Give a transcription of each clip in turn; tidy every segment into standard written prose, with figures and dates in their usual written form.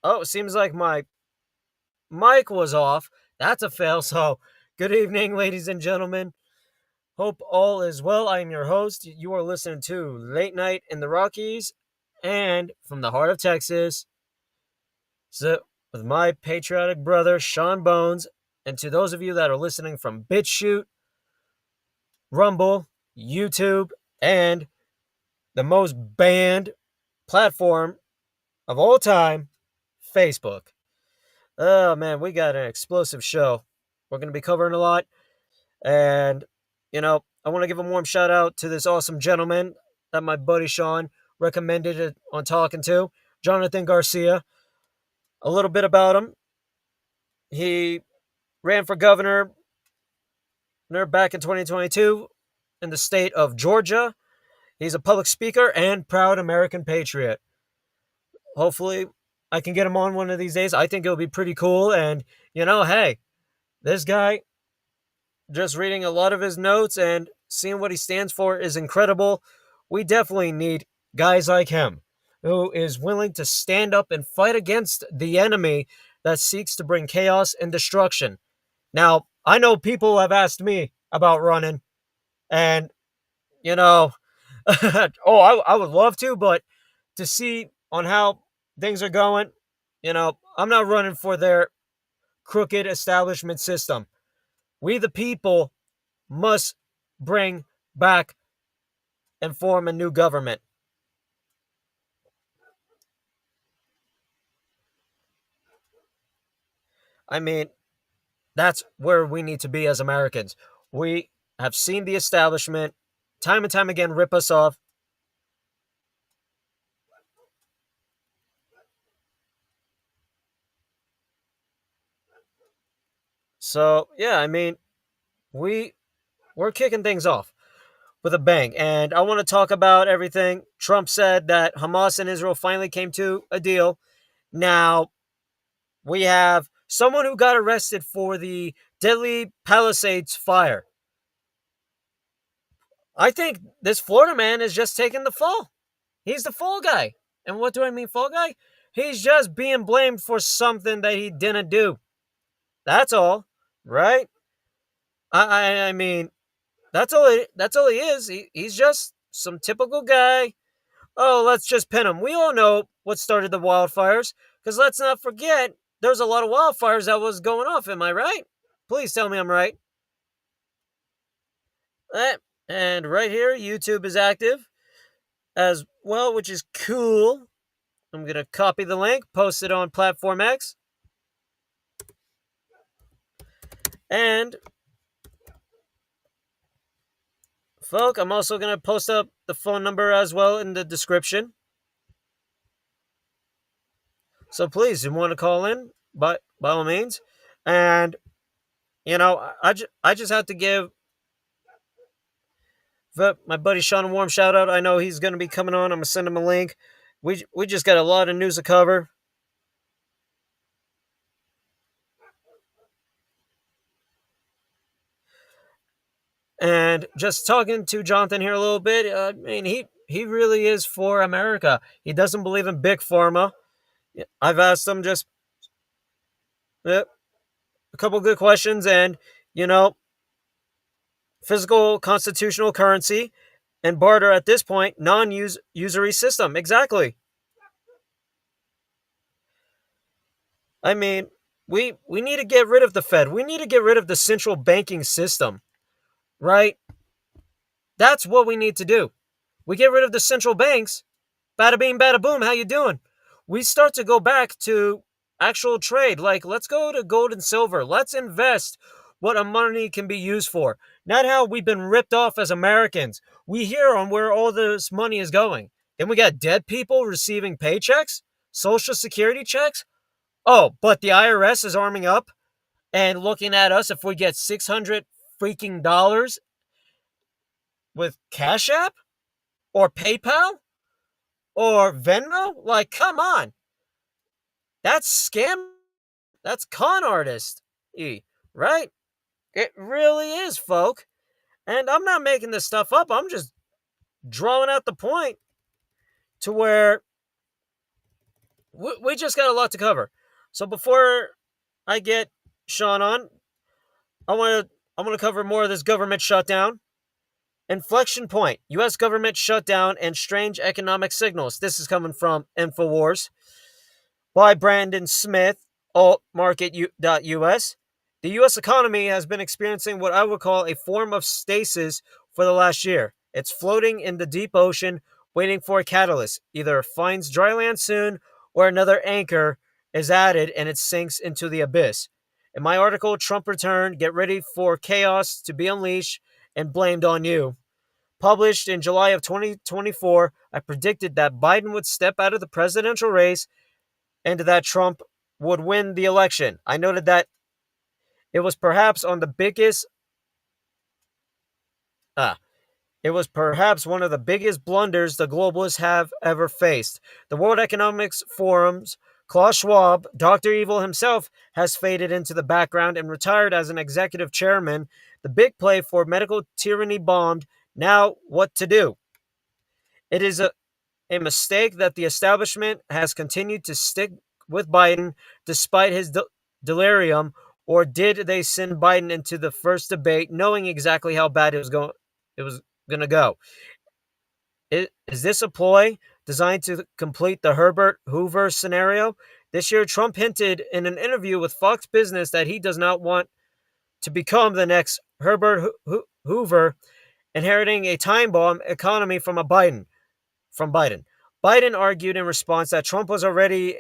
Oh, it seems like my mic was off. That's a fail. So, good evening, ladies and gentlemen. Hope all is well. I am your host. You are listening to Late Night in the Rockies and from the heart of Texas. So, with my patriotic brother, Sean Bones, and to those of you that are listening from BitChute, Rumble, YouTube, and the most banned platform of all time, Facebook. Oh man, we got an explosive show. We're going to be covering a lot. And, I want to give a warm shout out to this awesome gentleman that my buddy Sean recommended it on talking to, Jonathan Garcia. A little bit about him. He ran for governor back in 2022 in the state of Georgia. He's a public speaker and proud American patriot. Hopefully, I can get him on one of these days. I think it'll be pretty cool. And, hey, this guy, just reading a lot of his notes and seeing what he stands for is incredible. We definitely need guys like him who is willing to stand up and fight against the enemy that seeks to bring chaos and destruction. Now, I know people have asked me about running, and, I would love to, but to see on how things are going, I'm not running for their crooked establishment system. We, the people, must bring back and form a new government. I mean, that's where we need to be as Americans. We have seen the establishment time and time again rip us off. So, yeah, we we're kicking things off with a bang. And I want to talk about everything. Trump said that Hamas and Israel finally came to a deal. Now, we have someone who got arrested for the deadly Palisades fire. I think this Florida man is just taking the fall. He's the fall guy. And what do I mean, fall guy? He's just being blamed for something that he didn't do. That's all, right? I mean, that's all he is. He's just some typical guy. Oh, let's just pin him. We all know what started the wildfires, because let's not forget there's a lot of wildfires that was going off. Am I right? Please tell me I'm right. Eh, And right here, YouTube is active as well, which is cool. I'm going to copy the link, post it on Platform X. And, folk, I'm also going to post up the phone number as well in the description. So please, you want to call in, by all means. And, I just have to give my buddy Sean a warm shout out. I know he's going to be coming on. I'm going to send him a link. We just got a lot of news to cover. And just talking to Jonathan here a little bit, he really is for America. He doesn't believe in big pharma. I've asked him just a couple good questions, and you know, physical constitutional currency and barter at this point, non-usury system. Exactly. I mean, we need to get rid of the Fed. We need to get rid of the central banking system, right? That's what we need to do. We get rid of the central banks. Bada bing, bada boom. How you doing? We start to go back to actual trade. Like, let's go to gold and silver. Let's invest what our money can be used for. Not how we've been ripped off as Americans. We hear on where all this money is going. Then we got dead people receiving paychecks, social security checks. Oh, but the IRS is arming up and looking at us if we get 600 freaking dollars with Cash App or PayPal or Venmo. Like, come on. That's scam. That's con artist. Right? It really is, folk. And I'm not making this stuff up. I'm just drawing out the point to where we just got a lot to cover. So before I get Sean on, I want to cover more of this government shutdown. Inflection point: U.S. government shutdown and strange economic signals. This is coming from Infowars by Brandon Smith, altmarket.us. The U.S. economy has been experiencing what I would call a form of stasis for the last year. It's floating in the deep ocean, waiting for a catalyst. Either it finds dry land soon, or another anchor is added and it sinks into the abyss. In my article, Trump Returned, Get Ready for Chaos to be Unleashed and Blamed on You, published in July of 2024, I predicted that Biden would step out of the presidential race and that Trump would win the election. I noted that it was perhaps on the biggest ah, it was perhaps one of the biggest blunders the globalists have ever faced. The World Economics Forum's Klaus Schwab, Dr. Evil himself, has faded into the background and retired as an executive chairman. The big play for medical tyranny bombed. Now, what to do? It is a mistake that the establishment has continued to stick with Biden despite his delirium, or did they send Biden into the first debate knowing exactly how bad it was going to go? Is this a ploy designed to complete the Herbert Hoover scenario? This year, Trump hinted in an interview with Fox Business that he does not want to become the next Herbert Hoover, inheriting a time bomb economy from Biden. Biden argued in response that Trump was already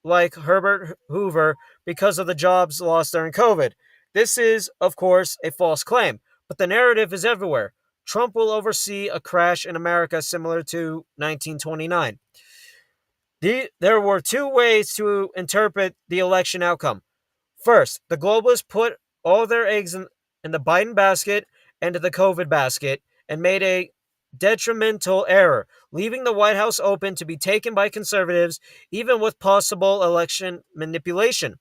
like Herbert Hoover because of the jobs lost during COVID. This is, of course, a false claim, but the narrative is everywhere. Trump will oversee a crash in America similar to 1929. There were two ways to interpret the election outcome. First, the globalists put all their eggs in the Biden basket and the COVID basket and made a detrimental error, leaving the White House open to be taken by conservatives, even with possible election manipulation.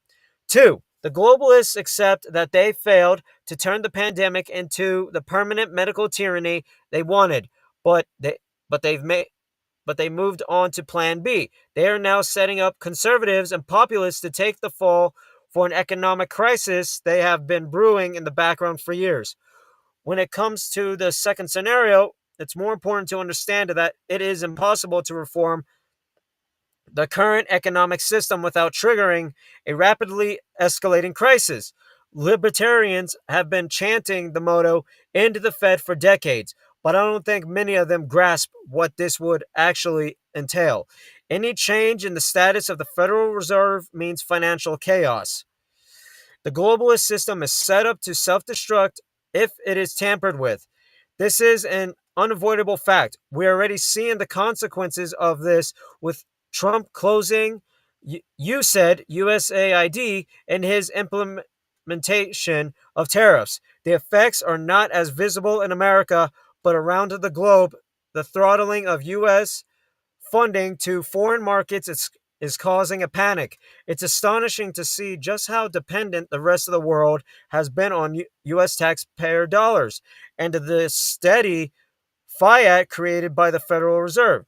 Two, the globalists accept that they failed to turn the pandemic into the permanent medical tyranny they wanted, but they but they've made but they moved on to plan B. They are now setting up conservatives and populists to take the fall for an economic crisis they have been brewing in the background for years. When it comes to the second scenario, it's more important to understand that it is impossible to reform the current economic system without triggering a rapidly escalating crisis. Libertarians have been chanting the motto "End the Fed" for decades, but I don't think many of them grasp what this would actually entail. Any change in the status of the Federal Reserve means financial chaos. The globalist system is set up to self destruct if it is tampered with. This is an unavoidable fact. We're already seeing the consequences of this with Trump closing, you said, USAID and his implementation of tariffs. The effects are not as visible in America, but around the globe, the throttling of U.S. funding to foreign markets is causing a panic. It's astonishing to see just how dependent the rest of the world has been on U.S. taxpayer dollars and the steady fiat created by the Federal Reserve.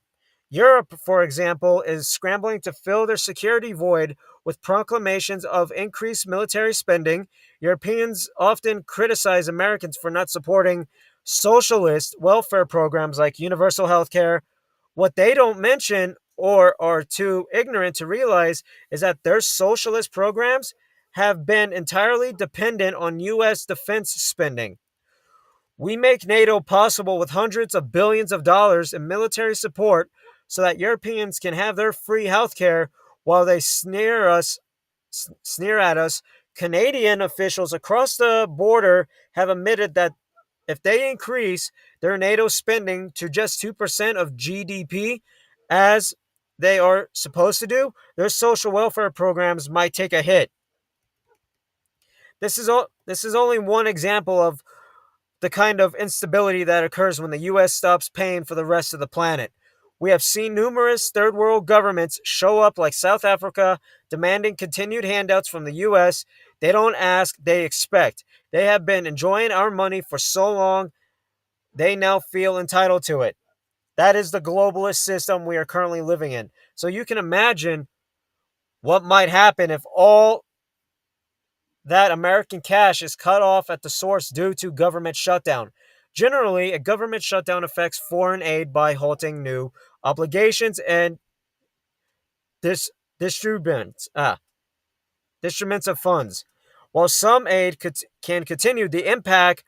Europe, for example, is scrambling to fill their security void with proclamations of increased military spending. Europeans often criticize Americans for not supporting socialist welfare programs like universal health care. What they don't mention or are too ignorant to realize is that their socialist programs have been entirely dependent on U.S. defense spending. We make NATO possible with hundreds of billions of dollars in military support so that Europeans can have their free healthcare while they sneer at us. Canadian officials across the border have admitted that if they increase their NATO spending to just 2% of GDP, as they are supposed to do, their social welfare programs might take a hit. This is only one example of the kind of instability that occurs when the US stops paying for the rest of the planet. We have seen numerous third world governments show up like South Africa, demanding continued handouts from the US. They don't ask, they expect. They have been enjoying our money for so long, they now feel entitled to it. That is the globalist system we are currently living in. So you can imagine What might happen if all that American cash is cut off at the source due to government shutdown? Generally, a government shutdown affects foreign aid by halting new obligations and dis- distributes distributes of funds. While some aid can continue, the impact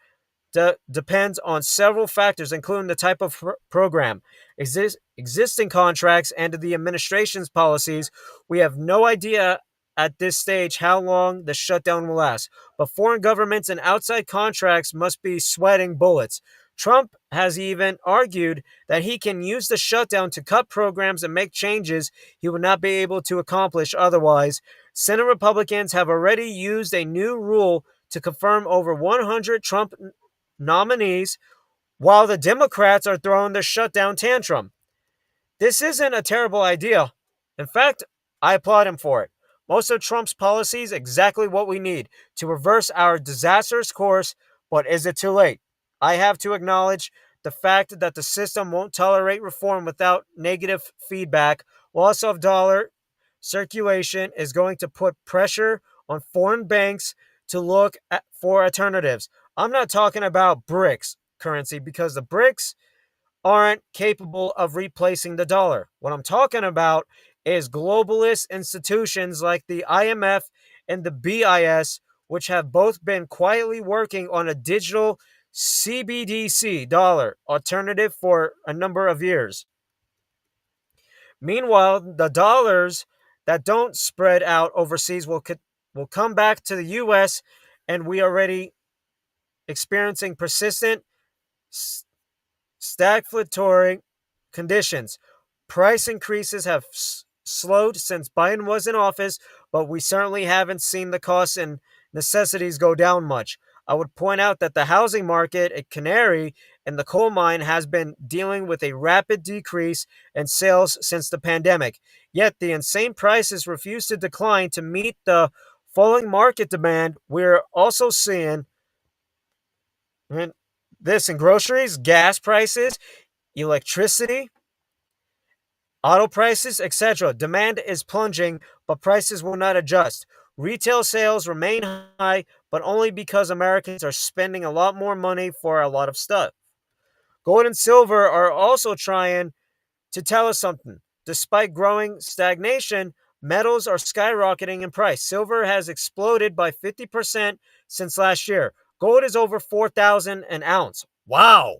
depends on several factors, including the type of program, existing contracts, and the administration's policies. We have no idea at this stage how long the shutdown will last, but foreign governments and outside contracts must be sweating bullets. Trump has even argued that he can use the shutdown to cut programs and make changes he would not be able to accomplish otherwise. Senate Republicans have already used a new rule to confirm over 100 Trump nominees, while the Democrats are throwing the shutdown tantrum. This isn't a terrible idea. In fact, I applaud him for it. Most of Trump's policies exactly what we need to reverse our disastrous course, but is it too late? I have to acknowledge the fact that the system won't tolerate reform without negative feedback. Loss of dollar circulation is going to put pressure on foreign banks to look for alternatives. I'm not talking about BRICS currency because the BRICS aren't capable of replacing the dollar. What I'm talking about is globalist institutions like the IMF and the BIS, which have both been quietly working on a digital CBDC dollar alternative for a number of years. Meanwhile, the dollars that don't spread out overseas will come back to the US, and we are already experiencing persistent stagflatory conditions. Price increases have slowed since Biden was in office, but we certainly haven't seen the costs and necessities go down much. I would point out that the housing market at Canary and the coal mine has been dealing with a rapid decrease in sales since the pandemic. Yet the insane prices refuse to decline to meet the falling market demand. We're also seeing this in groceries, gas prices, electricity, auto prices, etc. Demand is plunging, but prices will not adjust. Retail sales remain high, but only because Americans are spending a lot more money for a lot of stuff. Gold and silver are also trying to tell us something. Despite growing stagnation, metals are skyrocketing in price. Silver has exploded by 50% since last year. Gold is over 4,000 an ounce. Wow.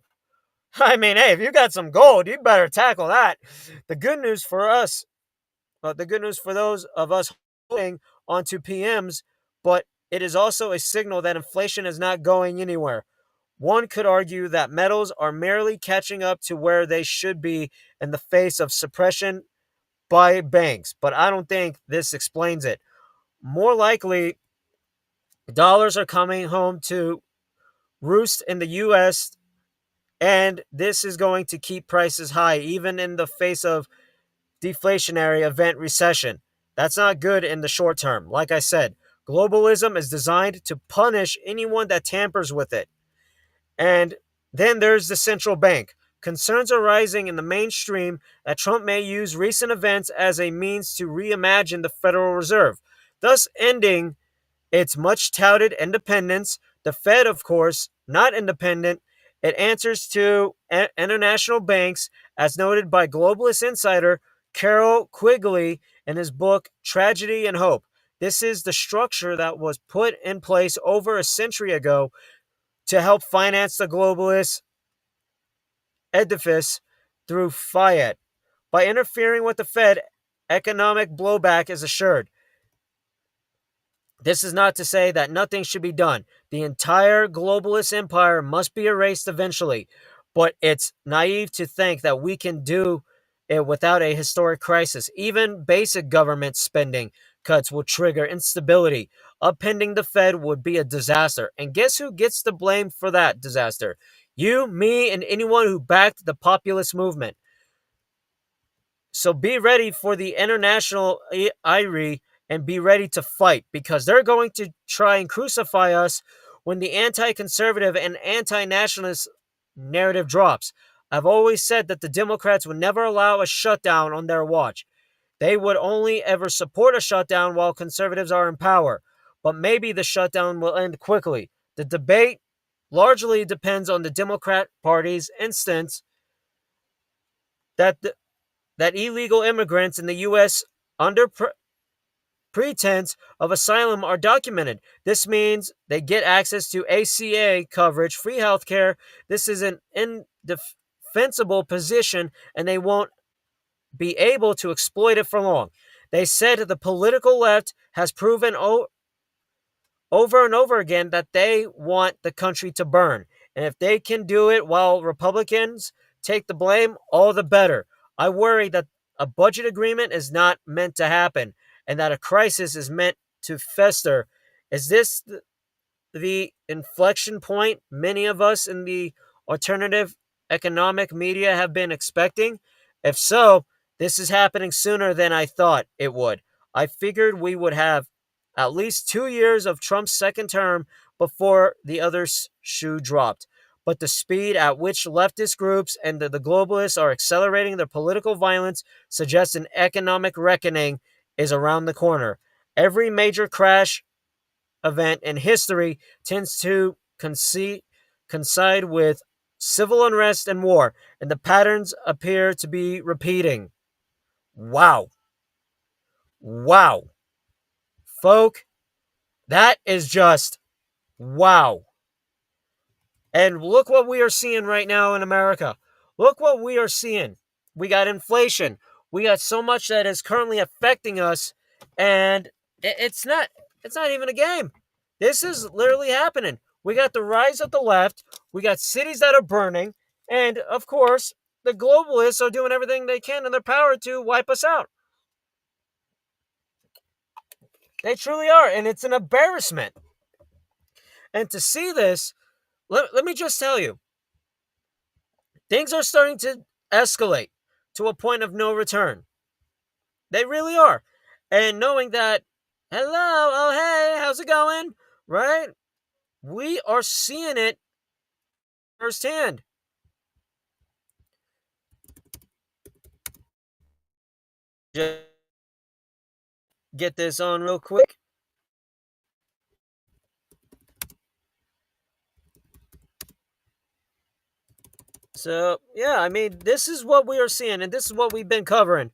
I mean, hey, if you got some gold, you better tackle that. The good news for us, the good news for those of us holding onto PMs, but it is also a signal that inflation is not going anywhere. One could argue that metals are merely catching up to where they should be in the face of suppression by banks, but I don't think this explains it. More likely, dollars are coming home to roost in the US, and this is going to keep prices high even in the face of deflationary event recession. That's not good in the short term. Like I said, globalism is designed to punish anyone that tampers with it. And then there's the central bank. Concerns are rising in the mainstream that Trump may use recent events as a means to reimagine the Federal Reserve, thus ending its much touted independence. The Fed, of course, not independent. It answers to international banks, as noted by globalist insider Carol Quigley in his book Tragedy and Hope. This is the structure that was put in place over a century ago to help finance the globalist edifice through fiat. By interfering with the Fed, economic blowback is assured. This is not to say that nothing should be done. The entire globalist empire must be erased eventually, but it's naive to think that we can do it without a historic crisis. Even basic government spending cuts will trigger instability. Upending the Fed would be a disaster. And guess who gets the blame for that disaster? You, me, and anyone who backed the populist movement. So be ready for the international IRE and be ready to fight because they're going to try and crucify us when the anti-conservative and anti-nationalist narrative drops. I've always said that the Democrats would never allow a shutdown on their watch. They would only ever support a shutdown while conservatives are in power. But maybe the shutdown will end quickly. The debate largely depends on the Democrat Party's instance that that illegal immigrants in the U.S. under pretense of asylum are documented. This means they get access to ACA coverage, free health care. This is an indefensible position, and they won't be able to exploit it for long. They said the political left has proven over and over again that they want the country to burn. And if they can do it while Republicans take the blame, all the better. I worry that a budget agreement is not meant to happen and that a crisis is meant to fester. Is this the inflection point many of us in the alternative economic media have been expecting? If so, this is happening sooner than I thought it would. I figured we would have at least 2 years of Trump's second term before the other shoe dropped. But the speed at which leftist groups and the globalists are accelerating their political violence suggests an economic reckoning is around the corner. Every major crash event in history tends to coincide with civil unrest and war, and the patterns appear to be repeating. Wow. Wow. Folk, that is just wow. And look what we are seeing right now in America. Look what we are seeing. We got inflation. We got so much that is currently affecting us, and it's not even a game. This is literally happening. We got the rise of the left. We got cities that are burning, and of course, the globalists are doing everything they can in their power to wipe us out. They truly are, and it's an embarrassment. And to see this, let me just tell you, things are starting to escalate to a point of no return. They really are. And knowing that, hello, oh, hey, how's it going? Right? We are seeing it firsthand. Just get this on real quick. So, yeah, I mean, this is what we are seeing, and this is what we've been covering.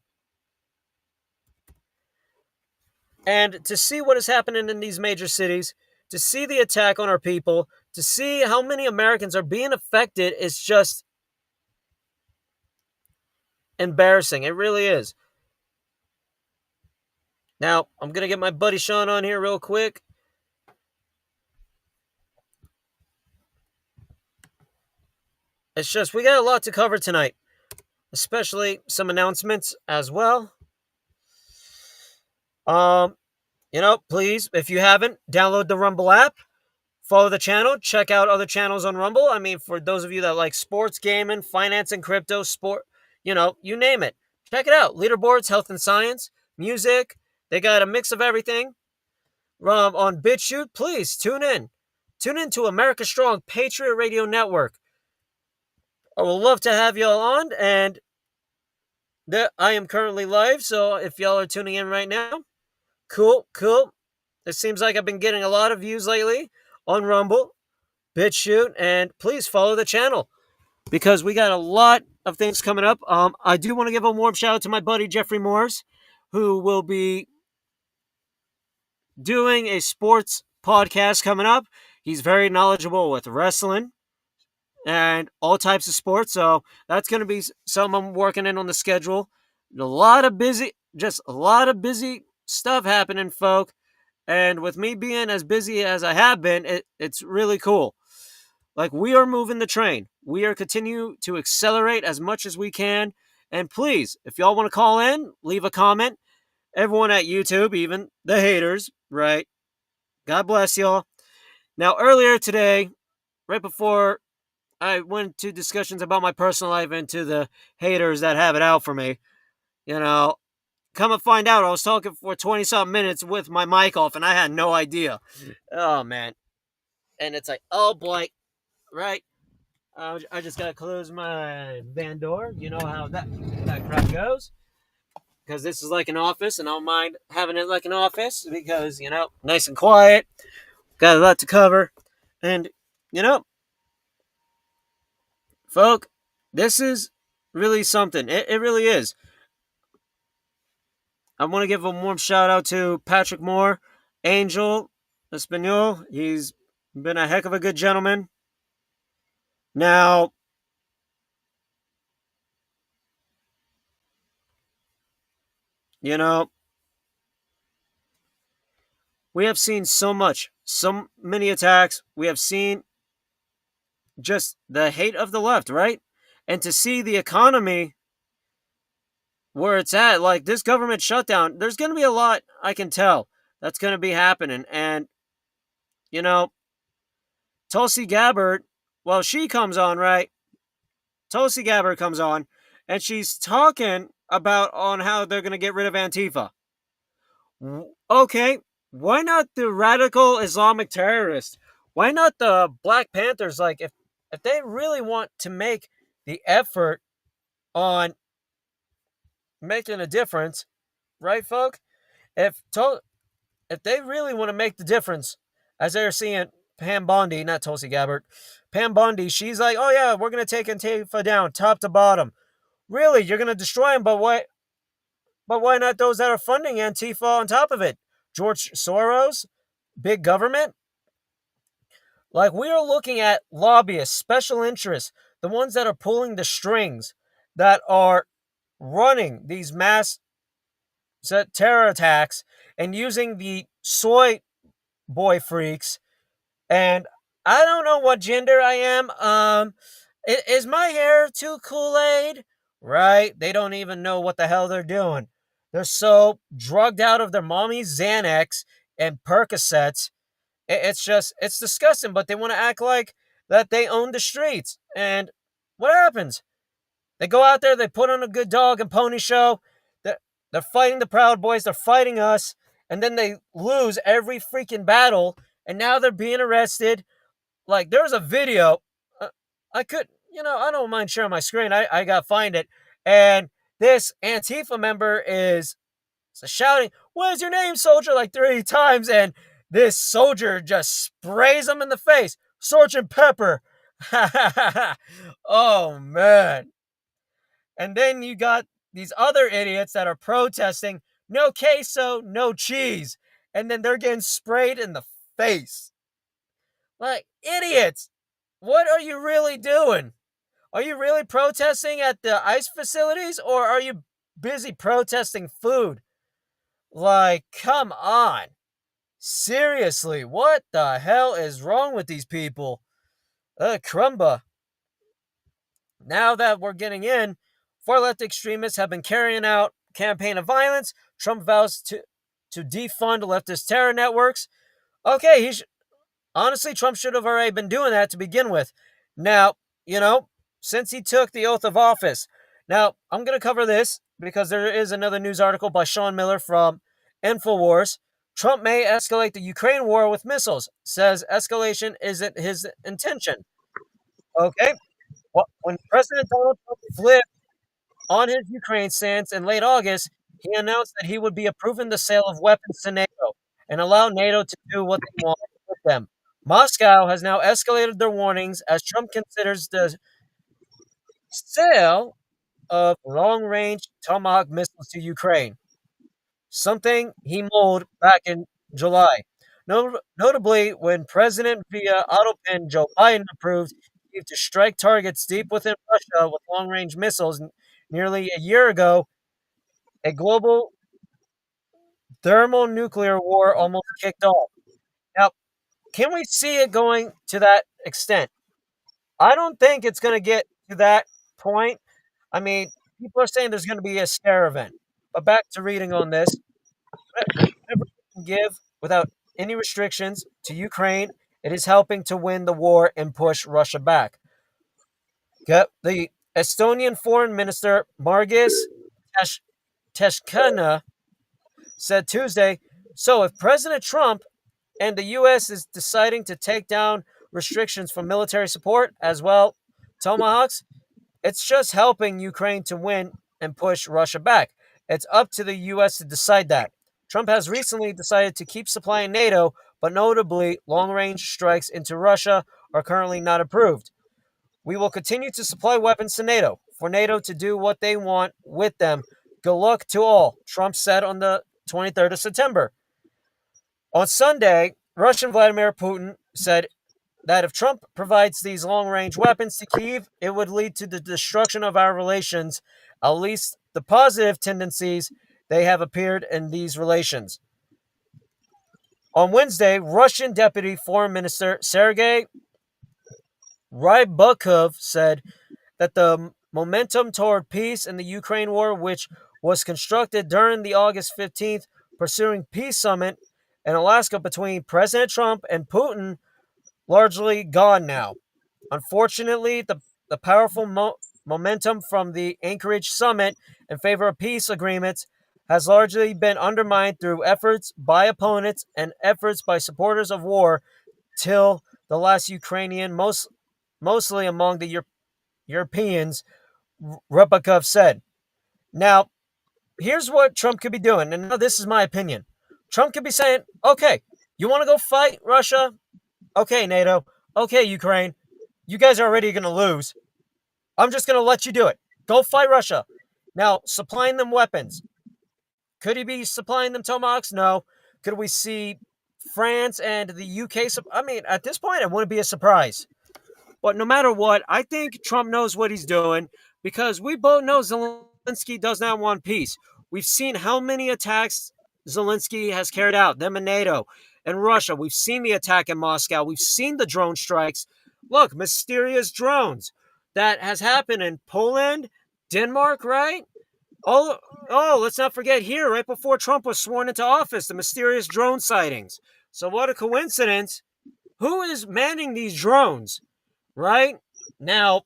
And to see what is happening in these major cities, to see the attack on our people, to see how many Americans are being affected is just embarrassing. It really is. Now, I'm going to get my buddy Sean on here real quick. It's just, we got a lot to cover tonight, especially some announcements as well. Please, if you haven't, download the Rumble app, follow the channel, check out other channels on Rumble. I mean, for those of you that like sports, gaming, finance, and crypto, sport, you name it. Check it out. Leaderboards, health and science, music. They got a mix of everything. On BitChute, please tune in. Tune in to America Strong Patriot Radio Network. I would love to have y'all on, and I am currently live, so if y'all are tuning in right now, cool. It seems like I've been getting a lot of views lately on Rumble, BitChute, and please follow the channel because we got a lot of things coming up. I do want to give a warm shout out to my buddy Jeffrey Morris, who will be doing a sports podcast coming up. He's very knowledgeable with wrestling and all types of sports, so that's going to be something I'm working in on the schedule. A lot of busy stuff happening, folk. And with me being as busy as I have been, it's really cool. Like, we are moving the train. We are continue to accelerate as much as we can. And please, if y'all want to call in, leave a comment. Everyone at YouTube, even the haters, right? God bless y'all. Now, earlier today, right before I went to discussions about my personal life and to the haters that have it out for me, come and find out, I was talking for 20-something minutes with my mic off, and I had no idea. Oh, man. And it's like, oh, boy, right? I just got to close my van door. You know how that crap goes. because this is like an office, and I don't mind having it like an office because, nice and quiet, got a lot to cover. And, you know, folk, this is really something. It really is. I want to give a warm shout out to Patrick Moore, Angel Espanol. He's been a heck of a good gentleman. Now, you know, we have seen so much, so many attacks. We have seen just the hate of the left, right? And to see the economy where it's at, like this government shutdown, there's going to be a lot, I can tell, that's going to be happening. And, you know, Tulsi Gabbard, well, she comes on, right? Tulsi Gabbard comes on, and she's talking about on how they're going to get rid of Antifa. Okay, why not the radical Islamic terrorists? Why not the Black Panthers? Like, if they really want to make the effort on making a difference, right, folk? If they really want to make the difference, as they're seeing Pam Bondi, not Tulsi Gabbard, Pam Bondi, she's like, oh yeah, we're gonna take Antifa down, top to bottom. Really, you're gonna destroy them, but why? But why not those that are funding Antifa on top of it? George Soros, big government. Like we are looking at lobbyists, special interests, the ones that are pulling the strings, that are running these mass terror attacks and using the soy boy freaks. And I don't know what gender I am. Is my hair too Kool-Aid? Right? They don't even know what the hell they're doing. They're so drugged out of their mommy's Xanax and Percocets. It's disgusting, but they want to act like that they own the streets. And what happens? They go out there, they put on a good dog and pony show. They're fighting the Proud Boys, they're fighting us, and then they lose every freaking battle, and now they're being arrested. Like, there's a video. I could, I don't mind sharing my screen. I got to find it. And this Antifa member is shouting, "What is your name, soldier?" like 3 times. And this soldier just sprays him in the face. Sergeant Pepper. Oh, man. And then you got these other idiots that are protesting, "No queso, no cheese." And then they're getting sprayed in the face. Like, idiots. What are you really doing? Are you really protesting at the ICE facilities, or are you busy protesting food? Like, come on. Seriously, what the hell is wrong with these people? Crumba. Now that we're getting in, far left extremists have been carrying out campaign of violence. Trump vows to defund leftist terror networks. Okay, honestly, Trump should have already been doing that to begin with. Now, since he took the oath of office. Now, I'm going to cover this because there is another news article by Sean Miller from InfoWars. Trump may escalate the Ukraine war with missiles, says escalation isn't his intention. Okay, well, when President Donald Trump flipped on his Ukraine stance in late August, he announced that he would be approving the sale of weapons to NATO and allow NATO to do what they want with them. Moscow has now escalated their warnings as Trump considers the sale of long-range Tomahawk missiles to Ukraine, something he mulled back in July. Notably, when President via autopin Joe Biden approved to strike targets deep within Russia with long-range missiles nearly a year ago, a global thermonuclear war almost kicked off. Now, can we see it going to that extent? I don't think it's going to get to that point. I mean, people are saying there's going to be a scare event. But back to reading on this, whatever we can give without any restrictions to Ukraine, it is helping to win the war and push Russia back. The Estonian Foreign Minister Margis Teshkana said Tuesday, so if President Trump and the U.S. is deciding to take down restrictions for military support as well, Tomahawks, it's just helping Ukraine to win and push Russia back. It's up to the U.S. to decide that. Trump has recently decided to keep supplying NATO, but notably, long range strikes into Russia are currently not approved. We will continue to supply weapons to NATO for NATO to do what they want with them. Good luck to all, Trump said on the 23rd of September. On Sunday, Russian Vladimir Putin said that if Trump provides these long range weapons to Kyiv, it would lead to the destruction of our relations, at least the positive tendencies they have appeared in these relations. On Wednesday, Russian Deputy Foreign Minister Sergei Rybakov said that the momentum toward peace in the Ukraine war, which was constructed during the August 15th Pursuing Peace Summit in Alaska between President Trump and Putin, largely gone now. Unfortunately, the powerful momentum from the Anchorage summit in favor of peace agreements has largely been undermined through efforts by opponents and efforts by supporters of war till the last Ukrainian, mostly among the Europeans, Rybakov said. Now, here's what Trump could be doing, and now this is my opinion. Trump could be saying, okay, you want to go fight Russia? Okay, NATO. Okay, Ukraine. You guys are already going to lose. I'm just going to let you do it. Go fight Russia. Now, supplying them weapons. Could he be supplying them tomahawks? No. Could we see France and the UK? I mean, at this point, it wouldn't be a surprise. But no matter what, I think Trump knows what he's doing because we both know Zelensky does not want peace. We've seen how many attacks Zelensky has carried out, them in NATO and Russia. We've seen the attack in Moscow. We've seen the drone strikes. Look, mysterious drones. That has happened in Poland, Denmark, right? Let's not forget here, right before Trump was sworn into office, the mysterious drone sightings. So what a coincidence. Who is manning these drones, right? Now,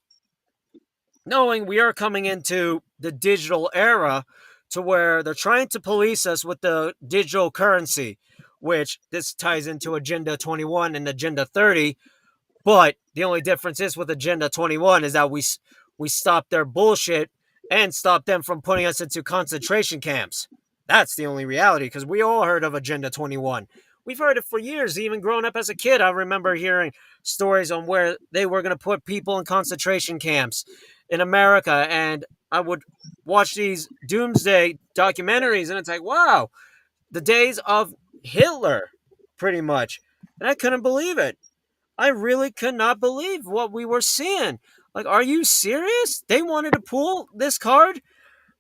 knowing we are coming into the digital era to where they're trying to police us with the digital currency, which this ties into Agenda 21 and Agenda 30. But the only difference is with Agenda 21 is that we stop their bullshit and stop them from putting us into concentration camps. That's the only reality, because we all heard of Agenda 21. We've heard it for years. Even growing up as a kid, I remember hearing stories on where they were going to put people in concentration camps in America. And I would watch these doomsday documentaries, and it's like, wow, the days of Hitler, pretty much. And I couldn't believe it. I really could not believe what we were seeing. Like, are you serious? They wanted to pull this card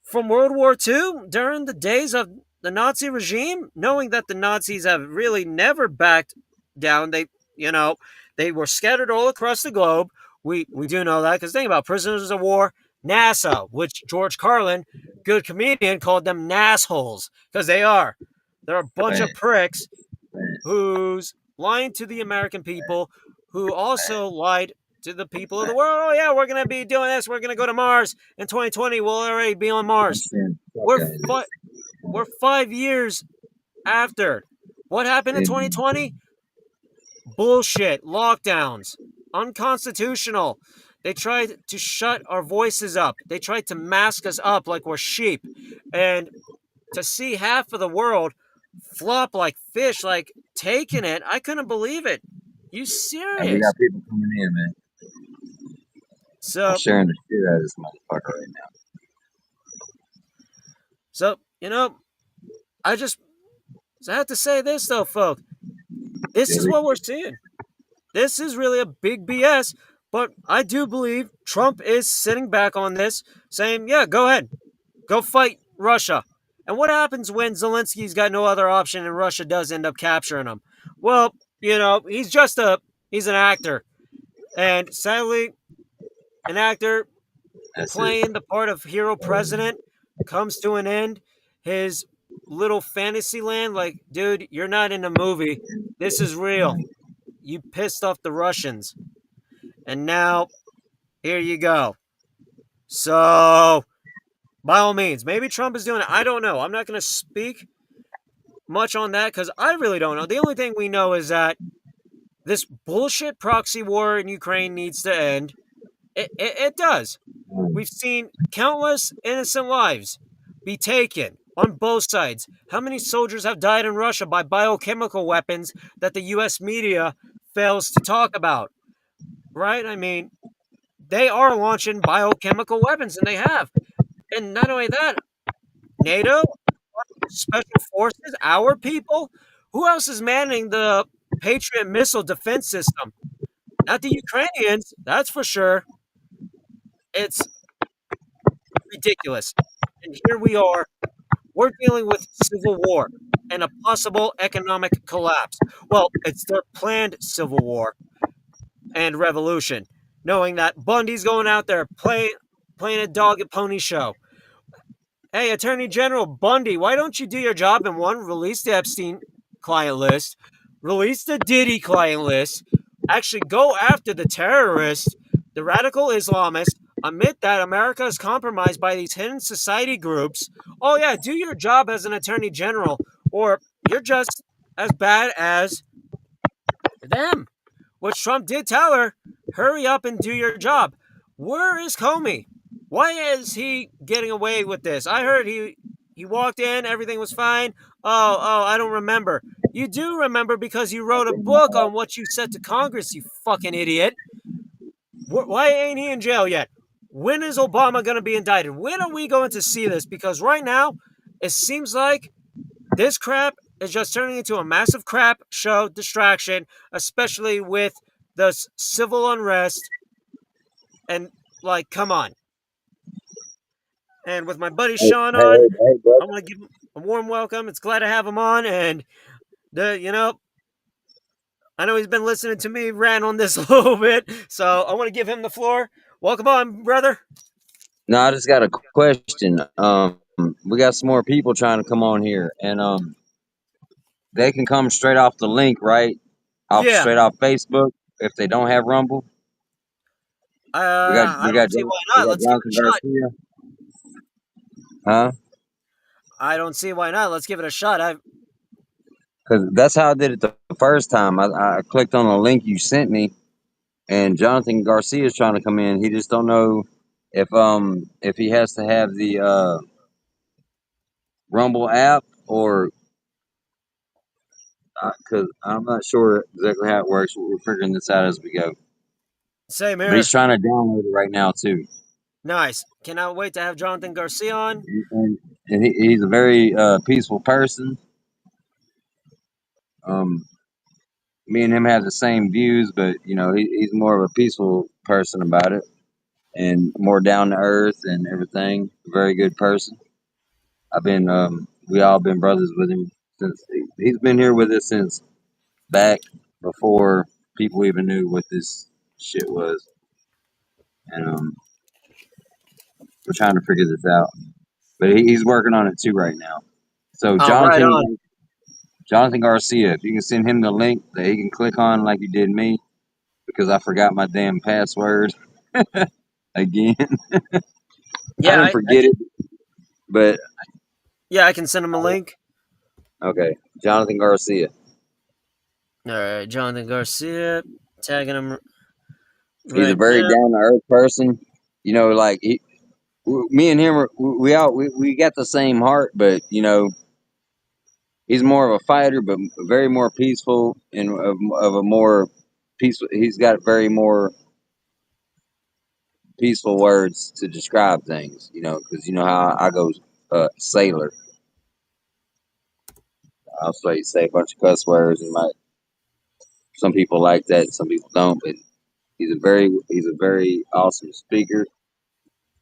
from World War II during the days of the Nazi regime, knowing that the Nazis have really never backed down. They were scattered all across the globe. We do know that because think about prisoners of war, NASA, which George Carlin, good comedian, called them nassholes because they are. They're a bunch of pricks who's lying to the American people, who also lied to the people of the world. Oh yeah, we're gonna be doing this. We're gonna go to Mars in 2020. We'll already be on Mars. We're 5 years after. What happened in 2020? Bullshit. Lockdowns. Unconstitutional. They tried to shut our voices up. They tried to mask us up like we're sheep. And to see half of the world flop like fish, like taking it, I couldn't believe it. You serious? And we got people coming in, man. So I'm sharing the shit out of this motherfucker right now. So, I have to say this though, folks. This is what we're seeing. This is really a big BS, but I do believe Trump is sitting back on this, saying, yeah, go ahead. Go fight Russia. And what happens when Zelensky's got no other option and Russia does end up capturing him? Well, he's an actor. And sadly, an actor playing the part of hero president comes to an end. His little fantasy land, like, dude, you're not in a movie. This is real. You pissed off the Russians. And now, here you go. So, by all means, maybe Trump is doing it. I don't know. I'm not going to speak much on that because I really don't know. The only thing we know is that this bullshit proxy war in Ukraine needs to end. It does. We've seen countless innocent lives. be taken on both sides. How many soldiers have died in Russia by biochemical weapons that the US media fails to talk about? Right? I mean, they are launching biochemical weapons, and they have. And not only that, NATO, special forces, our people. Who else is manning the Patriot missile defense system? Not the Ukrainians, that's for sure. It's ridiculous. And here we are, we're dealing with civil war and a possible economic collapse. Well, it's their planned civil war and revolution, knowing that Bundy's going out there playing a dog and pony show. Hey, Attorney General Bundy, why don't you do your job and one, release the Epstein client list, release the Diddy client list, actually go after the terrorists, the radical Islamists, admit that America is compromised by these hidden society groups. Oh, yeah, do your job as an Attorney General, or you're just as bad as them. Which Trump did tell her, hurry up and do your job. Where is Comey? Why is he getting away with this? I heard he walked in, everything was fine. Oh, I don't remember. You do remember because you wrote a book on what you said to Congress, you fucking idiot. Why ain't he in jail yet? When is Obama going to be indicted? When are we going to see this? Because right now, it seems like this crap is just turning into a massive crap show distraction, especially with the civil unrest. And, like, come on. And with my buddy Hey, Sean hey, on, hey, hey, I brother. want to give him a warm welcome. It's glad to have him on. And, I know he's been listening to me rant on this a little bit. So I want to give him the floor. Welcome on, brother. No, I just got a question. We got some more people trying to come on here, and they can come straight off the link, right? Yeah. Straight off Facebook if they don't have Rumble. We got I we don't got see Jon- why we not. got Let's give it Jonathan a shot. Garcia, huh? I don't see why not. Let's give it a shot. Because that's how I did it the first time. I clicked on the link you sent me, and Jonathan Garcia is trying to come in. He just don't know if he has to have the Rumble app or because I'm not sure exactly how it works. We're figuring this out as we go. Same But he's here. trying to download it right now too, Nice. Cannot wait to have Jonathan Garcia on. and, he's a very peaceful person. Um, Me and him have the same views, but he's more of a peaceful person about it, and more down to earth and everything. Very good person. We all been brothers with him since he's been here with us since back before people even knew what this shit was, and we're trying to figure this out. But he's working on it too right now. So Oh, right on. Jonathan Garcia, if you can send him the link that he can click on like you did me, because I forgot my damn password again. I Yeah, didn't I forget can. it, but Yeah, I can send him a link. okay, Jonathan Garcia. All right, Jonathan Garcia, tagging him He's a right very now. down to earth person. Like me and him, we got the same heart, but he's more of a fighter, but very more peaceful and of a more peaceful. He's got very more peaceful words to describe things. Because you know how I go sailor. I'll say a bunch of cuss words, and some people like that, some people don't. But he's a very awesome speaker.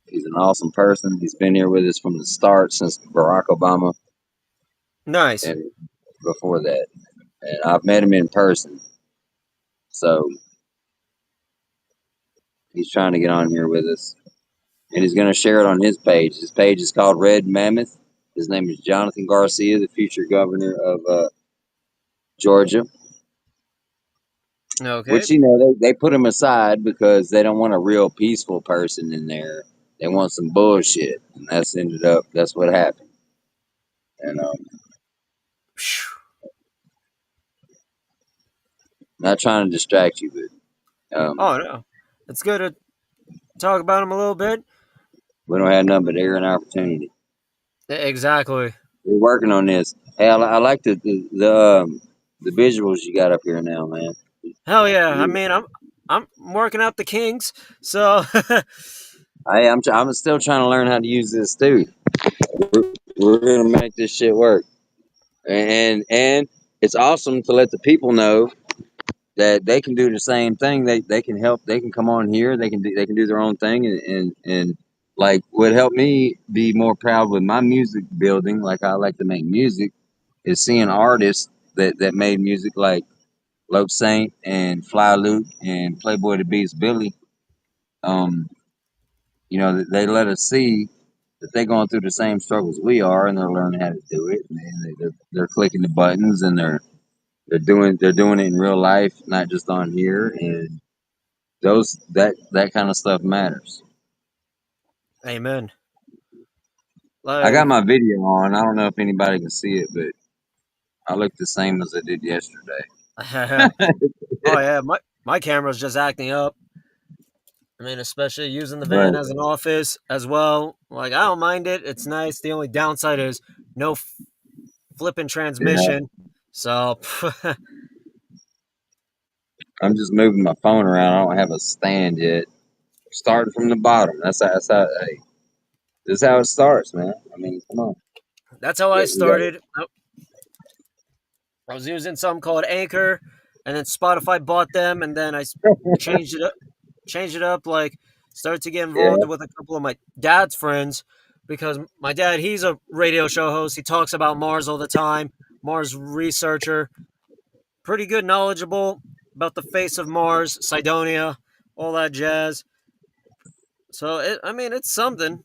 He's an awesome person. He's been here with us from the start since Barack Obama Nice. and before that. And I've met him in person, so he's trying to get on here with us, and he's going to share it on his page. His page is called Red Mammoth. His name is Jonathan Garcia, the future governor of Georgia. Okay. Which they put him aside because they don't want a real peaceful person in there. They want some bullshit, and that's what happened. And not trying to distract you, but Oh no, it's good to talk about him a little bit. we don't have nothing but air and opportunity. Exactly. We're working on this. Hey, I like the visuals you got up here now, man. Hell yeah. I mean, I'm working out the kinks, so Hey, I'm still trying to learn how to use this too. We're gonna make this shit work, and it's awesome to let the people know that they can do the same thing. They can help. They can come on here. They can do their own thing, and like what helped me be more proud with my music building. Like I like to make music is seeing artists that made music like Lope Saint and Fly Luke and Playboy the Beast Billy. Um, they let us see that they're going through the same struggles we are, and they're learning how to do it. And they're clicking the buttons, and they're doing it in real life, not just on here. And that kind of stuff matters. amen. I got Like, my video on. I don't know if anybody can see it, but I look the same as I did yesterday. oh yeah, my camera's just acting up. I mean, especially using the But van as an office as well. Like, I don't mind it. It's nice. The only downside is no flipping yeah, transmission. So, I'm just moving my phone around. I don't have a stand yet. Starting from the bottom. That's how. Hey, this is how it starts, man. I mean, come on. that's how I We got started. I was using something called Anchor, and then Spotify bought them, and then changed it up. Changed it up. Like, started to get involved yeah. with a couple of my dad's friends because my dad, he's a radio show host. He talks about Mars all the time. Mars researcher, pretty good, knowledgeable about the face of Mars, Cydonia, all that jazz. So, I mean, it's something.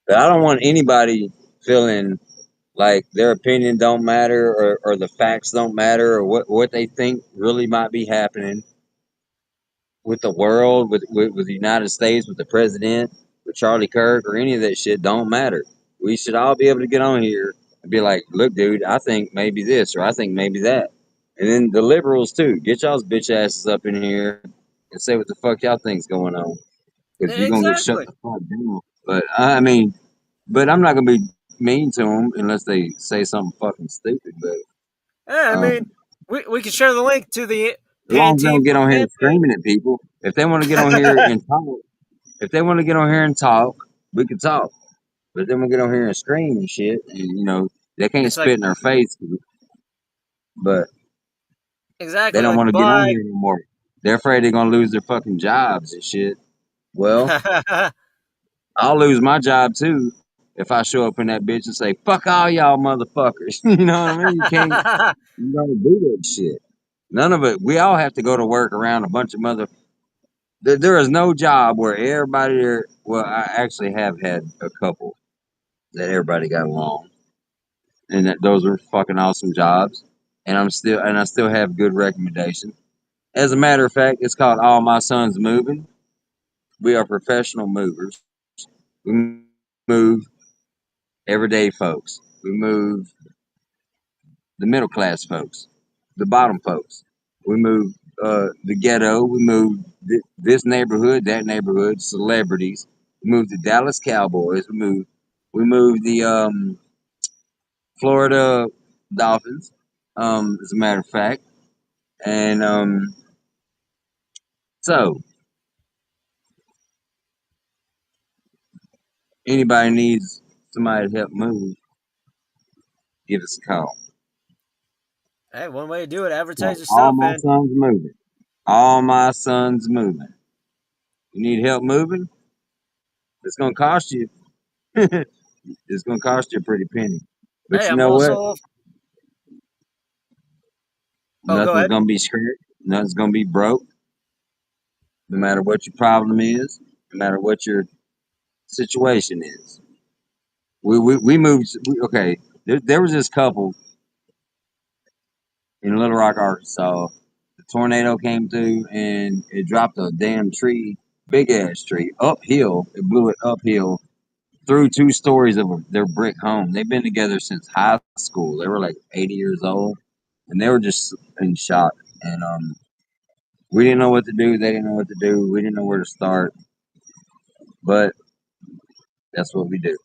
But I don't want anybody feeling like their opinion don't matter or the facts don't matter or what they think really might be happening with the world, with the United States, with the president, with Charlie Kirk or any of that shit don't matter. We should all be able to get on here and be like, look, dude, I think maybe this or I think maybe that. And then the liberals too, get y'all's bitch asses up in here and say what the fuck y'all think's going on. Because you're gonna get shut Exactly. the fuck down. But I mean, but I'm not gonna be mean to them unless they say something fucking stupid. But Yeah, I mean, um, we can share the link to the as long as they don't get Pantifa on here fan screaming at people, if they want to get on here page. and talk, if they want to get on here and talk, we can talk. But if they want to get on here and scream and shit, and they can't It's like, spit in our face, but they exactly, don't like, want to get on bye. here anymore. They're afraid they're gonna lose their fucking jobs and shit. Well, I'll lose my job too if I show up in that bitch and say "fuck all y'all motherfuckers." You know what I mean? You don't do that shit. None of it. We all have to go to work around a bunch of mother. There is no job where everybody there. Well, I actually have had a couple that everybody got along, and that those were fucking awesome jobs. And I still have good recommendations. As a matter of fact, it's called All My Sons Moving. We are professional movers. We move everyday folks. We move the middle class folks, the bottom folks. We move the ghetto. We move this neighborhood, that neighborhood, celebrities. We move the Dallas Cowboys. We move the Florida Dolphins. As a matter of fact, and so anybody needs somebody to help move, give us a call. Hey, one way to do it, advertise So your all stuff, my and sons moving. All my sons moving. You need help moving? It's gonna cost you. It's gonna cost you a pretty penny. But hey, you I'm know what? also. Oh, go Nothing's ahead. gonna be scratched. Nothing's gonna be broke. No matter what your problem is, no matter what your situation is. We moved. Okay, there was this couple in Little Rock, Arkansas. The tornado came through and it dropped a damn tree, big ass tree, uphill. It blew it uphill through 2 stories of their brick home. They've been together since high school. They were like 80 years old, and they were just in shock. And we didn't know what to do. They didn't know what to do. We didn't know where to start. But that's what we do.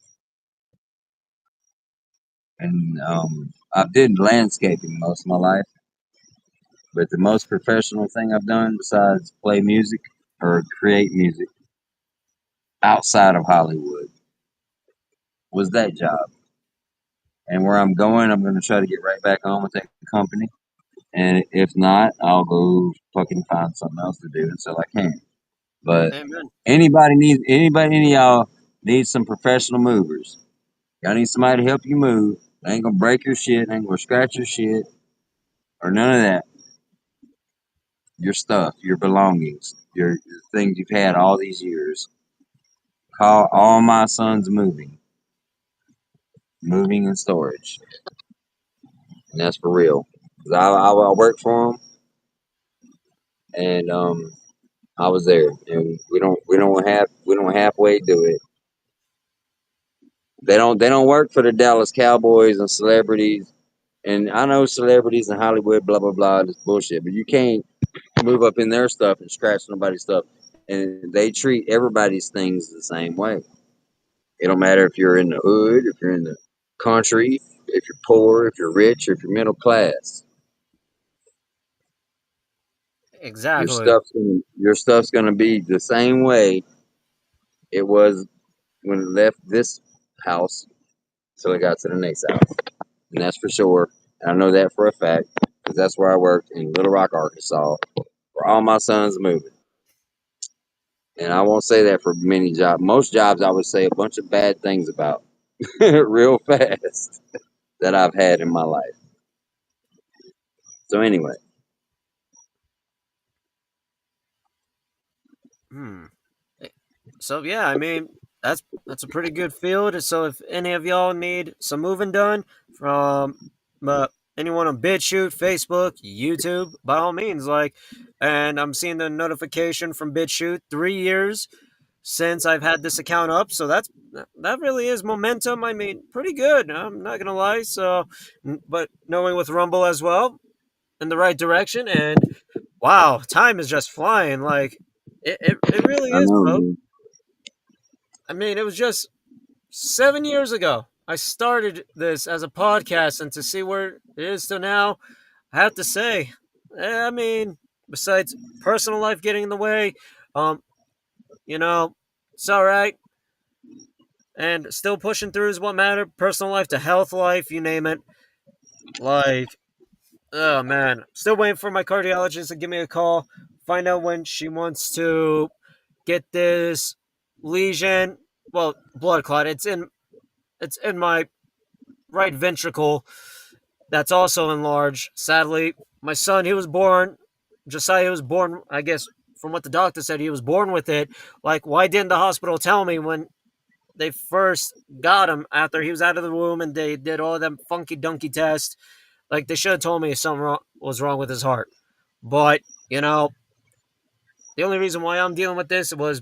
and I did landscaping most of my life. But the most professional thing I've done besides play music or create music outside of Hollywood was that job. And where I'm going, I'm going to try to get right back on with that company. And if not, I'll go fucking find something else to do until I can. But Amen. any of y'all needs some professional movers. Y'all need somebody to help you move. They ain't gonna break your shit, ain't gonna scratch your shit, or none of that. Your stuff, your belongings, your things you've had all these years. Call all my sons moving and storage, and that's for real. 'Cause I worked for them, and I was there, and we don't halfway do it. They don't work for the Dallas Cowboys and celebrities. And I know celebrities in Hollywood, blah blah blah, this bullshit. But you can't move up in their stuff and scratch somebody's stuff. And they treat everybody's things the same way. It don't matter if you're in the hood, if you're in the country, if you're poor, if you're rich, or if you're middle class. Your Exactly. stuff's gonna be the same way it was when it left this house till it got to the next house. And that's for sure. And I know that for a fact because that's where I worked in Little Rock, Arkansas, where all my sons moving. And I won't say that for many jobs. Most jobs I would say a bunch of bad things about real fast that I've had in my life. So anyway, Hmm. Eh, So yeah, I mean that's a pretty good field. So if any of y'all need some moving done from anyone on BitChute, Facebook, YouTube, by all means, and I'm seeing the notification from BitChute 3 years since I've had this account up. So that really is momentum. I mean, pretty good. I'm not gonna lie. So, but knowing with Rumble as well in the right direction, and wow, time is just flying. Like it really I is, know, folks. man. I mean, it was just 7 years ago I started this as a podcast, and to see where it is to now, I have to say, I mean, besides personal life getting in the way, um, you know, it's all right. And still pushing through is what mattered. Personal life to health life, you name it. Like, oh man, still waiting for my cardiologist to give me a call, find out when she wants to get this lesion. Well, blood clot. It's in my right ventricle. That's also enlarged. Sadly, my son, he was born. Josiah was born. I guess from what the doctor said, he was born with it. Like, why didn't the hospital tell me when they first got him after he was out of the womb and they did all them funky dunky tests? Like, they should have told me something was wrong with his heart. But the only reason why I'm dealing with this was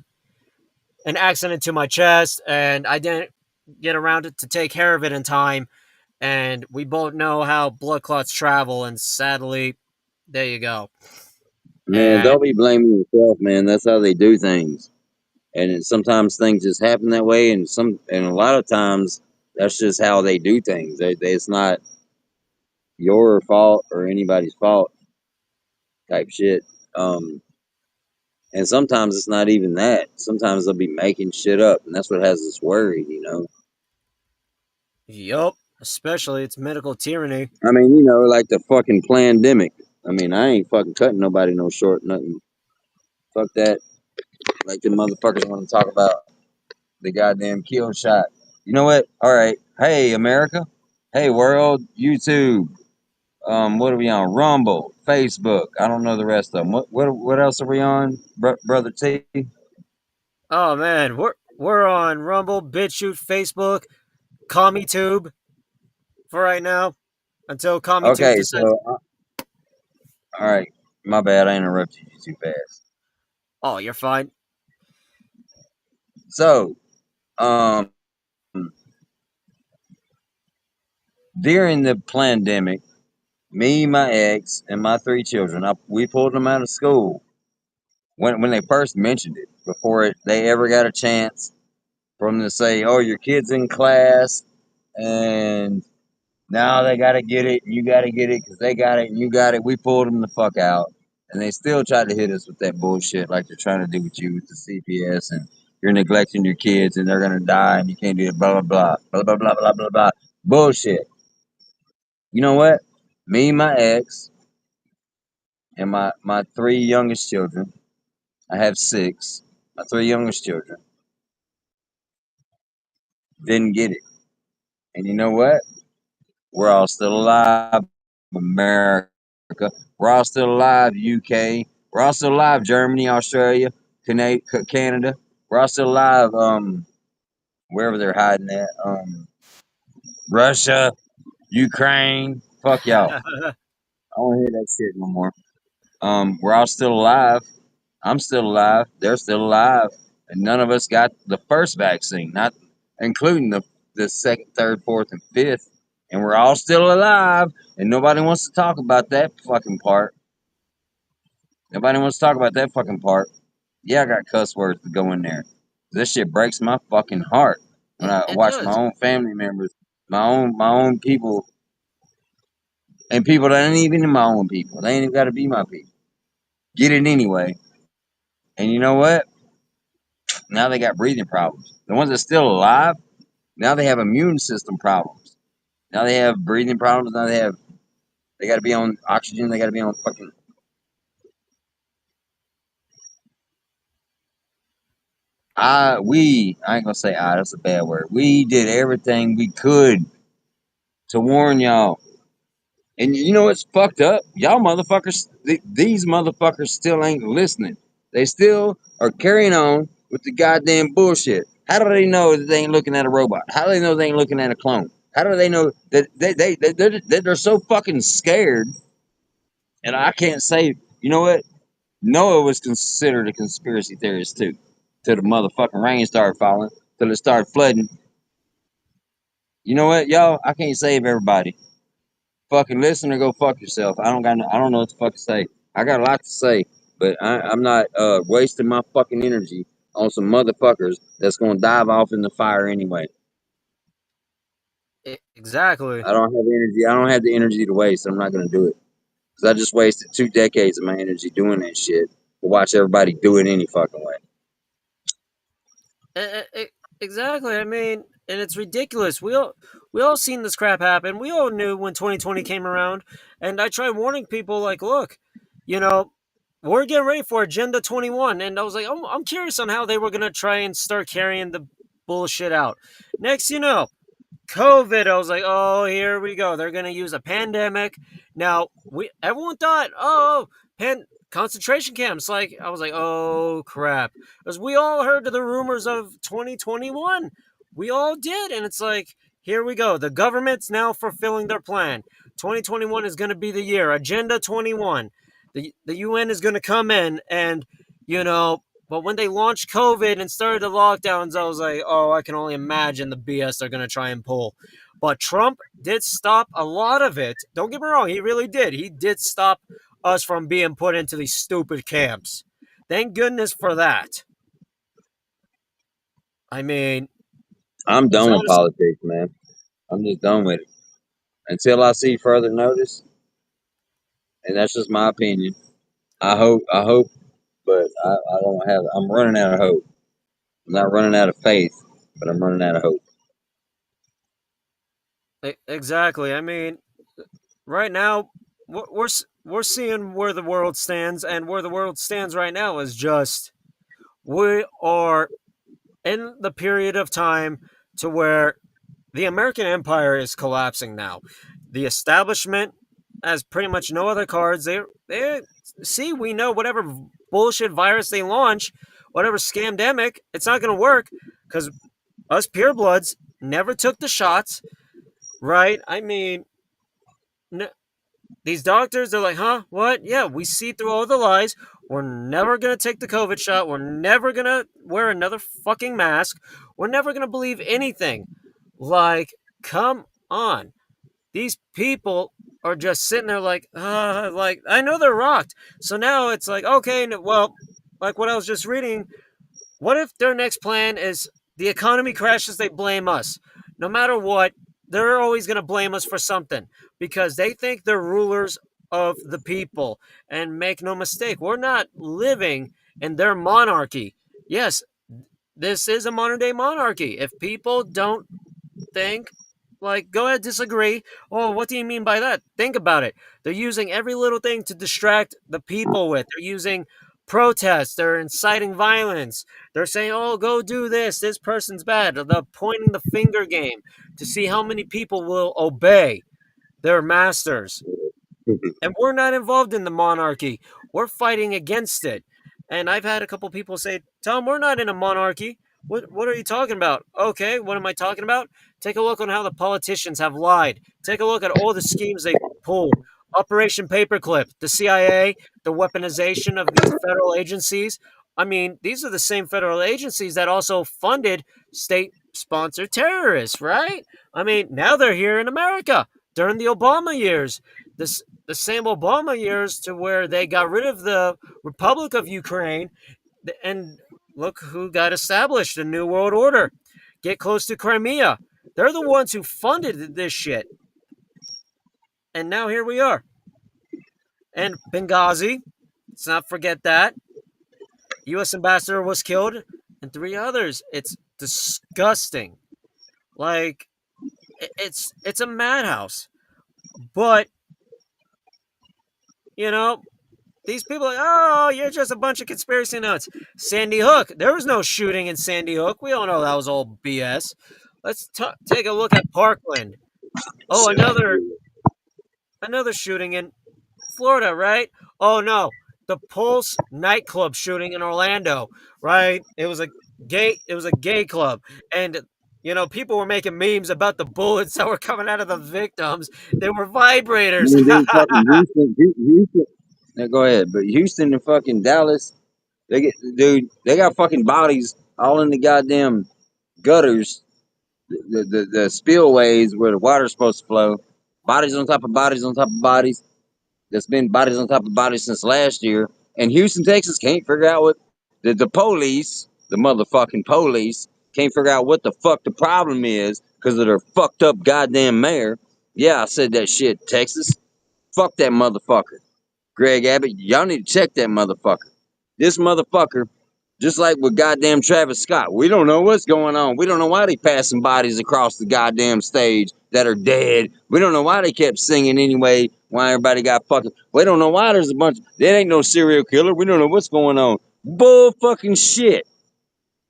an accident to my chest, and I didn't get around to take care of it in time. And we both know how blood clots travel, and sadly, there you go. Man, And don't be blaming yourself, man. That's how they do things. And sometimes things just happen that way, and a lot of times that's just how they do things. It's not your fault or anybody's fault type shit. Um, and sometimes it's not even that. Sometimes they'll be making shit up, and that's what has us worried. yup, especially it's medical tyranny. I mean, like the fucking pandemic. I mean, I ain't fucking cutting nobody no short, nothing. Fuck that. Like the motherfuckers want to talk about the goddamn kill shot. You know what? All right. Hey, America. Hey, world. YouTube. What are we on? Rumble, Facebook. I don't know the rest of them. What else are we on, brother T? Oh man, we're on Rumble, BitChute, Facebook, CommieTube for right now until CommieTube Okay, decides. all right. My bad. I interrupted you too fast. Oh, you're fine. So, um, during the pandemic, me, my ex, and my three children, we pulled them out of school when they first mentioned it. Before they ever got a chance for them to say, "Oh, your kid's in class," and Now they got to get it, and you got to get it because they got it, and you got it. We pulled them the fuck out, and they still tried to hit us with that bullshit like they're trying to do with you with the CPS, and you're neglecting your kids, and they're gonna die, and you can't do it. Blah blah blah blah blah blah blah blah blah. Bullshit. You know what? Me, my ex, and my three youngest children. I have six. My three youngest children didn't get it, and you know what? We're all still alive, America. We're all still alive, UK. We're all still alive, Germany, Australia, Canada. We're all still alive, wherever they're hiding at. Russia, Ukraine. Fuck y'all. I don't hear that shit no more. We're all still alive. I'm still alive. They're still alive. And none of us got the first vaccine, not including the second, third, fourth, and fifth. And we're all still alive. And nobody wants to talk about that fucking part. Nobody wants to talk about that fucking part. Yeah, I got cuss words to go in there. This shit breaks my fucking heart when I It watch my does. own family members, my own people, and people that ain't even my own people. They ain't even got to be my people. Get it anyway. And you know what? Now they got breathing problems. The ones that's still alive, now they have immune system problems. Now they have breathing problems. Now they got to be on oxygen. They got to be on fucking. I ain't gonna say I. That's a bad word. We did everything we could to warn y'all. And you know what's fucked up? Y'all motherfuckers, these motherfuckers still ain't listening. They still are carrying on with the goddamn bullshit. How do they know that they ain't looking at a robot? How do they know they ain't looking at a clone? How do they know that they're so fucking scared? And I can't say, you know what? Noah was considered a conspiracy theorist too. Till the motherfucking rain started falling, till it started flooding. You know what, y'all? I can't save everybody. Fucking listen or go fuck yourself. I don't know what the fuck to say. I got a lot to say, but I'm not wasting my fucking energy on some motherfuckers that's gonna dive off in the fire anyway. Exactly. I don't have energy. I don't have the energy to waste. I'm not gonna do it because I just wasted 2 decades of my energy doing that shit to watch everybody do it any fucking way. E- e- e- Exactly. I mean, and it's ridiculous. We all seen this crap happen. We all knew when 2020 came around, and I tried warning people like, look, you know, we're getting ready for Agenda 21, and I was like, I'm curious on how they were gonna try and start carrying the bullshit out. Next, COVID, I was like, oh, here we go. They're gonna use a pandemic. Now, everyone thought, oh, concentration camps. Like, I was like, oh crap, because we all heard the rumors of 2021. We all did, and it's like, here we go. The government's now fulfilling their plan. 2021 is gonna be the year. Agenda 21. The UN is gonna come in and you know but when they launched COVID and started the lockdowns, I was like, oh, I can only imagine the BS they're going to try and pull. But Trump did stop a lot of it. Don't get me wrong, he really did. He did stop us from being put into these stupid camps. Thank goodness for that. I mean, I'm because done with honestly, politics, man. I'm just done with it until I see further notice, and that's just my opinion. I hope, but I don't have. I'm running out of hope. I'm not running out of faith, but I'm running out of hope. exactly. I mean, right now, we're seeing where the world stands, and where the world stands right now is just we are in the period of time to where the American empire is collapsing now. The establishment has pretty much no other cards. They see, we know whatever bullshit virus they launch, whatever scamdemic, it's not going to work because us purebloods never took the shots, right? I mean, n- these doctors, they're like, huh? What? Yeah, we see through all the lies. We're never going to take the COVID shot. We're never going to wear another fucking mask. We're never going to believe anything. Like, come on. These people are just sitting there like, I know they're rocked. So now it's like, okay, well, like what I was just reading, what if their next plan is the economy crashes, they blame us? No matter what, they're always going to blame us for something because they think they're rulers of the people. And make no mistake, we're not living in their monarchy. Yes, this is a modern day monarchy. If people don't think, like, go ahead, disagree. Oh, what do you mean by that? Think about it. They're using every little thing to distract the people with. They're using protests. They're inciting violence. They're saying, oh, go do this. This person's bad. The pointing the finger game to see how many people will obey their masters. And we're not involved in the monarchy. We're fighting against it. And I've had a couple people say, Tom, we're not in a monarchy. What are you talking about? Okay, what am I talking about? Take a look on how the politicians have lied. Take a look at all the schemes they pulled. Operation Paperclip, the CIA, the weaponization of these federal agencies. I mean, these are the same federal agencies that also funded state sponsored terrorists, right? I mean, now they're here in America during the Obama years. The same Obama years to where they got rid of the Republic of Ukraine, and look who got established, the New World Order. Get close to Crimea. They're the ones who funded this shit. And now here we are. And Benghazi, let's not forget that. U.S. ambassador was killed, and three others. It's disgusting. Like, it's a madhouse. But, you know, these people are like, oh, you're just a bunch of conspiracy nuts. Sandy Hook. There was no shooting in Sandy Hook. We all know that was all BS. Let's take a look at Parkland. Oh, another shooting in Florida, right? Oh no, the Pulse nightclub shooting in Orlando, right? It was a gay club, and people were making memes about the bullets that were coming out of the victims. They were vibrators. And then fucking Houston. No, go ahead, but Houston and fucking Dallas, they got fucking bodies all in the goddamn gutters, the spillways where the water's supposed to flow. Bodies on top of bodies on top of bodies. There's been bodies on top of bodies since last year. And Houston, Texas can't figure out what the police, the motherfucking police, can't figure out what the fuck the problem is because of their fucked up goddamn mayor. Yeah, I said that shit, Texas. Fuck that motherfucker. Greg Abbott, y'all need to check that motherfucker. This motherfucker, just like with goddamn Travis Scott, we don't know what's going on. We don't know why they passing bodies across the goddamn stage that are dead. We don't know why they kept singing anyway. Why everybody got fucking. We don't know why there's a bunch. There ain't no serial killer. We don't know what's going on. Bull fucking shit.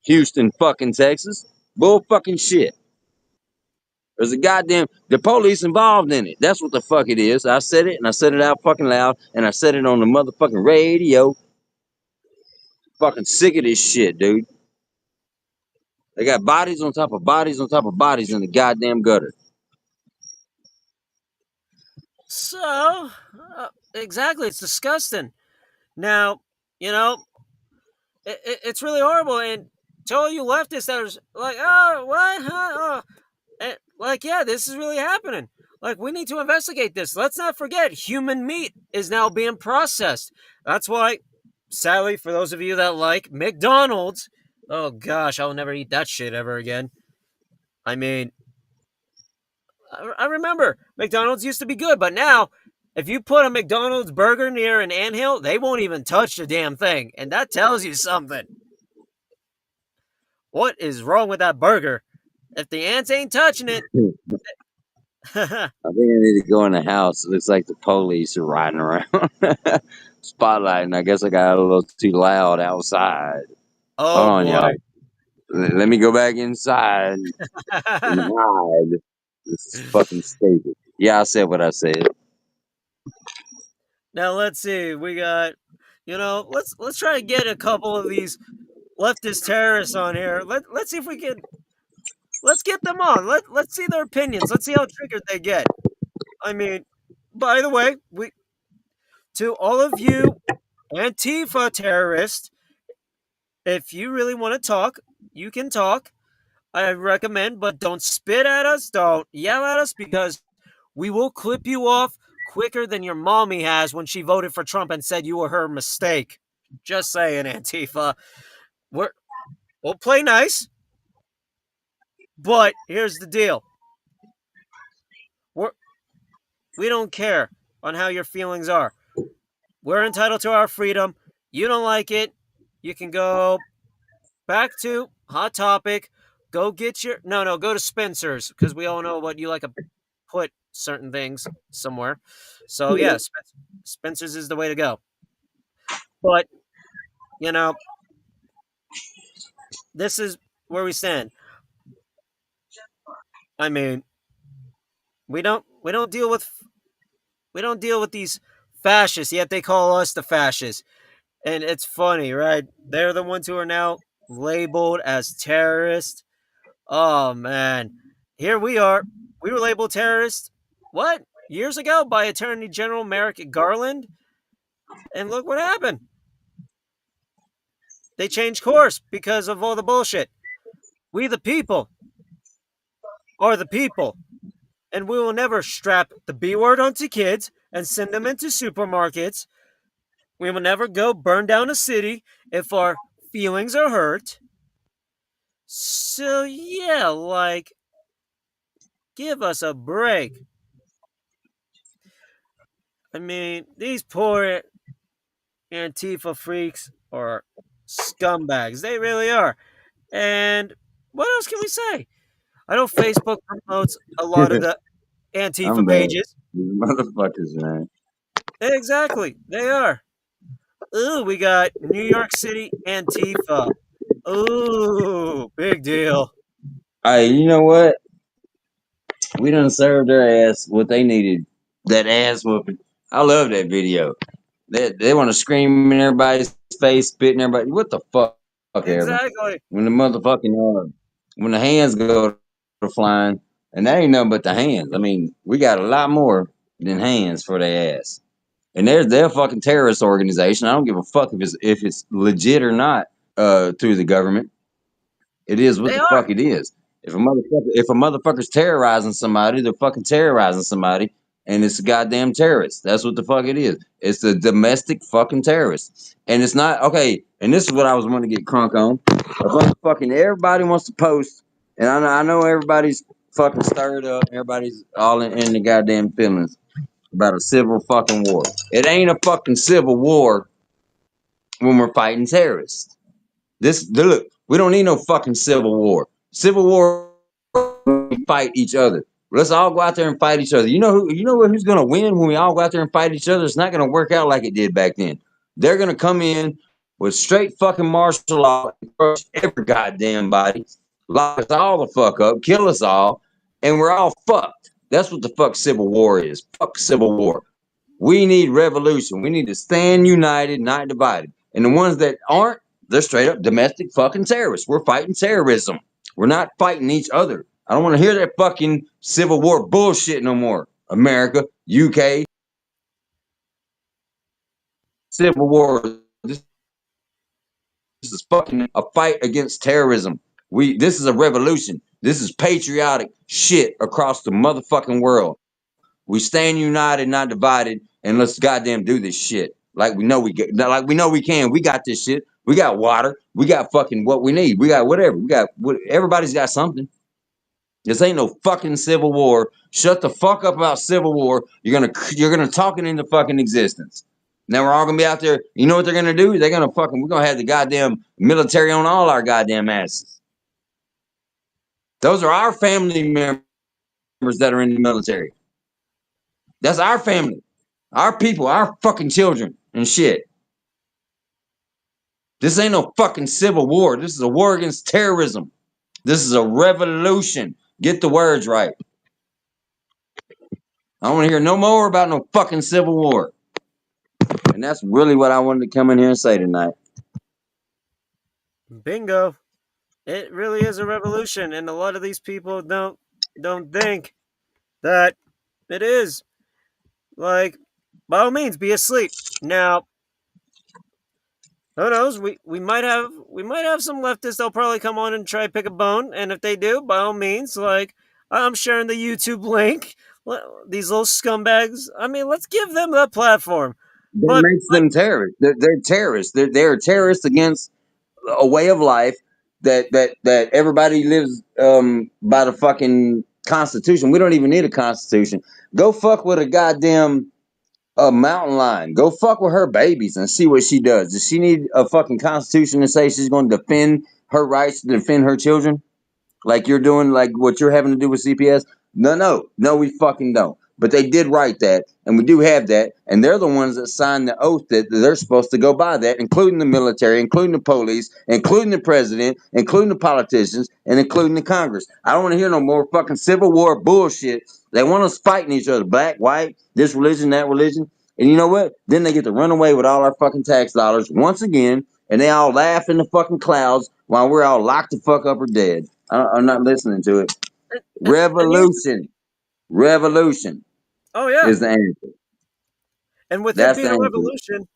Houston, fucking Texas. Bull fucking shit. There's a goddamn the police involved in it. That's what the fuck it is. I said it and I said it out fucking loud and I said it on the motherfucking radio. Fucking sick of this shit, dude. They got bodies on top of bodies on top of bodies in the goddamn gutter. So, exactly, it's disgusting. Now, you know, it's really horrible. And to all you leftists that are like, oh, what? Huh? Oh. And, like, yeah, this is really happening. Like, we need to investigate this. Let's not forget, human meat is now being processed. That's why, sadly, for those of you that like McDonald's, oh gosh, I'll never eat that shit ever again. I mean, I remember McDonald's used to be good, but now, if you put a McDonald's burger near an anthill, they won't even touch the damn thing. And that tells you something. What is wrong with that burger? If the ants ain't touching it, I think I need to go in the house. It looks like the police are riding around. Spotlighting. I guess I got a little too loud outside. Hold oh on, y'all. boy. Let me go back inside and hide. This is fucking stupid. Yeah, I said what I said. Now let's see. We got, let's try to get a couple of these leftist terrorists on here. Let's see if we can. Let's get them on. Let's see their opinions. Let's see how triggered they get. I mean, by the way, we to all of you Antifa terrorists, if you really want to talk, you can talk. I recommend, but don't spit at us. Don't yell at us because we will clip you off quicker than your mommy has when she voted for Trump and said you were her mistake. Just saying, Antifa. We're, we'll play nice, but here's the deal. We don't care on how your feelings are. We're entitled to our freedom. You don't like it, you can go back to Hot Topic. Go get your no, go to Spencer's because we all know what you like to put certain things somewhere. So yeah, Spencer's is the way to go. But you know, this is where we stand. I mean, we don't deal with these fascists, yet they call us the fascists. And it's funny, right? They're the ones who are now labeled as terrorists. Oh man. Here we are. We were labeled terrorists what? Years ago by Attorney General Merrick Garland, and look what happened. They changed course because of all the bullshit. We the people are the people, and we will never strap the B word onto kids and send them into supermarkets. We will never go burn down a city if our feelings are hurt. So, yeah, like, give us a break. I mean, these poor Antifa freaks are scumbags. They really are. And what else can we say? I know Facebook promotes a lot of the I'm Antifa bad. pages. These motherfuckers, man. Exactly, they are. Ooh, we got New York City Antifa. Ooh, big deal. Hey, you know what? We done served their ass what they needed. That ass whooping. I love that video. They want to scream in everybody's face, spit in everybody. What the fuck ever? Exactly. When the motherfucking when the hands go to flying, and that ain't nothing but the hands. I mean, we got a lot more than hands for their ass. And they're a fucking terrorist organization. I don't give a fuck if it's legit or not. Through the government, it is what They the are. fuck it is. If a motherfucker's terrorizing somebody, they're fucking terrorizing somebody, and it's a goddamn terrorist. That's what the fuck it is. It's the domestic fucking terrorist, and it's not okay. And this is what I was wanting to get crunk on. A bunch of fucking everybody wants to post, and I know everybody's fucking stirred up. Everybody's all in the goddamn feelings about a civil fucking war. It ain't a fucking civil war when we're fighting terrorists. Look, we don't need no fucking civil war. Civil war, we fight each other. Let's all go out there and fight each other. Who's gonna win when we all go out there and fight each other? It's not gonna work out like it did back then. They're gonna come in with straight fucking martial law and crush every goddamn body, lock us all the fuck up, kill us all, and we're all fucked. That's what the fuck civil war is. Fuck civil war. We need revolution. We need to stand united, not divided. And the ones that aren't, they're straight up domestic fucking terrorists. We're fighting terrorism. We're not fighting each other. I don't want to hear that fucking Civil War bullshit no more. America, UK, Civil War. This is fucking a fight against terrorism. This is a revolution. This is patriotic shit across the motherfucking world. We stand united, not divided, and let's goddamn do this shit. Like we know we can. We got this shit. We got water. We got fucking what we need. We got whatever. Everybody's got something. This ain't no fucking civil war. Shut the fuck up about civil war. You're gonna talk it into fucking existence. Now we're all gonna be out there. You know what they're gonna do? We're gonna have the goddamn military on all our goddamn asses. Those are our family members that are in the military. That's our family. Our people, our fucking children and shit. This ain't no fucking civil war. This is a war against terrorism. This is a revolution. Get the words right. I don't want to hear no more about no fucking civil war. And that's really what I wanted to come in here and say tonight. Bingo. It really is a revolution, and a lot of these people don't think that it is. Like, by all means, be asleep. Now, who knows? We might have some leftists. They'll probably come on and try to pick a bone, and if they do, by all means, like I'm sharing the YouTube link. These little scumbags. I mean, let's give them that platform. That But makes them terrorists. They're terrorists. They're terrorists against a way of life that everybody lives by the fucking constitution. We don't even need a constitution. Go fuck with a goddamn mountain lion. Go fuck with her babies and see what she does. Does she need a fucking constitution to say she's going to defend her rights to defend her children? Like you're doing, like what you're having to do with CPS? No, we fucking don't. But they did write that, and we do have that, and they're the ones that signed the oath that they're supposed to go by that, including the military, including the police, including the president, including the politicians, and including the Congress. I don't want to hear no more fucking Civil War bullshit. They want us fighting each other, black, white, this religion, that religion. And you know what? Then they get to run away with all our fucking tax dollars once again, and they all laugh in the fucking clouds while we're all locked the fuck up or dead. I'm not listening to it. And here's the, Revolution. Revolution oh yeah, is the answer. and with it That's the being a answer. revolution,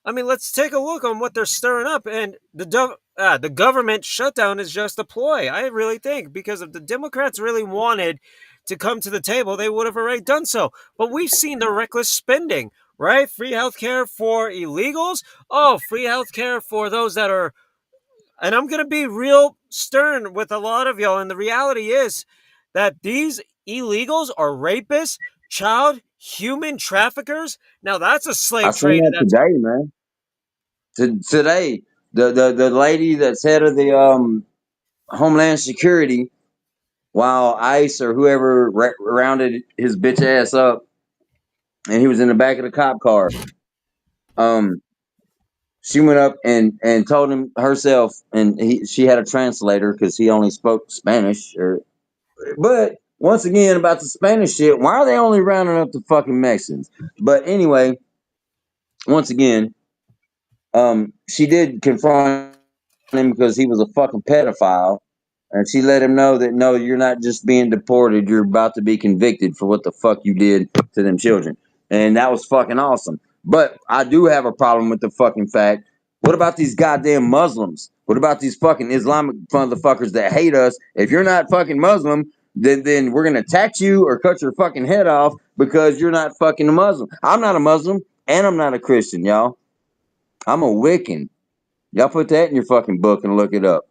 I mean, let's take a look on what they're stirring up. And the government shutdown is just a ploy. I really think because if the Democrats really wanted to come to the table, they would have already done so. But we've seen the reckless spending, right? Free healthcare for illegals. Oh, free healthcare for those that are. And I'm going to be real stern with a lot of y'all. And the reality is that these illegals are rapists, child human traffickers. Now that's a I slave seen trade. that That's today, man. Today, the lady that's head of the Homeland Security, while ICE or whoever rounded his bitch ass up, and he was in the back of the cop car. Um, she went up and told him herself, and she had a translator because he only spoke Spanish. But once again, about the Spanish shit, why are they only rounding up the fucking Mexicans? But anyway, once again, she did confront him because he was a fucking pedophile, and she let him know that no, you're not just being deported, you're about to be convicted for what the fuck you did to them children, and that was fucking awesome. But I do have a problem with the fucking fact. What about these goddamn Muslims? What about these fucking Islamic motherfuckers that hate us? If you're not fucking Muslim, then we're gonna tax you or cut your fucking head off because you're not fucking a Muslim. I'm not a Muslim and I'm not a Christian, y'all. I'm a Wiccan. Y'all put that in your fucking book and look it up.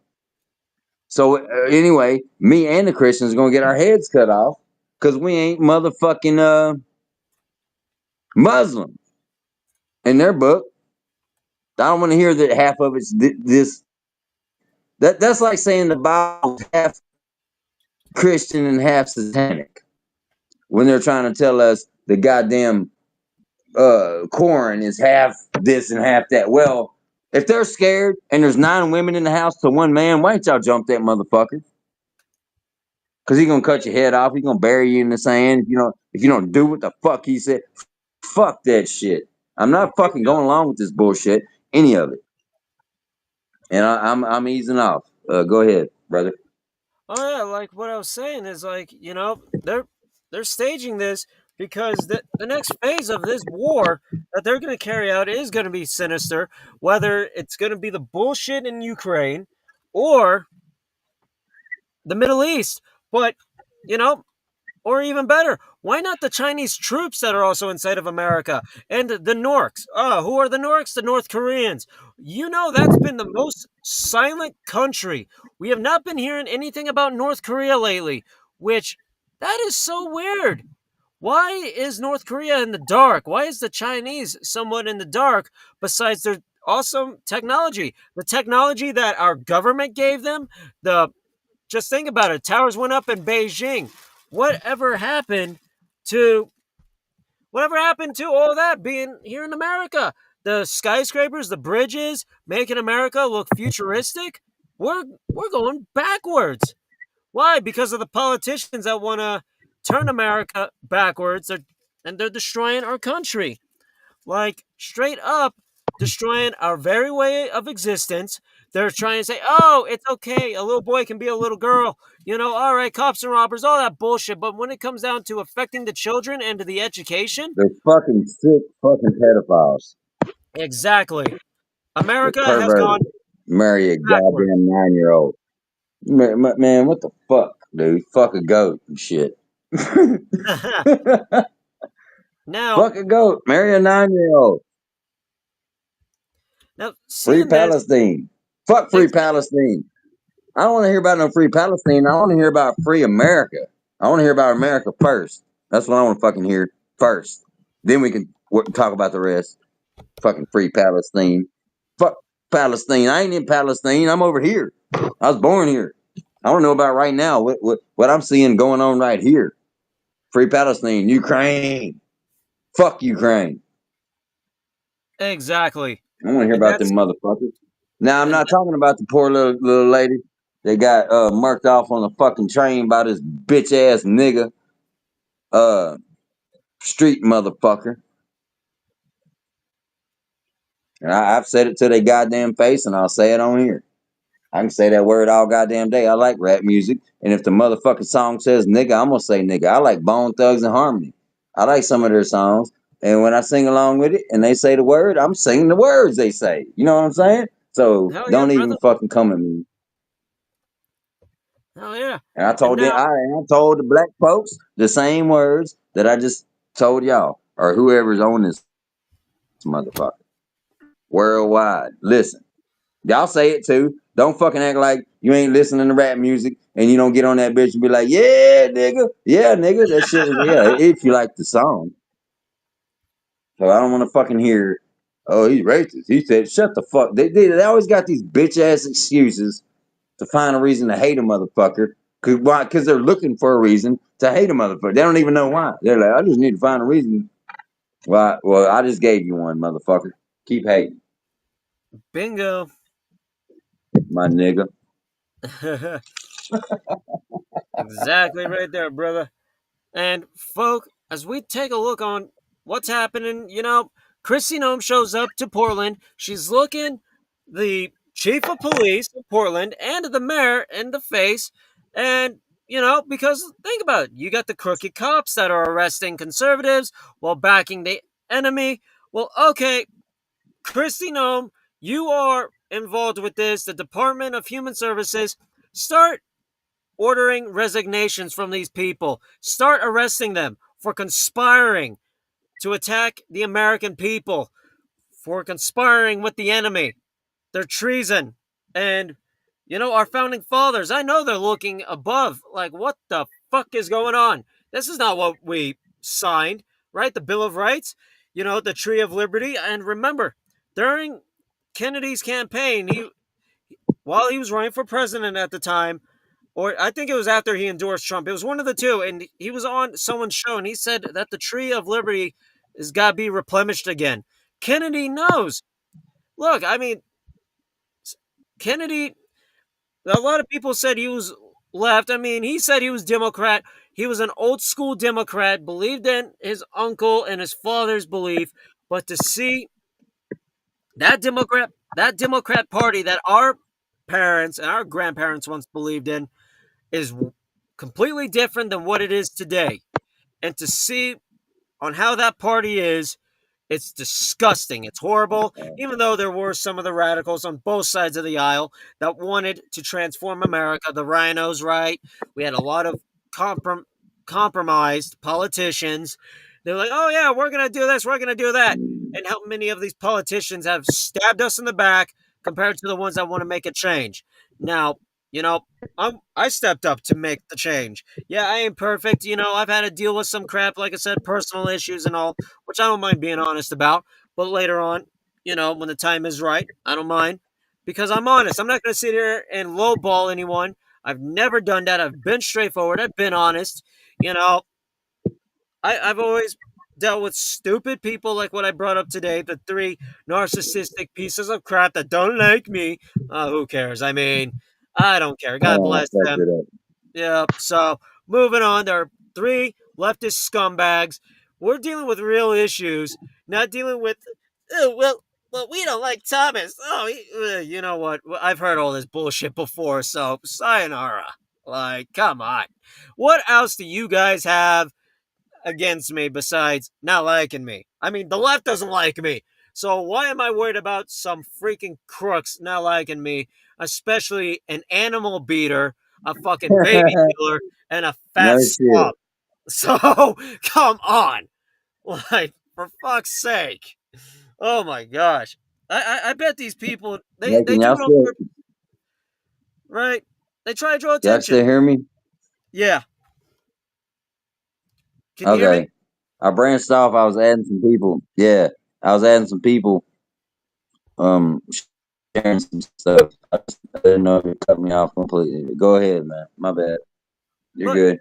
So anyway, me and the Christians are gonna get our heads cut off because we ain't motherfucking Muslim in their book. I don't want to hear that half of it's this. That's like saying the Bible's half Christian and half satanic when they're trying to tell us the goddamn Koran is half this and half that. Well, if they're scared and there's 9 women in the house to 1 man, why don't y'all jump that motherfucker? Because he's gonna cut your head off. He's gonna bury you in the sand if you don't do what the fuck he said. Fuck that shit. I'm not fucking going along with this bullshit. Any of it. And I'm easing off. Go ahead, brother. oh yeah, like what I was saying is like, they're staging this because the next phase of this war that they're going to carry out is going to be sinister, whether it's going to be the bullshit in Ukraine or the Middle East. But, you know, or even better, why not the Chinese troops that are also inside of America and the Norks? Oh, who are the Norks? The North Koreans. That's been the most silent country. We have not been hearing anything about North Korea lately, which that is so weird. Why is North Korea in the dark? Why is the Chinese somewhat in the dark besides their awesome technology? The technology that our government gave them, the just think about it. Towers went up in Beijing. Whatever happened to whatever happened to all that being here in America? The skyscrapers, the bridges, making America look futuristic. We're going backwards. Why? Because of the politicians that want to turn America backwards. They're destroying our country. Like straight up destroying our very way of existence. They're trying to say, "Oh, it's okay. A little boy can be a little girl." All right, cops and robbers, all that bullshit. But when it comes down to affecting the children and to the education, They're fucking sick fucking pedophiles. exactly. They're America has perverted. gone Marry a backwards. goddamn 9-year-old. Man, what the fuck, dude? Fuck a goat and shit. now, Fuck a goat. Marry a 9-year-old. now Free seeing this, Palestine. Fuck free exactly. Palestine. I don't want to hear about no free Palestine. I want to hear about free America. I want to hear about America first. That's what I want to fucking hear first. Then we can talk about the rest. Fucking free Palestine. Fuck Palestine. I ain't in Palestine. I'm over here. I was born here. I don't know about right now. What I'm seeing going on right here. Free Palestine. Ukraine. Fuck Ukraine. Exactly. I want to hear And about them that's motherfuckers. Now I'm and not talking about the poor little lady that got marked off on the fucking train by this bitch ass nigga, uh, street motherfucker. And I've said it to their goddamn face, and I'll say it on here. I can say that word all goddamn day. I like rap music, and if the motherfucking song says nigga, I'm gonna say nigga. I like Bone Thugs and Harmony. I like some of their songs, and when I sing along with it, and they say the word, I'm singing the words they say. You know what I'm saying? So hell yeah, don't even brother. fucking come at me. Hell yeah. And I And told them, now I told the black folks the same words that I just told y'all or whoever's on this motherfucker worldwide. Listen. Y'all say it too. Don't fucking act like you ain't listening to rap music and you don't get on that bitch and be like, yeah, nigga, that shit was yeah. If you like the song, so I don't want to fucking hear. Oh, he's racist. He said, shut the fuck. They always got these bitch ass excuses to find a reason to hate a motherfucker. Cause why? Because they're looking for a reason to hate a motherfucker. They don't even know why. They're like, I just need to find a reason. Why? Well, I just gave you one, motherfucker. Keep hating, bingo. my nigga. Exactly right there, brother. And folk, as we take a look on what's happening, Chrissy Nome shows up to Portland. She's looking the chief of police of Portland and the mayor in the face. And, because think about it, you got the crooked cops that are arresting conservatives while backing the enemy. Well, okay, Chrissy Nome, you are involved with this. The Department of Human Services, start ordering resignations from these people. Start arresting them for conspiring to attack the American people, for conspiring with the enemy. Their treason. And, our founding fathers, I know they're looking above. Like, what the fuck is going on? This is not what we signed, right? The Bill of Rights, the Tree of Liberty. And remember, during Kennedy's campaign, while he was running for president at the time, or I think it was after he endorsed Trump. It was one of the two, and he was on someone's show, and he said that the tree of liberty has got to be replenished again. Kennedy knows. Look, I mean, Kennedy. A lot of people said he was left. I mean, he said he was Democrat. He was an old school Democrat, believed in his uncle and his father's belief. But to see that Democrat Party that our parents and our grandparents once believed in is completely different than what it is today. And to see on how that party is, it's disgusting. It's horrible. Even though there were some of the radicals on both sides of the aisle that wanted to transform America, the rhinos, right? We had a lot of comprom- compromised politicians. They're like, oh, yeah, we're going to do this, we're going to do that. And how many of these politicians have stabbed us in the back compared to the ones that want to make a change? Now, you know, I stepped up to make the change. Yeah, I ain't perfect. I've had to deal with some crap, like I said, personal issues and all, which I don't mind being honest about. But later on, when the time is right, I don't mind because I'm honest. I'm not going to sit here and lowball anyone. I've never done that. I've been straightforward. I've been honest. You know, I've always dealt with stupid people like what I brought up today, the three narcissistic pieces of crap that don't like me. Who cares? I mean, I don't care. God Oh, I bless fucked them. it up. Yeah. So moving on, there are three leftist scumbags. We're dealing with real issues, not dealing with. "Oh, well, we don't like Thomas. Oh, you know what? I've heard all this bullshit before. So sayonara. Like, come on. What else do you guys have against me besides not liking me? I mean, the left doesn't like me. So why am I worried about some freaking crooks not liking me, especially an animal beater, a fucking baby killer, and a fat No slob? shit. So come on, like for fuck's sake! Oh my gosh, I bet these people Yeah, they can do y'all it on still purpose, right? They try to draw y'all attention. still hear me? Yeah, Can you hear me? Okay. I branched off. I was adding some people. Yeah, I was adding some people. Um, sharing some stuff. I didn't know if it cut me off completely. Go ahead, man. My bad. You're But good.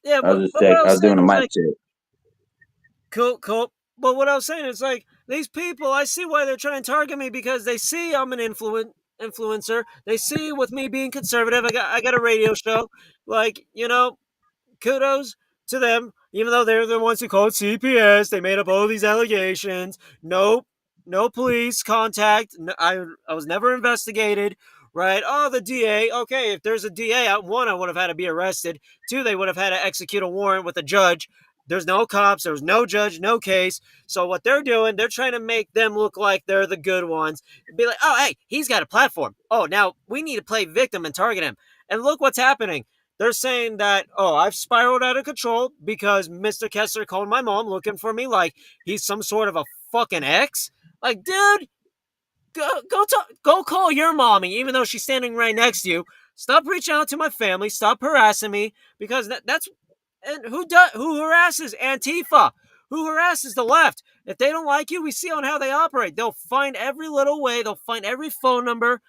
yeah, I was just but what check. I I was was saying doing a is mic like, check. cool, cool. But what I was saying is like these people, I see why they're trying to target me because they see I'm an influencer. They see with me being conservative, I got a radio show. Like, kudos to them, even though they're the ones who called CPS. They made up all these allegations. Nope, no police contact. No, I was never investigated. Right? Oh, the DA. Okay, if there's a DA, one, I would have had to be arrested. Two, they would have had to execute a warrant with a judge. There's no cops. There was no judge, no case. So what they're doing, they're trying to make them look like they're the good ones. Be like, oh, hey, he's got a platform. Oh, now we need to play victim and target him. And look what's happening. They're saying that, oh, I've spiraled out of control because Mr. Kessler called my mom looking for me like he's some sort of a fucking ex. Like, dude, go call your mommy, even though she's standing right next to you. Stop reaching out to my family. Stop harassing me because that's and who harasses Antifa? Who harasses the left? If they don't like you, we see on how they operate. They'll find every little way. They'll find every phone number,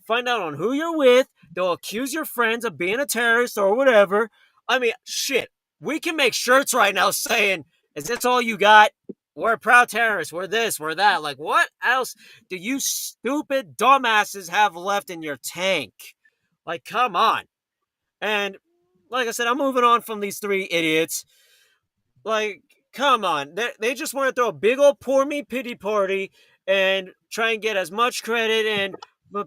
find out on who you're with. They'll accuse your friends of being a terrorist or whatever. I mean, shit. We can make shirts right now saying, "Is this all you got? We're proud terrorists. We're this. We're that." Like, what else do you stupid dumbasses have left in your tank? Like, come on. And like I said, I'm moving on from these three idiots. Like, come on. They just want to throw a big old poor me pity party and try and get as much credit and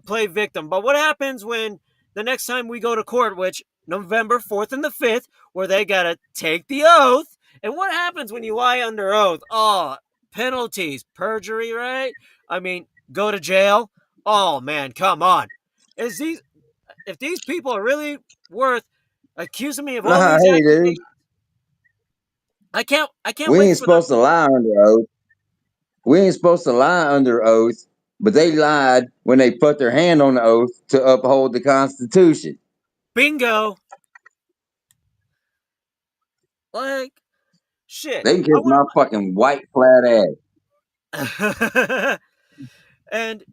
play victim. But what happens when the next time we go to court, which November 4th and the 5th, where they got to take the oath? And what happens when you lie under oath? Oh, penalties, perjury, right? I mean, go to jail. Oh man, come on. Is these if these people are really worth accusing me of all Nah, these hey, dude. accusations, I can't We wait ain't for the supposed to lie under oath. We ain't supposed to lie under oath, but they lied when they put their hand on the oath to uphold the Constitution. bingo. Like shit. They can I kiss my fucking white flat want and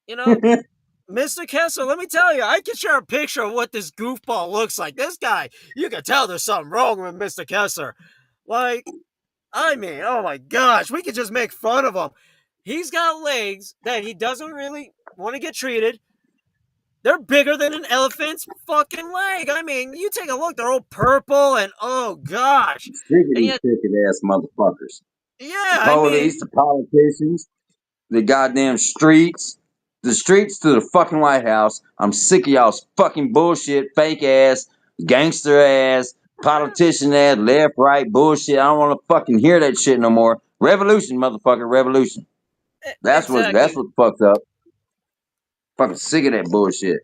you know, ass. Mr. Kessler, let me tell you, I can share a picture of what this goofball looks like. This guy, you can tell there's something wrong with Mr. Kessler. Like, I mean, oh my gosh, we could just make fun of him. He's got legs that he doesn't really want to get treated. They're bigger than an elephant's fucking leg. I mean, you take a look, they're all purple and oh gosh. And Sickety yet, ticket ass motherfuckers. yeah, The I mean, police, the politicians, the goddamn streets, the streets to the fucking White House. I'm sick of y'all's fucking bullshit, fake ass, gangster ass, politician ass, left, right bullshit. I don't want to fucking hear that shit no more. Revolution, motherfucker, revolution. That's exactly. what fucked up. Fucking sick of that bullshit.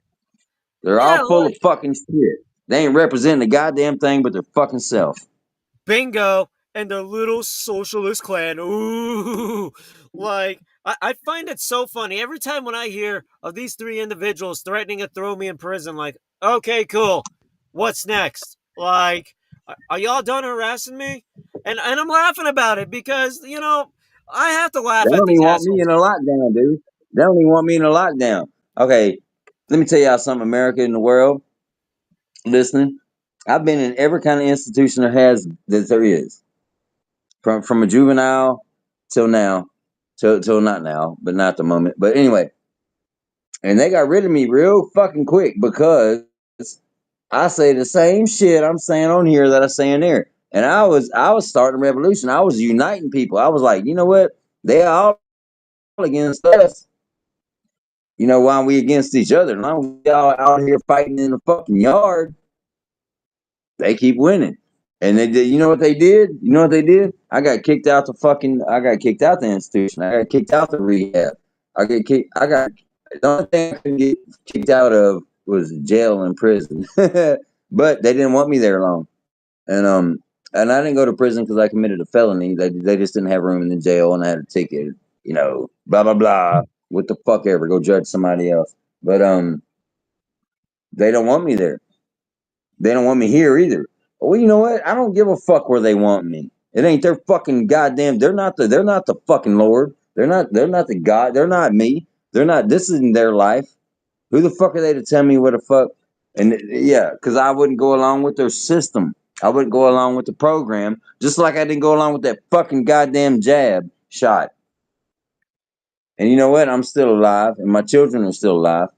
They're Yeah, all full of like fucking shit. They ain't representing the goddamn thing but their fucking self. bingo and their little socialist clan. Ooh, like I find it so funny every time when I hear of these three individuals threatening to throw me in prison. Like, okay, cool. What's next? Like, are y'all done harassing me? And I'm laughing about it because I have to They laugh at don't these even want me assholes. in a lockdown, dude. They don't even want me in a lockdown. Okay, let me tell y'all something, America in the world listening. I've been in every kind of institution there is. From a juvenile till now. Till not now, but not the moment. But anyway, and they got rid of me real fucking quick because I say the same shit I'm saying on here that I say in there. And I was starting a revolution. I was uniting people. I was like, you know what? They all against us. You know why we against each other? As long as we all out here fighting in the fucking yard, they keep winning. And they did. You know what they did? You know what they did? I got kicked out the fucking. I got kicked out the institution. I got kicked out the rehab. I get kicked. I got the only thing I couldn't get kicked out of was jail and prison. But they didn't want me there long. And and I didn't go to prison because I committed a felony. They just didn't have room in the jail, and I had a ticket. You know, blah blah blah. What the fuck ever? Go judge somebody else. But they don't want me there. They don't want me here either. Well, you know what? I don't give a fuck where they want me. It ain't their fucking goddamn. They're not the fucking Lord. They're not the God. They're not me. They're not. This isn't their life. Who the fuck are they to tell me what the fuck? And yeah, because I wouldn't go along with their system. I wouldn't go along with the program, just like I didn't go along with that fucking goddamn jab shot. And you know what? I'm still alive, and my children are still alive.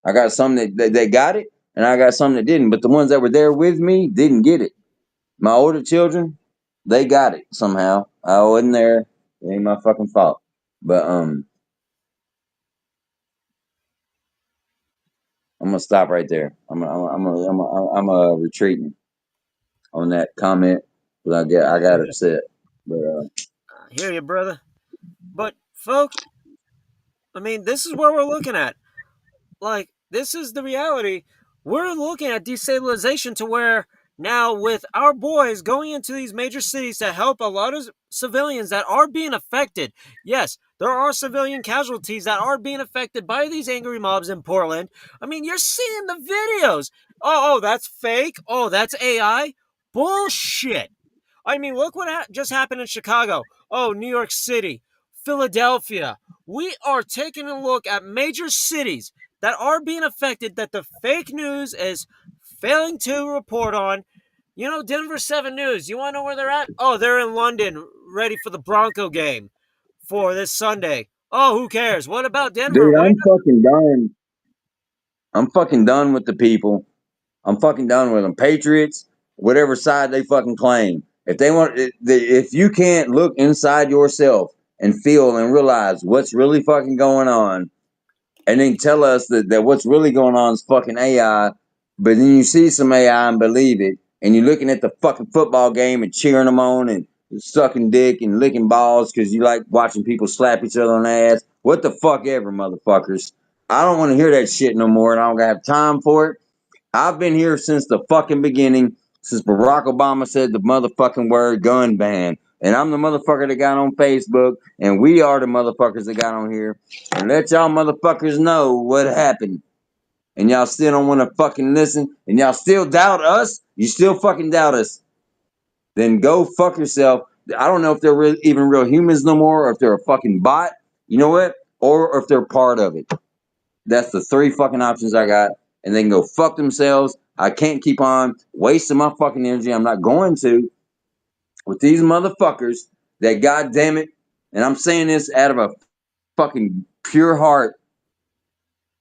I got some that got it, and I got some that didn't. But the ones that were there with me didn't get it. My older children, they got it somehow. I wasn't there. It ain't my fucking fault. But I'm gonna stop right there. I'm retreating on that comment. But I got upset. But I hear you, brother. But, folks, I mean, this is where we're looking at. Like, this is the reality. We're looking at destabilization to where now, with our boys going into these major cities to help a lot of civilians that are being affected. Yes, there are civilian casualties that are being affected by these angry mobs in Portland. I mean, you're seeing the videos. Oh, that's fake. Oh, that's AI. Bullshit. I mean, look what just happened in Chicago. Oh, New York City, Philadelphia. We are taking a look at major cities that are being affected that the fake news is failing to report on. You know, Denver 7 News, you want to know where they're at? Oh, they're in London, ready for the Bronco game for this Sunday. Oh, who cares? What about Denver? dude, Where? I'm fucking done. I'm fucking done with the people. I'm fucking done with them. Patriots, whatever side they fucking claim. If they want, if you can't look inside yourself and feel and realize what's really fucking going on, and then tell us that what's really going on is fucking AI, but then you see some AI and believe it, and you're looking at the fucking football game and cheering them on and sucking dick and licking balls because you like watching people slap each other on the ass. What the fuck ever, motherfuckers. I don't want to hear that shit no more, and I don't have time for it. I've been here since the fucking beginning, since Barack Obama said the motherfucking word gun ban. And I'm the motherfucker that got on Facebook, and we are the motherfuckers that got on here. And let y'all motherfuckers know what happened. And y'all still don't want to fucking listen, and y'all still doubt us. You still fucking doubt us. Then go fuck yourself. I don't know if they're even real humans no more, or if they're a fucking bot. You know what? Or if they're part of it. That's the three fucking options I got. And they can go fuck themselves. I can't keep on wasting my fucking energy. I'm not going to with these motherfuckers that, goddamn it, and I'm saying this out of a fucking pure heart,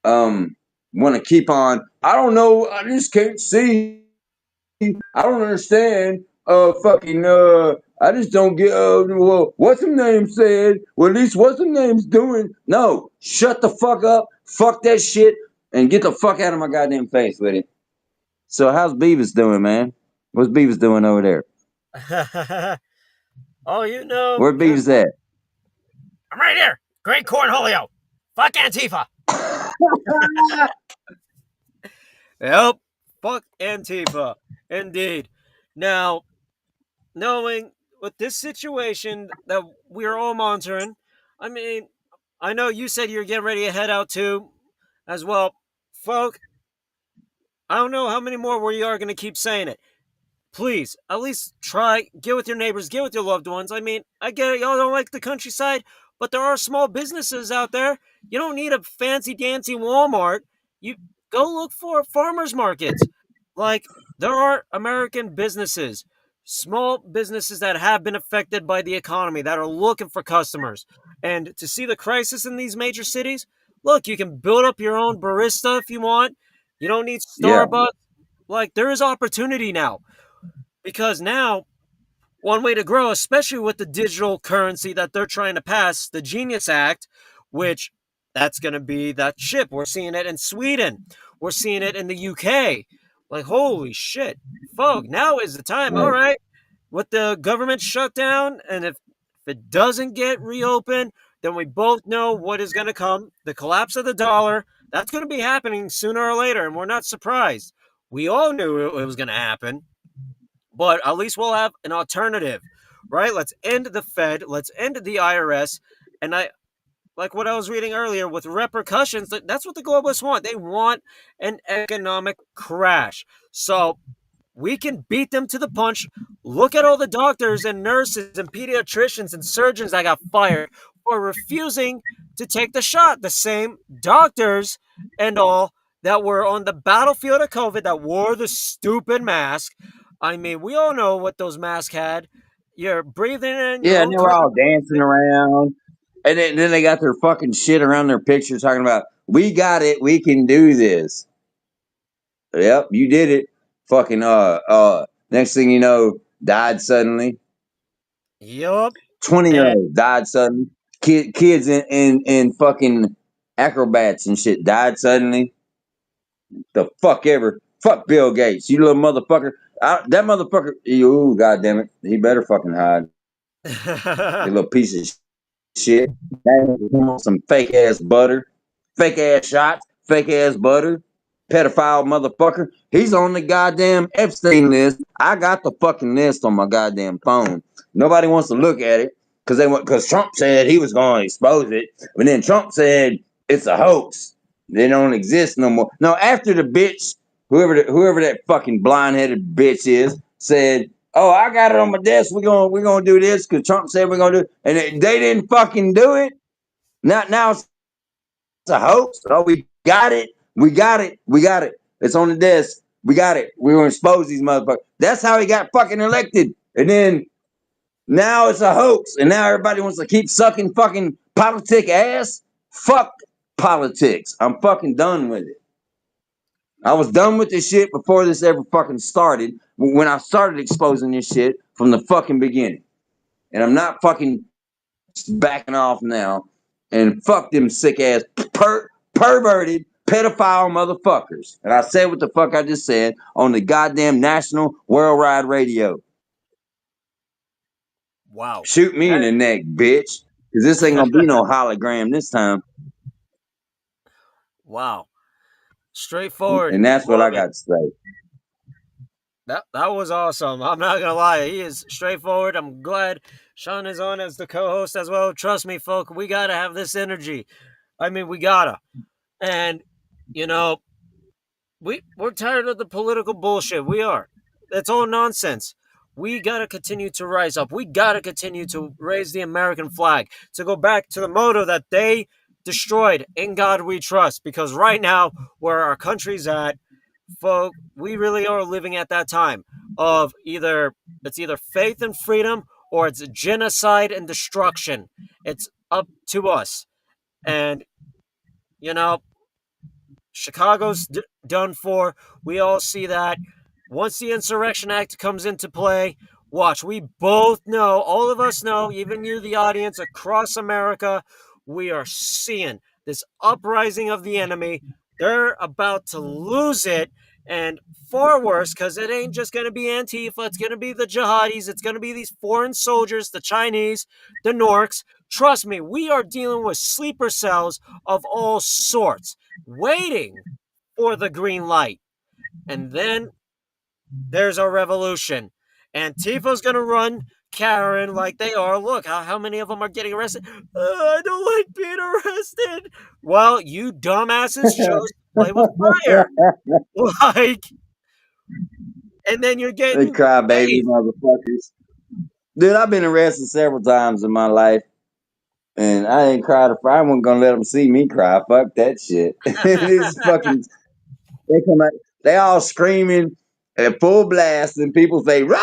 want to keep on. I don't know. I just can't see. I don't understand. Fucking. I just don't get. Well, what's her name said? Well, at least what's her name's doing? No, shut the fuck up. Fuck that shit, and get the fuck out of my goddamn face with it. So, how's Beavis doing, man? What's Beavis doing over there? Oh, you know, Where Beavis at? I'm right here. Great Cornholio. Fuck Antifa. Yep. Fuck Antifa. Indeed. Now, knowing with this situation that we're all monitoring, I mean, I know you said you're getting ready to head out too, as well. Folk, I don't know how many more we are going to keep saying it. Please, at least try, get with your neighbors, get with your loved ones. I mean, I get it, y'all don't like the countryside, but there are small businesses out there. You don't need a fancy dancy Walmart. You go look for farmers markets. Like, there are American businesses, small businesses that have been affected by the economy that are looking for customers. And to see the crisis in these major cities, look, you can build up your own barista if you want. You don't need Yeah, Starbucks. Like, there is opportunity now because now one way to grow, especially with the digital currency that they're trying to pass, the Genius Act, which that's going to be that chip. We're seeing it in Sweden. We're seeing it in the UK. Like, holy shit. Folk, now is the time. All right. right. With the government shutdown, and if it doesn't get reopened, then we both know what is going to come. The collapse of the dollar. That's going to be happening sooner or later, and we're not surprised. We all knew it was going to happen, but at least we'll have an alternative, right? Let's end the Fed, let's end the IRS, and I like what I was reading earlier with repercussions. That's what the globalists want. They want an economic crash. So we can beat them to the punch. Look at all the doctors and nurses and pediatricians and surgeons that got fired for refusing to take the shot. The same doctors and all that were on the battlefield of COVID that wore the stupid mask. I mean, we all know what those masks had. You're breathing in your Yeah, and own they were all carbon dancing dioxide. around. And then they got their fucking shit around their picture talking about, we got it, we can do this. Yep, you did it. Fucking next thing you know, died suddenly. Yup. 20-year And old died suddenly. Kids in fucking acrobats and shit died suddenly. The fuck ever. Fuck Bill Gates. You little motherfucker. That motherfucker, ooh, god damn it. He better fucking hide. You little piece of shit. Some fake ass butter, fake ass shots, fake ass butter, pedophile motherfucker. He's on the goddamn Epstein list. I got the fucking list on my goddamn phone. Nobody wants to look at it because Trump said he was going to expose it, but then Trump said it's a hoax. They don't exist no more. No, after the bitch, whoever that fucking blind headed bitch is, said, "Oh, I got it on my desk. We're gonna do this because Trump said we're gonna do it," and they didn't fucking do it. Now it's a hoax. Oh, we got it. We got it. We got it. It's on the desk. We got it. We gonna expose these motherfuckers. That's how he got fucking elected. And then now it's a hoax. And now everybody wants to keep sucking fucking politic ass. Fuck politics. I'm fucking done with it. I was done with this shit before this ever fucking started. When I started exposing this shit from the fucking beginning. And I'm not fucking backing off now. And fuck them sick ass perverted pedophile motherfuckers. And I said what the fuck I just said on the goddamn national worldwide radio. wow. Shoot me in the neck, bitch. Cause this ain't gonna be no hologram this time. Wow. Straightforward. And that's what Love I it. got to say. That was awesome. I'm not gonna lie. He is straightforward. I'm glad Sean is on as the co-host as well. Trust me, folk. We gotta have this energy. I mean, we gotta. And you know, we're tired of the political bullshit. We are. It's all nonsense. We gotta continue to rise up. We gotta continue to raise the American flag. To go back to the motto that they destroyed. In God we trust. Because right now, where our country's at, folk, we really are living at that time of either faith and freedom or it's genocide and destruction. It's up to us. And you know, Chicago's done for. We all see that. Once the Insurrection Act comes into play, watch. We both know, all of us know, even you, the audience across America, we are seeing this uprising of the enemy. They're about to lose it, and far worse, because it ain't just going to be Antifa, it's going to be the jihadis, it's going to be these foreign soldiers, the Chinese, the Norks. Trust me, we are dealing with sleeper cells of all sorts waiting for the green light. And then there's a revolution. Antifa's gonna run Karen like they are. Look, how many of them are getting arrested? I don't like being arrested. Well, you dumbasses chose to play with fire. Like, and then you're They getting cry baby paid. motherfuckers. Dude, I've been arrested several times in my life. And I ain't cried. I wasn't gonna let them see me cry. Fuck that shit. These fucking they come out, they all screaming at full blast, and people say, "Row!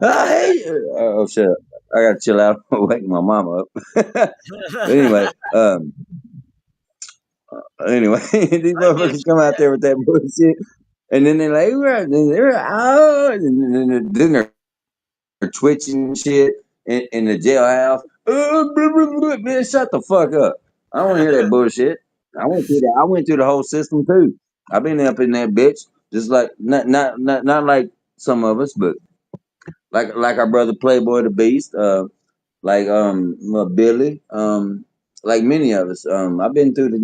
I hate you." Oh shit! I gotta chill out. Wake my mama up. But anyway, these I mean, motherfuckers come out there with that bullshit, and then they're like, "Oh," and then they're twitching and shit in the jailhouse. Man, shut the fuck up. I don't want to hear that bullshit. I went through the whole system too. I've been up in that bitch, just like not like some of us, but like our brother Playboy the Beast, like Billy, like many of us. I've been through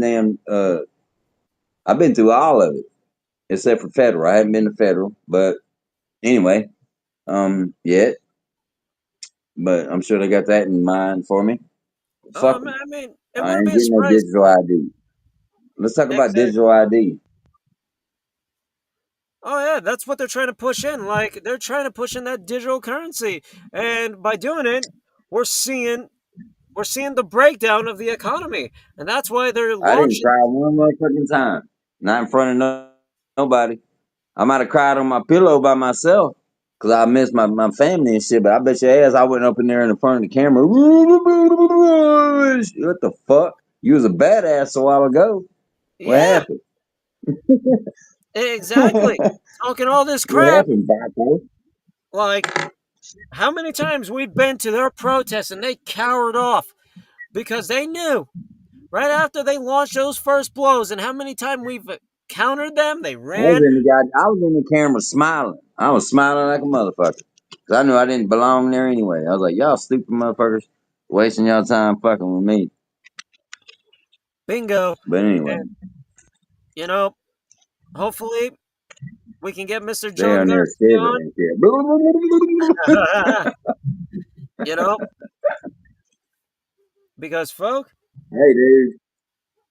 all of it except for federal. I haven't been to federal, but anyway, yet. But I'm sure they got that in mind for me. Fuck them. I mean, it I wouldn't ain't be a getting no surprise. digital ID. Let's talk about digital Exactly. ID. Oh yeah, that's what they're trying to push in. Like they're trying to push in that digital currency, and by doing it, we're seeing we're seeing the breakdown of the economy, and that's why they're I didn't launching. cry one motherfucking time. Not in front of nobody. I might have cried on my pillow by myself because I miss my family and shit. But I bet your ass I went up in there in the front of the camera. What the fuck? You was a badass a while ago. What Yeah, happened? exactly. Talking all this What crap, happened, Baco? like how many times we've been to their protests and they cowered off because they knew right after they launched those first blows, and how many times we've countered them, they ran. I was in the camera smiling. I was smiling like a motherfucker. Cause I knew I didn't belong there anyway. I was like, y'all stupid motherfuckers, wasting y'all time fucking with me. Bingo. But anyway, And you know, hopefully we can get Mr. they John on there Garcia shivering on. and shit. You know, because folk. Hey, dude.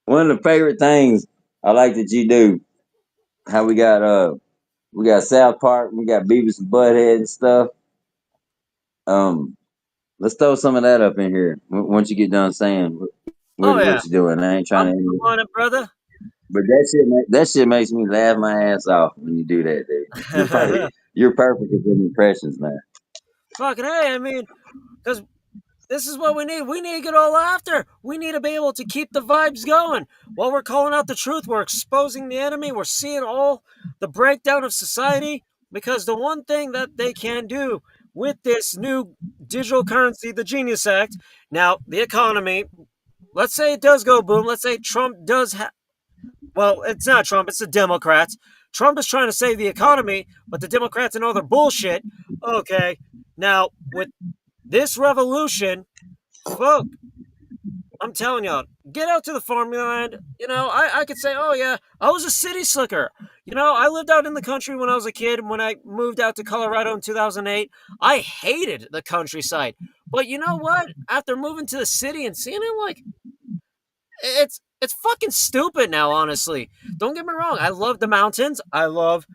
One of the favorite things I like that you do, how we got South Park, we got Beavis and Butthead and stuff. Um, let's throw some of that up in here once you get done saying Oh yeah, what you're doing. I ain't trying I'm to, on it, brother. but that shit makes me laugh my ass off when you do that, dude. You're perfect at doing impressions, man. Fucking hey, I mean, because this is what we need. We need to get all after. We need to be able to keep the vibes going. While we're calling out the truth, we're exposing the enemy. We're seeing all the breakdown of society. Because the one thing that they can do with this new digital currency, the Genius Act, now the economy, let's say it does go boom. Let's say Trump does well, it's not Trump, it's the Democrats. Trump is trying to save the economy, but the Democrats and all their bullshit. Okay, now with this revolution, folk, I'm telling y'all, get out to the farmland. You know, I could say, oh yeah, I was a city slicker. You know, I lived out in the country when I was a kid. When I moved out to Colorado in 2008, I hated the countryside. But you know what? After moving to the city and seeing it, like, it's fucking stupid now, honestly. Don't get me wrong. I love the mountains. I love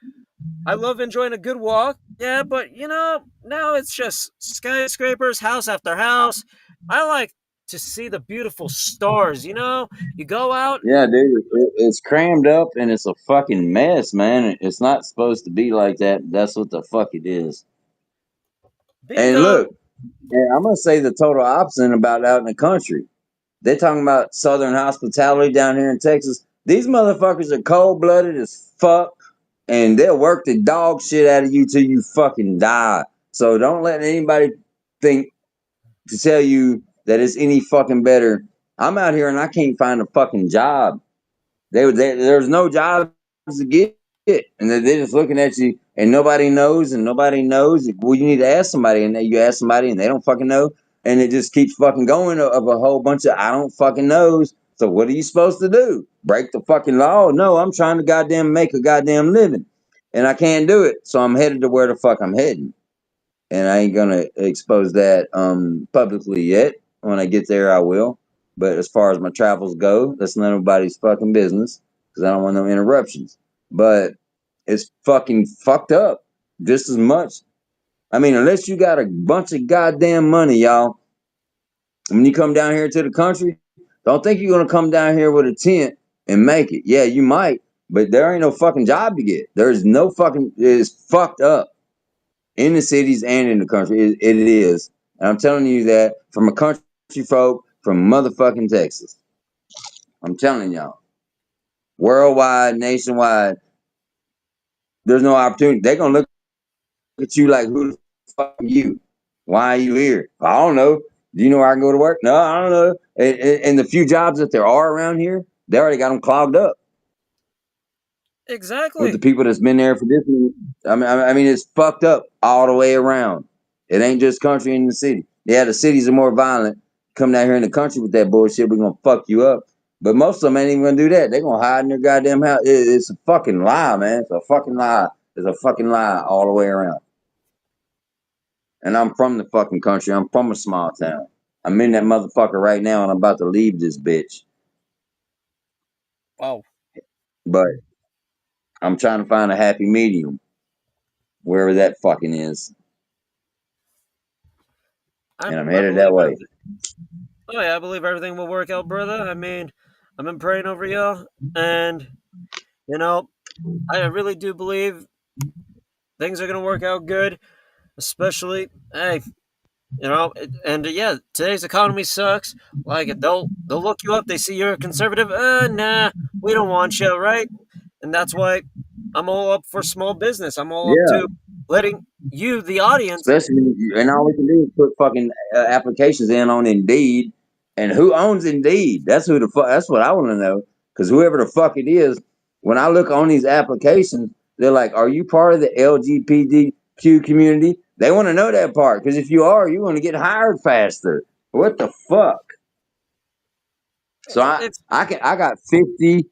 enjoying a good walk. Yeah, but you know, now it's just skyscrapers, house after house. I like to see the beautiful stars, you know? You go out, Yeah, dude, it's crammed up and it's a fucking mess, man. It's not supposed to be like that. That's what the fuck it is. And bingo. look, and I'm gonna say the total opposite about out in the country. They're talking about Southern hospitality down here in Texas. These motherfuckers are cold blooded as fuck, and they'll work the dog shit out of you till you fucking die. So don't let anybody think to tell you that it's any fucking better. I'm out here and I can't find a fucking job. There's no jobs to get, and they're just looking at you, and nobody knows, and nobody knows. Well, you need to ask somebody, and then you ask somebody, and they don't fucking know, and it just keeps fucking going of a whole bunch of I don't fucking knows. So what are you supposed to do? Break the fucking law? No, I'm trying to goddamn make a goddamn living, and I can't do it. So I'm headed to where the fuck I'm heading, and I ain't gonna expose that publicly yet. When I get there, I will. But as far as my travels go, that's nobody's fucking business because I don't want no interruptions. But it's fucking fucked up just as much. I mean, unless you got a bunch of goddamn money, y'all, when you come down here to the country, don't think you're gonna come down here with a tent and make it. Yeah, you might, but there ain't no fucking job to get. There's no fucking. It's fucked up in the cities and in the country. It is. And I'm telling you that from a country folk from motherfucking Texas. I'm telling y'all. Worldwide, nationwide, there's no opportunity. They're gonna look at you like, who the fuck are you? Why are you here? I don't know. Do you know where I can go to work? No, I don't know. And the few jobs that there are around here, they already got them clogged up with the Exactly. people that's been there for this. I mean, it's fucked up all the way around. It ain't just country and the city. Yeah, the cities are more violent. Come down here in the country with that bullshit, we're gonna fuck you up. But most of them ain't even gonna do that. They're gonna hide in their goddamn house. It's a fucking lie, man. It's a fucking lie. It's a fucking lie all the way around. And I'm from the fucking country. I'm from a small town. I'm in that motherfucker right now, and I'm about to leave this bitch. Wow. But I'm trying to find a happy medium wherever that fucking is, and I'm I headed that believe way. everything. Oh yeah, I believe everything will work out, brother. I mean, I've been praying over you, and you know, I really do believe things are gonna work out good. Especially, hey, and yeah, today's economy sucks. Like they'll look you up. They see you're a conservative. Nah, we don't want you, right? And that's why I'm all up for small business. I'm all up Yeah, to letting you, the audience. especially and all we can do is put fucking applications in on Indeed, and who owns Indeed? That's who the fuck. That's what I want to know. Because whoever the fuck it is, when I look on these applications, they're like, "Are you part of the LGBTQ community?" They want to know that part because if you are, you want to get hired faster. What the fuck? So It's I got 50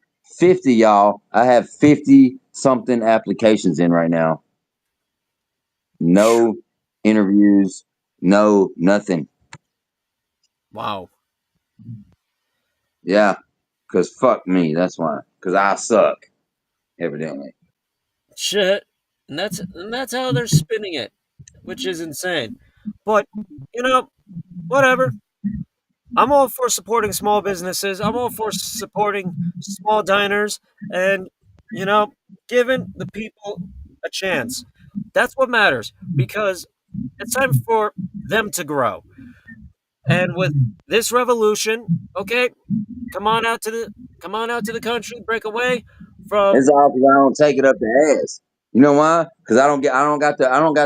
y'all. I have 50 something applications in right now. No interviews, no nothing. wow, Yeah, cause fuck me. That's why. Cause I suck, evidently. shit, and that's how they're spinning it, which is insane. But you know, whatever. I'm all for supporting small businesses. I'm all for supporting small diners and, you know, giving the people a chance. That's what matters because it's time for them to grow. And with this revolution, okay, come on out to the country, break away from It's all because I don't take it up the ass. You know why? Cause I don't got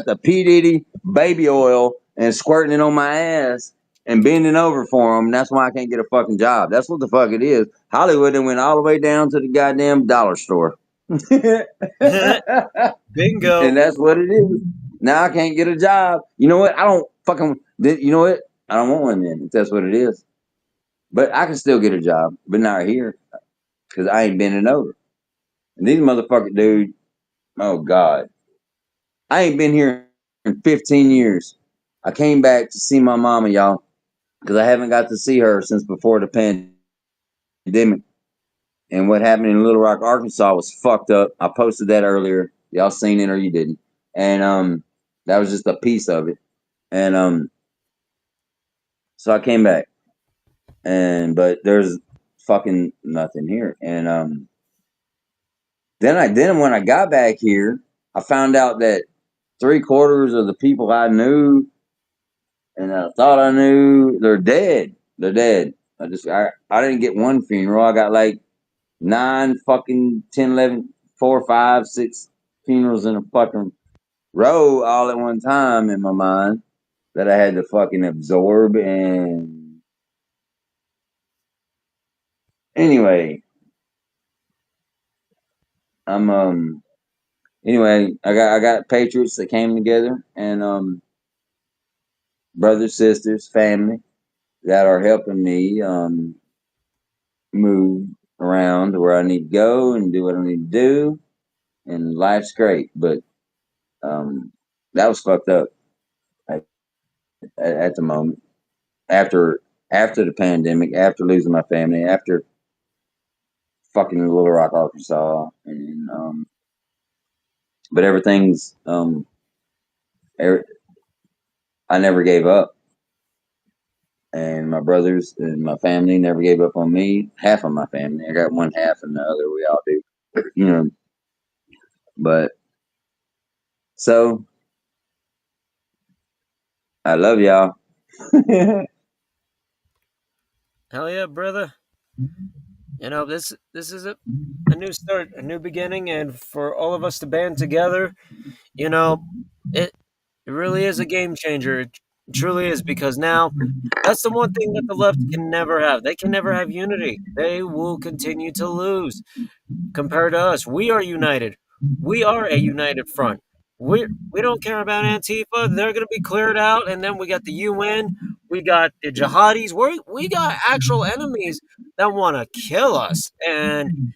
the P Diddy baby oil and squirting it on my ass and bending over for them. That's why I can't get a fucking job. That's what the fuck it is. Hollywood then went all the way down to the goddamn dollar store. And bingo. that's what it is. Now I can't get a job. You know what? I don't fucking. You know what? I don't want one then. If that's what it is. But I can still get a job, but not here because I ain't bending over. And these motherfuckers, dude. Oh God, I ain't been here in 15 years. I came back to see my mama, y'all, because I haven't got to see her since before the pandemic. And what happened in Little Rock, Arkansas was fucked up. I posted that earlier. Y'all seen it or you didn't. And that was just a piece of it. And so I came back. And but there's fucking nothing here. And then when I got back here, I found out that 3/4 of the people I knew and I thought I knew they're dead. They're dead. I didn't get one funeral. I got like 9 fucking 10, 11, 4, 5, 6 funerals in a fucking row all at one time in my mind that I had to fucking absorb. And anyway, I'm anyway, I got patriots that came together and brothers, sisters, family that are helping me move around to where I need to go and do what I need to do, and life's great. But um, that was fucked up at the moment. After the pandemic, after losing my family, after fucking Little Rock, Arkansas, and but everything's er, I never gave up, and my brothers and my family never gave up on me. Half of my family, I got one half, and the other we all do, you know. But so I love y'all. Hell yeah, brother. This is a new start, a new beginning, and for all of us to band together, you know, it it really is a game changer. It truly is because now that's the one thing that the left can never have. They can never have unity. They will continue to lose compared to us. We are united. We are a united front. We don't care about Antifa. They're going to be cleared out, and then we got the UN. We got the jihadis. We got actual enemies that want to kill us. And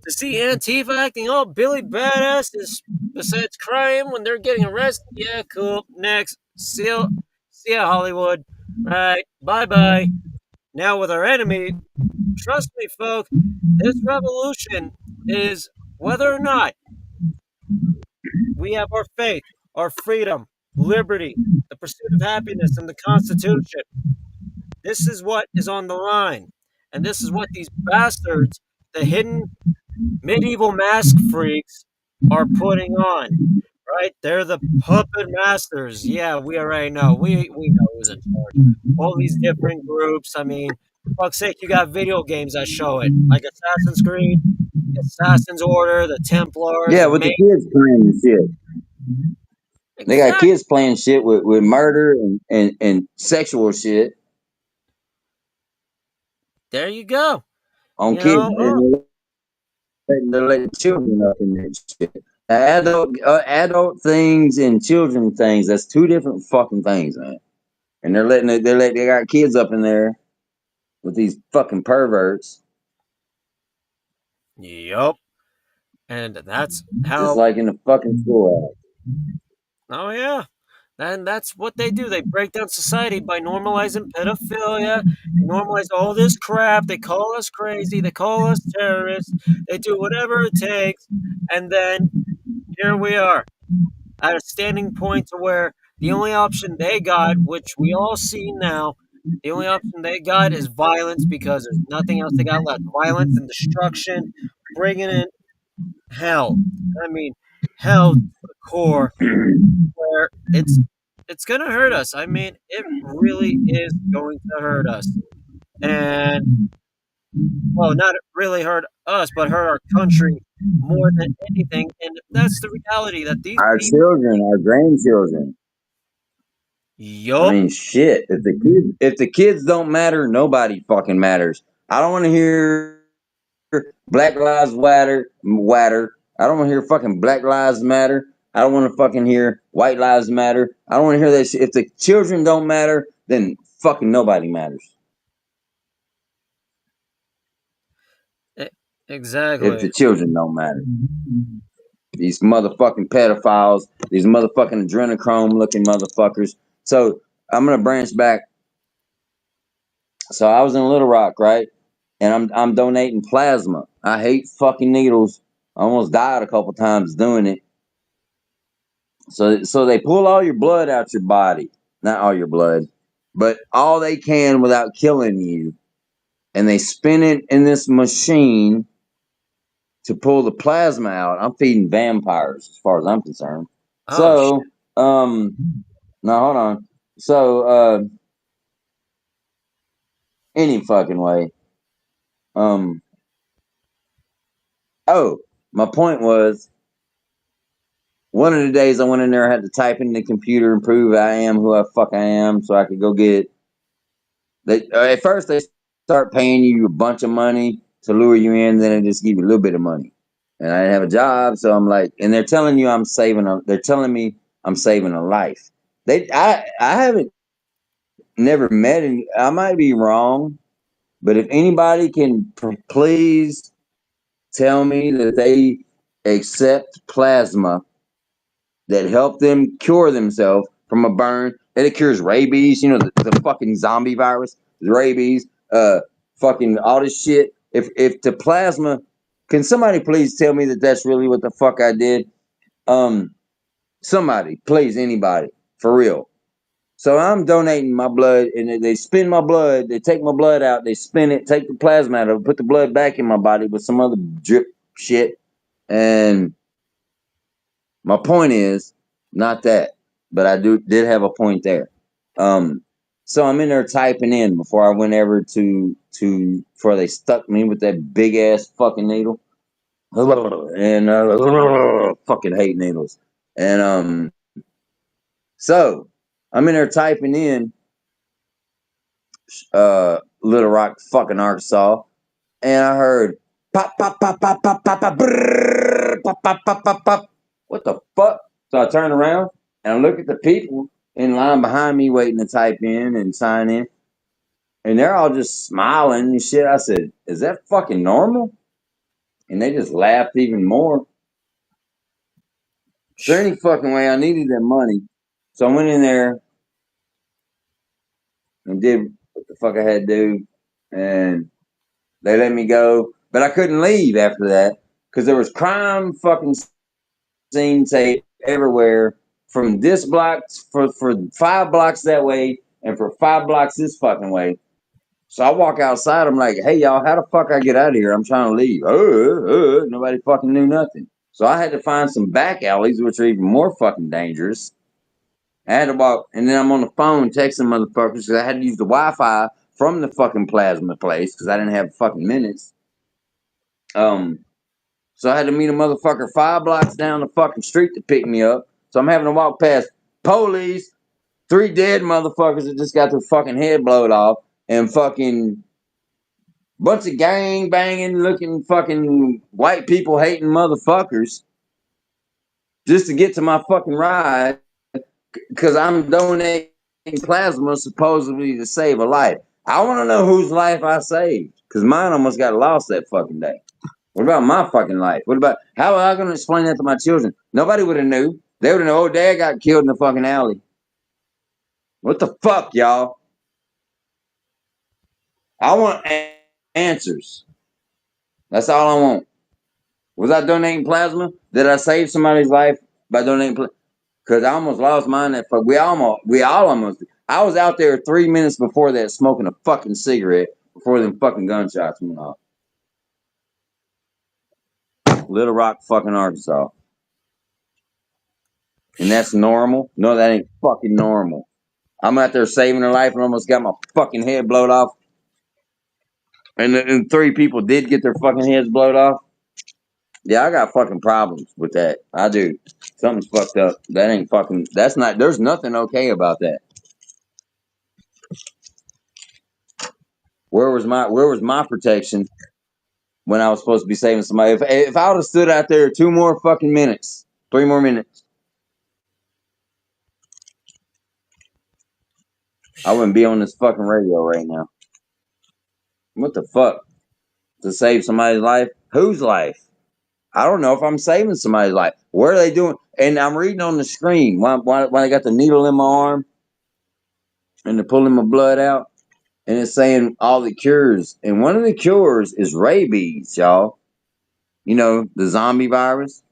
to see Antifa acting all Billy Badass is besides crying when they're getting arrested. Yeah, cool. Next. See ya, Hollywood. Right. Bye bye. Now with our enemy, trust me, folk, this revolution is whether or not we have our faith, our freedom, liberty, the pursuit of happiness, and the Constitution. This is what is on the line. And this is what these bastards, the hidden medieval mask freaks, are putting on. Right? They're the puppet masters. Yeah, we already know. We know who's in charge. All these different groups. I mean, for fuck's sake, you got video games that show it, like Assassin's Creed, Assassin's Order, the Templars, Yeah, the with the Main. kids playing and shit. They got Exact. kids playing shit with murder and sexual shit There you go. on You kids, know. and they're letting children up in that shit. Adult things and children things. That's two different fucking things, man. And they got kids up in there with these fucking perverts, Yup. And that's just how. like in the fucking school. Oh yeah. And that's what they do. They break down society by normalizing pedophilia. They normalize all this crap. They call us crazy. They call us terrorists. They do whatever it takes. And then here we are at a standing point to where the only option they got, which we all see now, the only option they got is violence because there's nothing else they got left. Violence and destruction, bringing in hell. I mean, hell to the core where it's gonna hurt us. I mean, it really is going to hurt us. And well, not really hurt us, but hurt our country more than anything. And that's the reality that these Our people. children, our grandchildren. I Yup. mean, shit. If the kids don't matter, nobody fucking matters. I don't want to hear Black Lives Matter. I don't want to hear fucking Black Lives Matter. I don't want to fucking hear White Lives Matter. I don't want to hear that shit. If the children don't matter, then fucking nobody matters. E- If Exactly. the children don't matter. These motherfucking pedophiles, these motherfucking adrenochrome looking motherfuckers. So I'm gonna branch back. So I was in Little Rock, right? And I'm donating plasma. I hate fucking needles. I almost died a couple times doing it. So they pull all your blood out your body, not all your blood, but all they can without killing you, and they spin it in this machine to pull the plasma out. I'm feeding vampires, as far as I'm concerned. Oh shit. So, no, hold on. So, any fucking way. Um, oh, my point was one of the days I went in there, I had to type in the computer and prove I am who I fuck I am, so I could go get. At first they start paying you a bunch of money to lure you in, then they just give you a little bit of money. And I didn't have a job, so I'm like, and they're telling you I'm saving a. They're telling me I'm saving a life. I haven't never met any. I might be wrong, but if anybody can please tell me that they accept plasma that help them cure themselves from a burn, that it cures rabies, the fucking zombie virus, rabies, fucking all this shit. If the plasma, can somebody please tell me that that's really what the fuck I did? Um, somebody, please, anybody, for real. So I'm donating my blood, and they spin my blood. They take my blood out, they spin it, take the plasma out of it, put the blood back in my body with some other drip shit. And my point is not that, but I did have a point there. Um, so I'm in there typing in before I went ever before they stuck me with that big ass fucking needle, and fucking hate needles. And so I'm in there typing in Little Rock, fucking Arkansas, and I heard pop pop pop pop pop pop pop brrr, pop pop pop pop pop. What the fuck? So I turn around and I look at the people in line behind me waiting to type in and sign in, and they're all just smiling and shit. I said, "Is that fucking normal?" And they just laughed even more. Is there any fucking way I needed that money? So I went in there and did what the fuck I had to do, and they let me go. But I couldn't leave after that because there was crime fucking scene tape everywhere from this block for 5 blocks that way and for 5 blocks this fucking way. So I walk outside. I'm like, hey y'all, how the fuck I get out of here? I'm trying to leave. Nobody fucking knew nothing. So I had to find some back alleys, which are even more fucking dangerous. I had to walk, and then I'm on the phone texting motherfuckers because I had to use the Wi-Fi from the fucking plasma place because I didn't have fucking minutes. Um, so I had to meet a motherfucker 5 blocks down the fucking street to pick me up. So I'm having to walk past police, 3 dead motherfuckers that just got their fucking head blowed off, and fucking bunch of gang banging looking fucking white people hating motherfuckers just to get to my fucking ride because I'm donating plasma supposedly to save a life. I want to know whose life I saved because mine almost got lost that fucking day. What about my fucking life? What about how am I going to explain that to my children? Nobody would have knew. They would have known. Oh, dad got killed in the fucking alley. What the fuck, y'all? I want answers. That's all I want. Was I donating plasma? Did I save somebody's life by donating plasma? Because I almost lost mine. That we all almost. I was out there 3 minutes before that, smoking a fucking cigarette before them fucking gunshots went off. Little Rock, fucking Arkansas, and that's normal. No, that ain't fucking normal. I'm out there saving her life and almost got my fucking head blowed off. And 3 people did get their fucking heads blowed off. Yeah, I got fucking problems with that. I do. Something's fucked up. That ain't fucking. That's not. There's nothing okay about that. Where was my protection when I was supposed to be saving somebody? If I would have stood out there 2 more fucking minutes, 3 more minutes, I wouldn't be on this fucking radio right now. What the fuck? To save somebody's life? Whose life? I don't know if I'm saving somebody's life. What are they doing? And I'm reading on the screen when I got the needle in my arm and they're pulling my blood out, and it's saying all the cures. And one of the cures is rabies, y'all. You know, the zombie virus.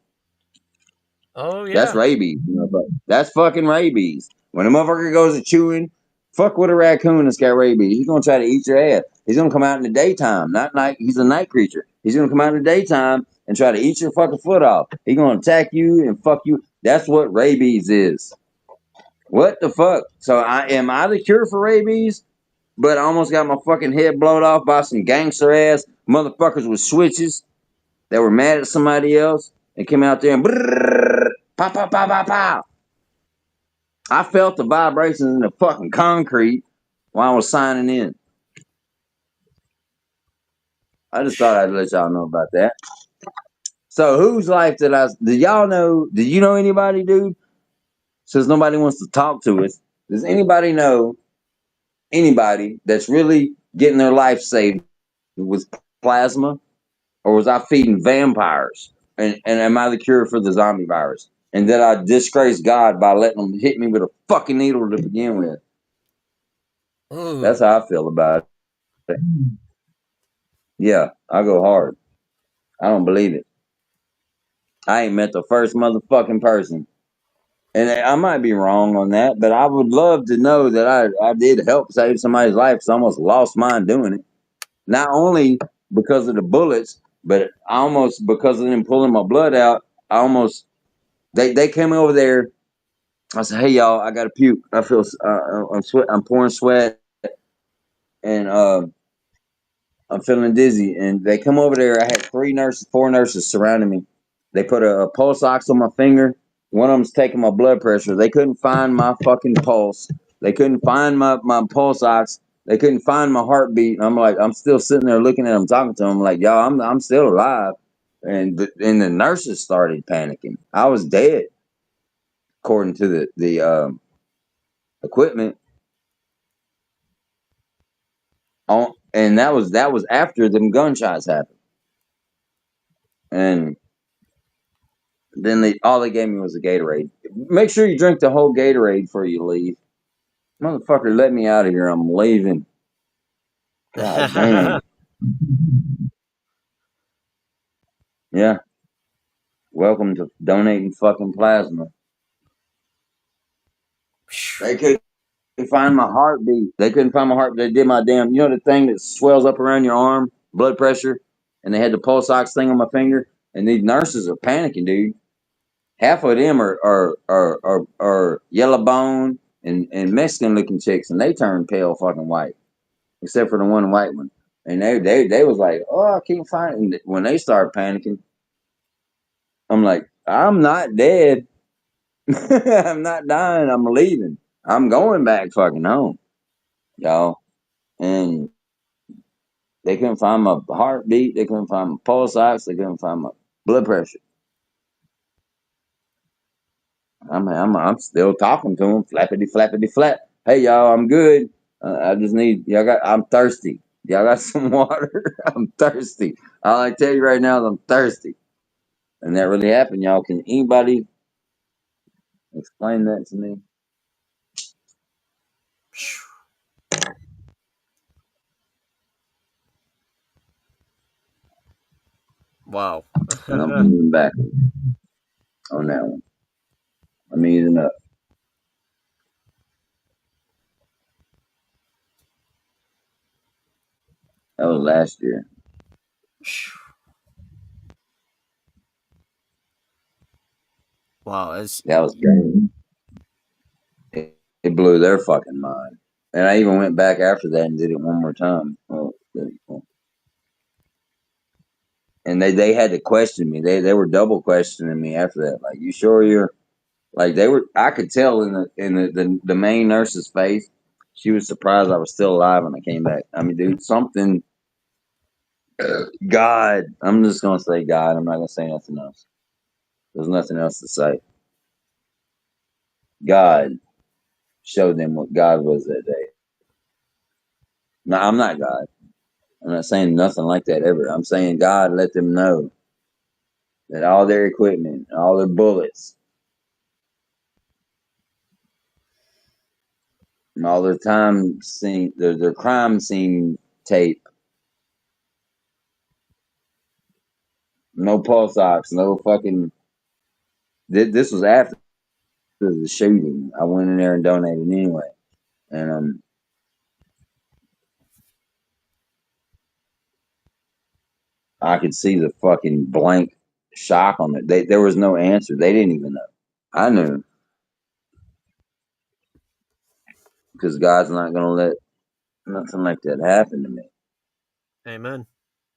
Oh That's yeah. rabies. But that's fucking rabies. When a motherfucker goes to chewing, fuck with a raccoon that's got rabies. He's gonna try to eat your ass. He's gonna come out in the daytime, not night. He's a night creature. He's gonna come out in the daytime and try to eat your fucking foot off. He's gonna attack you and fuck you. That's what rabies is. What the fuck? So I the cure for rabies, but I almost got my fucking head blown off by some gangster ass motherfuckers with switches that were mad at somebody else and came out there and pow pow pow pow pow. I felt the vibrations in the fucking concrete while I was signing in. I just thought I'd let y'all know about that. So whose life did y'all know? Did you know anybody, dude? Since nobody wants to talk to us, does anybody know anybody that's really getting their life saved with plasma? Or was I feeding vampires? And am I the cure for the zombie virus? And did I disgrace God by letting them hit me with a fucking needle to begin with? That's Ooh. how I feel about it. Yeah, I go hard. I don't believe it. I ain't met the first motherfucking person. And I might be wrong on that, but I would love to know that I did help save somebody's life because I almost lost mine doing it. Not only because of the bullets, but I almost, because of them pulling my blood out, I almost, they came over there. I said, hey, y'all, I got to puke. I feel, I'm pouring sweat and I'm feeling dizzy. And they come over there. I had 4 nurses surrounding me. They put a pulse ox on my finger. One of them's taking my blood pressure. They couldn't find my fucking pulse. They couldn't find my pulse ox. They couldn't find my heartbeat. And I'm like, I'm still sitting there looking at them, talking to them. Like, y'all, I'm still alive. And the nurses started panicking. I was dead, according to the equipment. And that was after them gunshots happened. And then all they gave me was a Gatorade. Make sure you drink the whole Gatorade before you leave. Motherfucker, let me out of here. I'm leaving. God damn. Yeah. Welcome to donating fucking plasma. They couldn't find my heartbeat. They couldn't find my heart. They did my damn, you know, the thing that swells up around your arm, blood pressure, and they had the pulse ox thing on my finger. And these nurses are panicking, dude. Half of them are yellow bone and Mexican looking chicks, and they turn pale fucking white, except for the one white one. And they was like, oh, I can't find it. And when they start panicking, I'm like, I'm not dead. I'm not dying. I'm leaving. I'm going back fucking home, y'all. And they couldn't find my heartbeat. They couldn't find my pulse ox. They couldn't find my blood pressure. I'm still talking to them, flappity flappity flap. Hey y'all, I'm good. I just need y'all got. I'm thirsty. Y'all got some water? I'm thirsty. All I tell you right now is I'm thirsty, and that really happened, y'all. Can anybody explain that to me? Wow. And I'm moving back on that one. I'm eating up. That was last year. Wow. It's That was great. It blew their fucking mind. And I even went back after that and did it one more time. And they had to question me. They were double questioning me after that. Like, you sure you're like they were? I could tell in the main nurse's face. She was surprised I was still alive when I came back. I mean, dude, something. God, I'm just gonna say God. I'm not gonna say nothing else. There's nothing else to say. God showed them what God was that day. No, I'm not God. I'm not saying nothing like that ever. I'm saying God let them know that all their equipment, all their bullets, and all their time scene, their crime scene tape, no pulse ox, no fucking. This was after the shooting. I went in there and donated anyway, and I could see the fucking blank shock on it. There was no answer. They didn't even know. I knew because God's not gonna let nothing like that happen to me. amen.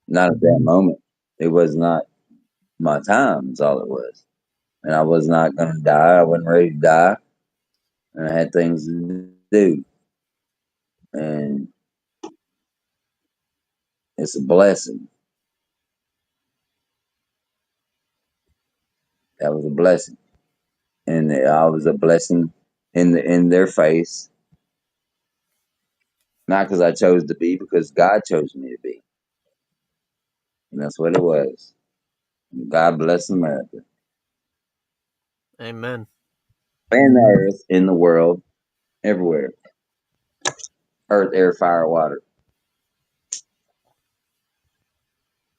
Not at that moment. It was not my time. Is all it was. And I was not gonna die. I wasn't ready to die, and I had things to do. And it's a blessing. That was a blessing, and I was a blessing in their face. Not because I chose to be, because God chose me to be, and that's what it was. God bless America Amen. and the earth, in the world, everywhere. Earth, air, fire, water.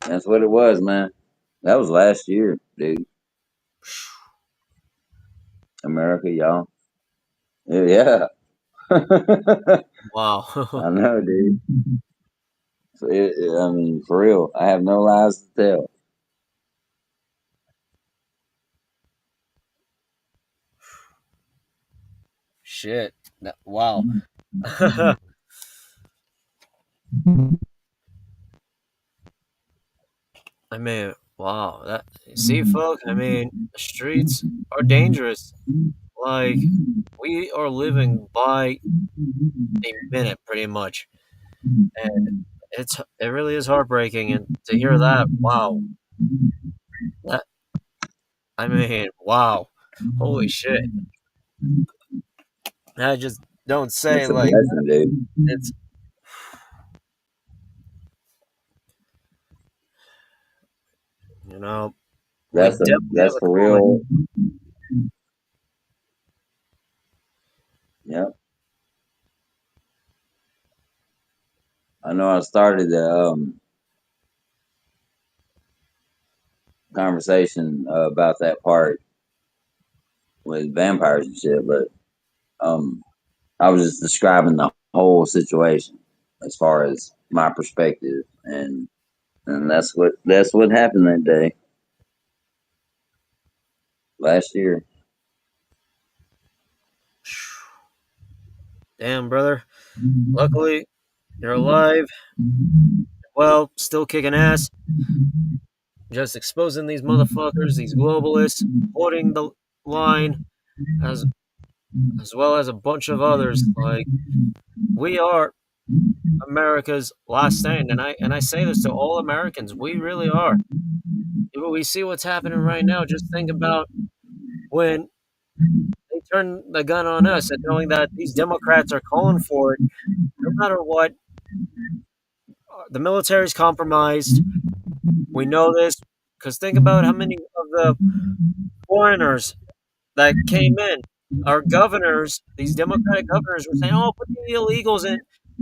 That's what it was, man. That was last year, dude. America, y'all. Yeah. Wow. I know, dude. I mean, for real, I have no lies to tell. Shit. Wow. I mean, wow. That see, folks. I mean, the streets are dangerous. Like we are living by a minute, pretty much, and it really is heartbreaking. And to hear that, wow. That I mean, wow. Holy shit. I just don't say It's a like blessing, dude. it's. You know, we definitely have That's a for calling. real. Yep. I know I started conversation about that part with vampires and shit, but um, I was just describing the whole situation as far as my perspective, and that's what happened that day last year. Damn, brother. Luckily, you're alive. Well, still kicking ass. Just exposing these motherfuckers, these globalists, holding the line, as as well as a bunch of others. Like we are America's last stand, and I say this to all Americans. We really are. We see what's happening right now. Just think about when they turn the gun on us, and knowing that these Democrats are calling for it, no matter what. The military's compromised. We know this because think about how many of the foreigners that came in, our governors, these Democratic governors, were saying, "Oh, put the illegals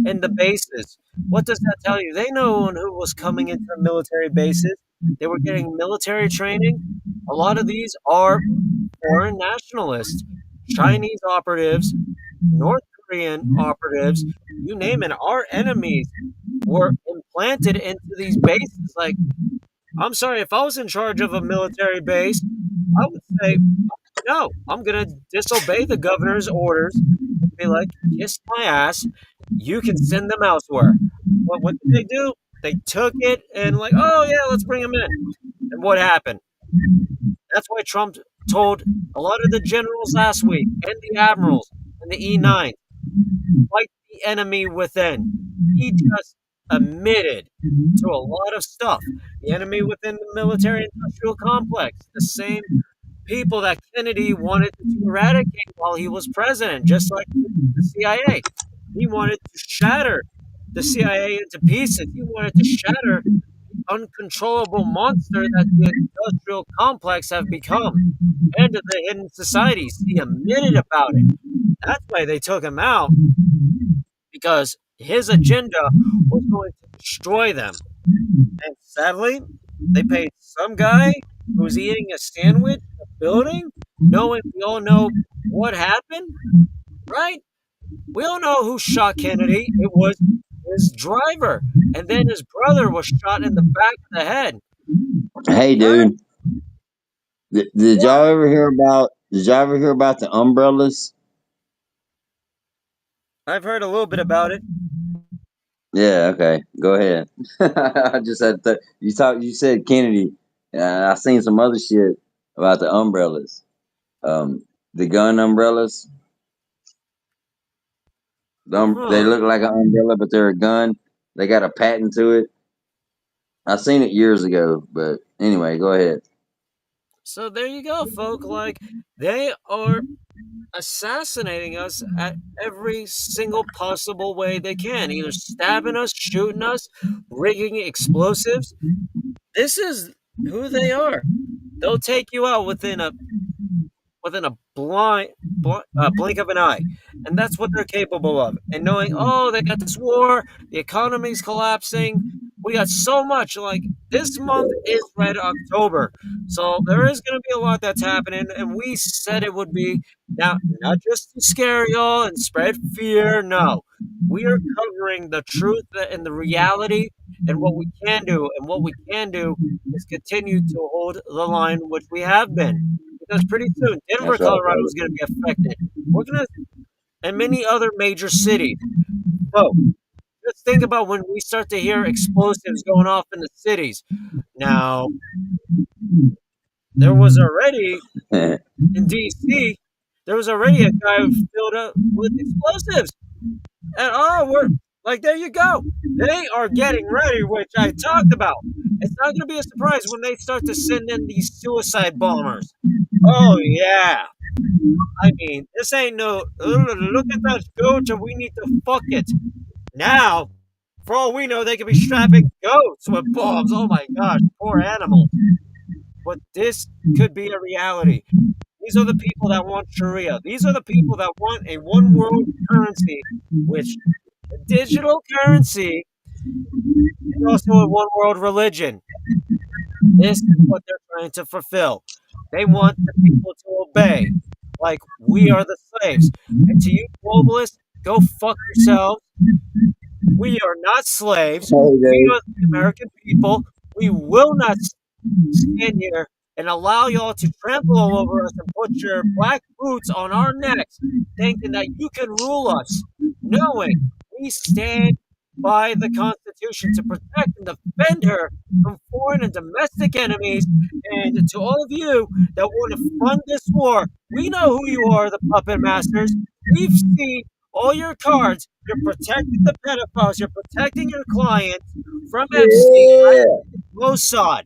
in the bases." What does that tell you? They know who was coming into the military bases. They were getting military training. A lot of these are foreign nationalists, Chinese operatives, North Korean operatives, you name it. Our enemies were implanted into these bases. Like, I'm sorry, if I was in charge of a military base, I would say, no, I'm going to disobey the governor's orders and be like, kiss my ass. You can send them elsewhere. But what did they do? They took it and, like, oh, yeah, let's bring them in. And what happened? That's why Trump told a lot of the generals last week and the admirals and the E9 fight the enemy within. He just admitted to a lot of stuff. The enemy within the military industrial complex, the same people that Kennedy wanted to eradicate while he was president, just like the CIA. He wanted to shatter the CIA into pieces. He wanted to shatter the uncontrollable monster that the industrial complex have become and the hidden societies. He admitted about it. That's why they took him out because his agenda was going to destroy them. And sadly, they paid some guy who was eating a sandwich in a building, knowing we all know what happened, right? We all know who shot Kennedy. It was his driver. And then his brother was shot in the back of the head. Hey, Right? dude, did What? y'all ever hear about? Did y'all ever hear about the umbrellas? I've heard a little bit about it. Yeah, okay, go ahead. I just had you talk. You said Kennedy. I seen some other shit about the umbrellas. The gun umbrellas. They Huh. look like an umbrella, but they're a gun. They got a patent to it. I seen it years ago, but anyway, go ahead. So there you go, folk. Like, they are assassinating us at every single possible way they can, either stabbing us, shooting us, rigging explosives. This is who they are. They'll take you out within a blink of an eye. And that's what they're capable of. And knowing, oh, they got this war, the economy's collapsing. We got so much. Like, this month is Red October. So there is going to be a lot that's happening. And we said it would be. Now, not just to scare y'all and spread fear. No. We are covering the truth and the reality and what we can do. And what we can do is continue to hold the line, which we have been because pretty soon Denver, That's right, Colorado brother. is going to be affected. We're going to, and many other major cities. So just think about when we start to hear explosives going off in the cities. Now, there was already in D.C. There was already a guy filled up with explosives, and oh, we're like, there you go. They are getting ready, which I talked about. It's not going to be a surprise when they start to send in these suicide bombers. Oh yeah, I mean, this ain't no look at that future. We need to fuck it. Now, for all we know, they could be strapping goats with bombs. Oh my gosh, poor animals. But this could be a reality. These are the people that want Sharia. These are the people that want a one world currency, which a digital currency is also a one world religion. This is what they're trying to fulfill. They want the people to obey, like we are the slaves. And to you globalists, go fuck yourselves. We are not slaves. Hey, We dude. are the American people. We will not stand here and allow y'all to trample all over us and put your black boots on our necks, thinking that you can rule us, knowing we stand by the Constitution to protect and defend her from foreign and domestic enemies. And to all of you that want to fund this war, we know who you are, the puppet masters. We've seen all your cards. You're protecting the pedophiles. You're protecting your clients from Epstein, Yeah. Mossad.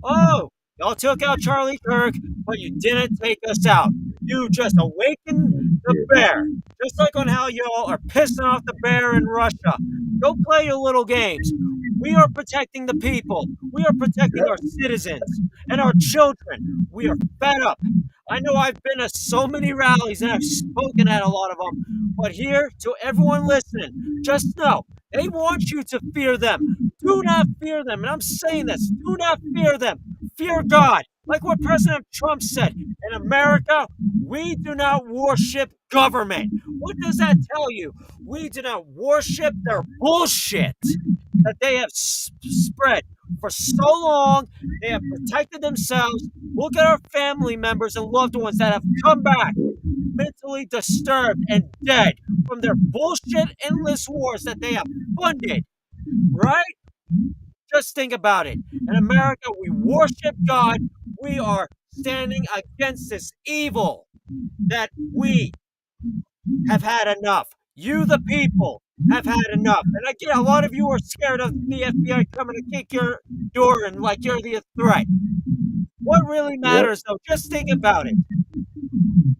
Oh, y'all took out Charlie Kirk, but you didn't take us out. You just awakened the bear. Just like on how y'all are pissing off the bear in Russia. Go play your little games. We are protecting the people. We are protecting our citizens and our children. We are fed up. I know I've been to so many rallies and I've spoken at a lot of them, but here, to everyone listening, just know they want you to fear them. Do not fear them. And I'm saying this, do not fear them. Fear God. Like what President Trump said, in America, we do not worship government. What does that tell you? We do not worship their bullshit that they have spread for so long. They have protected themselves. Look at our family members and loved ones that have come back mentally disturbed and dead from their bullshit endless wars that they have funded, right? Just think about it. In America, we worship God. We are standing against this evil that we have had enough. You, the people, have had enough. And I get a lot of you are scared of the FBI coming to kick your door and like you're the threat. What really Yep. matters, though, just think about it.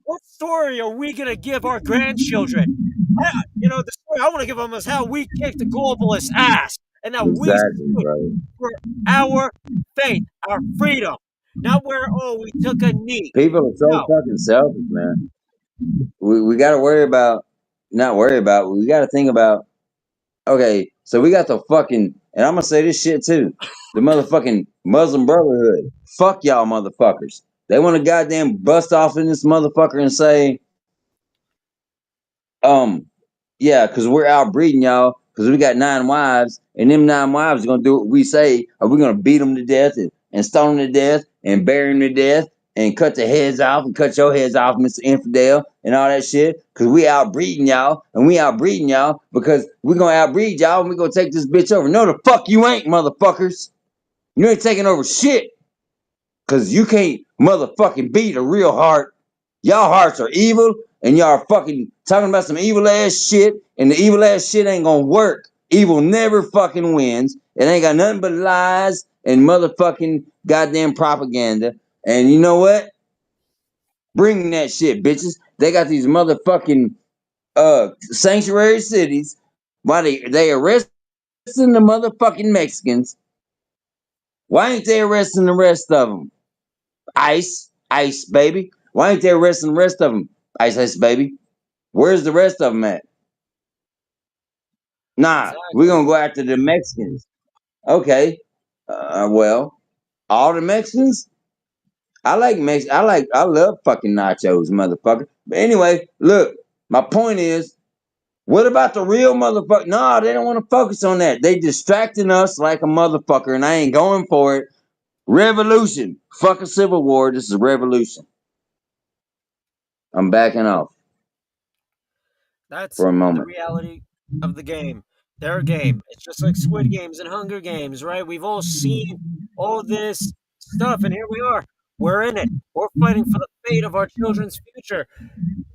What story are we going to give our grandchildren? The story I want to give them is how we kicked the globalist ass and that we Exactly, stood bro. for our faith, our freedom. Not where, oh, we took a knee. People are so No. fucking selfish, man. We got to worry about, not worry about, we got to think about, okay, so we got the fucking, and I'm going to say this shit too, the motherfucking Muslim Brotherhood. Fuck y'all motherfuckers. They want to goddamn bust off in this motherfucker and say, um, yeah, because we're outbreeding y'all, because we got 9 wives, and them 9 wives are going to do what we say, or we're going to beat them to death and stone them to death and bury them to death and cut their heads off and cut your heads off, Mr. Infidel, and all that shit, because we outbreeding y'all, and we outbreeding y'all because we're going to outbreed y'all and we're going to take this bitch over. No, the fuck you ain't, motherfuckers. You ain't taking over shit. Cause you can't motherfucking beat a real heart. Y'all hearts are evil, and y'all are fucking talking about some evil ass shit, and the evil ass shit ain't gonna work. Evil never fucking wins. It ain't got nothing but lies and motherfucking goddamn propaganda. And you know what? Bring that shit, bitches. They got these motherfucking sanctuary cities. Why they arresting the motherfucking Mexicans? Why ain't they arresting the rest of them? Ice, baby. Why ain't they arresting the rest of them? Ice, baby. Where's the rest of them at? Nah, we're Exactly. gonna go after the Mexicans. Okay. Well, all the Mexicans. I like Mex. I love fucking nachos, motherfucker. But anyway, look. My point is, what about the real motherfucker? No, they don't want to focus on that. They distracting us like a motherfucker, and I ain't going for it. Revolution. Fuck a civil war. This is a revolution. I'm backing off That's for a the moment. reality of the game. Their game. It's just like Squid Games and Hunger Games, right? We've all seen all this stuff, and here we are. We're in it. We're fighting for the fate of our children's future.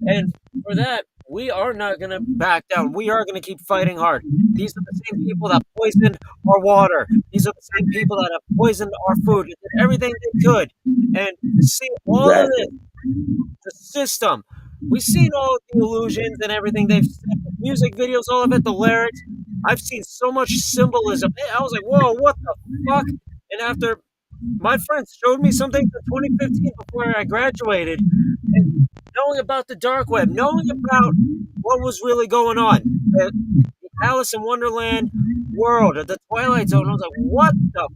And for that, we are not going to back down. We are going to keep fighting hard. These are the same people that poisoned our water. These are the same people that have poisoned our food and did everything they could. And to see all of Exactly. this, the system, we've seen all the illusions and everything they've said, the music videos, all of it, the lyrics. I've seen so much symbolism. I was like, whoa, what the fuck? And after my friends showed me something from 2015 before I graduated, and knowing about the dark web, knowing about what was really going on, the Alice in Wonderland world, or the Twilight Zone, I was like, what the,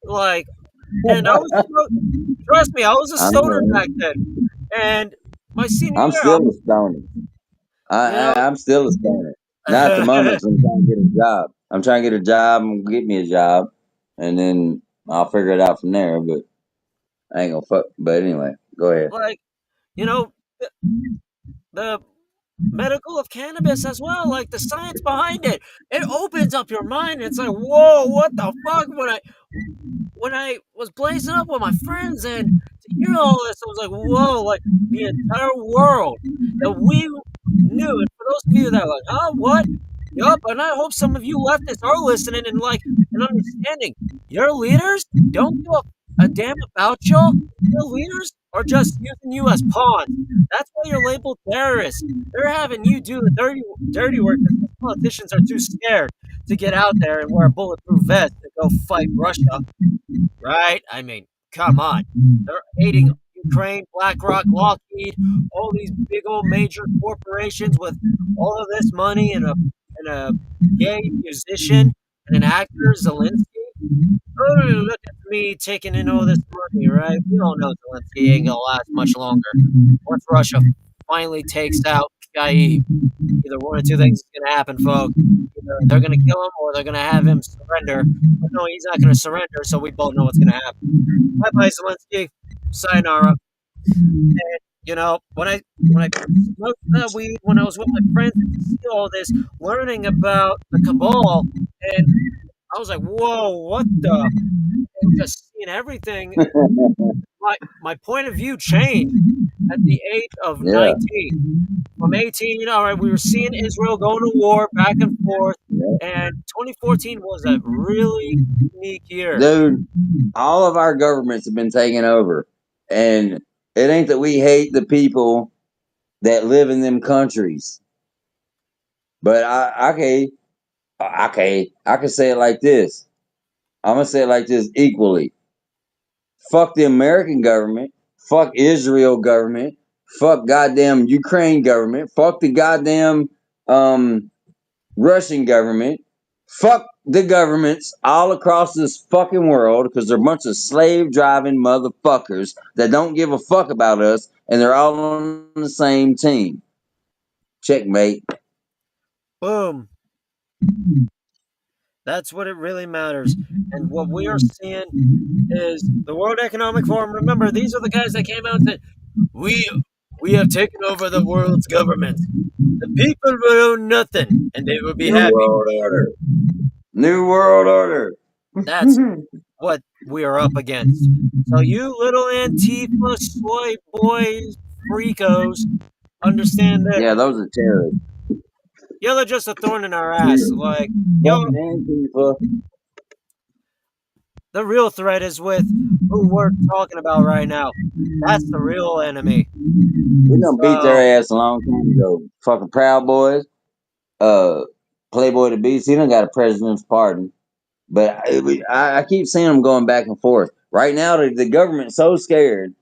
like? and trust me, I was a I stoner know. back then. And my senior I'm year, I still a was, stoner. you know, I'm still a stoner. Not at the moment 'cause I'm trying to get a job. I'm trying to get a job and get me a job, and then I'll figure it out from there. But I ain't gonna fuck. But anyway, go ahead. like, you know, the medical of cannabis as well, like the science behind it. It opens up your mind. It's like, whoa, what the fuck? When I was blazing up with my friends and to hear all this, I was like, whoa, like the entire world that we knew. And for those of you that are like, huh, what? Yup, and I hope some of you leftists are listening and like and understanding. Your leaders don't give a damn about y'all. Your leaders are just using you as pawns. That's why you're labeled terrorists. They're having you do the dirty work because these politicians are too scared to get out there and wear a bulletproof vest to go fight Russia. Right? I mean, come on. They're aiding Ukraine, BlackRock, Lockheed, all these big old major corporations with all of this money and a gay musician and an actor, Zelensky. Oh, look at me taking in all this money, right? We all know Zelensky ain't gonna last much longer. Once Russia finally takes out Kyiv, either one or two things is gonna happen, folks. Either they're gonna kill him or they're gonna have him surrender. But no, he's not gonna surrender, so we both know what's gonna happen. Bye bye, Zelensky. Sayonara. When I smoked that weed when I was with my friends and to see all this, learning about the cabal, and I was like, whoa, what the? And just seeing everything, my point of view changed at the age of Yeah, 19. From 18, all right, we were seeing Israel going to war back and forth, yeah. and 2014 was a really unique year. Dude, all of our governments have been taken over, and it ain't that we hate the people that live in them countries, but I can say it like this. I'm gonna say it like this equally. Fuck the American government. Fuck Israel government. Fuck goddamn Ukraine government. Fuck the goddamn um, Russian government. Fuck the governments all across this fucking world because they're a bunch of slave driving motherfuckers that don't give a fuck about us and they're all on the same team. Checkmate. Boom. That's what it really matters. And what we are seeing is the World Economic Forum. Remember, these are the guys that came out and said, "We we have taken over the world's government. The people will own nothing, and they will be New happy." World Order. New World Order. That's what we are up against. So you little Antifa soy boys, freakos, understand this. Yeah, those are terrorists. Y'all are just a thorn in our ass. Like, yo, Fucking Antifa. the real threat is with who we're talking about right now. That's the real enemy. We done beat So, their ass a long time ago. Fucking Proud Boys. Uh, Playboy the Beast. He done got a president's pardon. But I keep seeing them going back and forth. Right now, the government's so scared.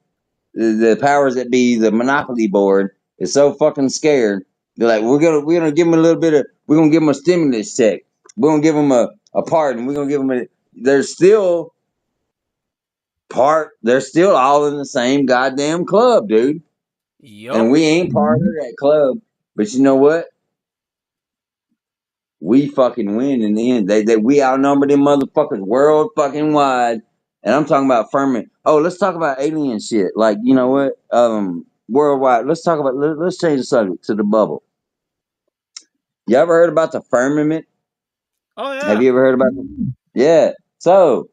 The powers that be, the monopoly board, is so fucking scared. They're like, we're gonna give them a little bit of, we're gonna give them a stimulus check. We're gonna give them a pardon. We're gonna give them a. They're still They're still all in the same goddamn club, dude. yup. And we ain't part of that club. But you know what? We fucking win in the end. We outnumber them motherfuckers world fucking wide. And I'm talking about firmament. Oh, let's talk about alien shit. Like, you know what? Worldwide. Let's change the subject to the bubble. You ever heard about the firmament? Oh, Have yeah. you ever heard about them? Yeah. So,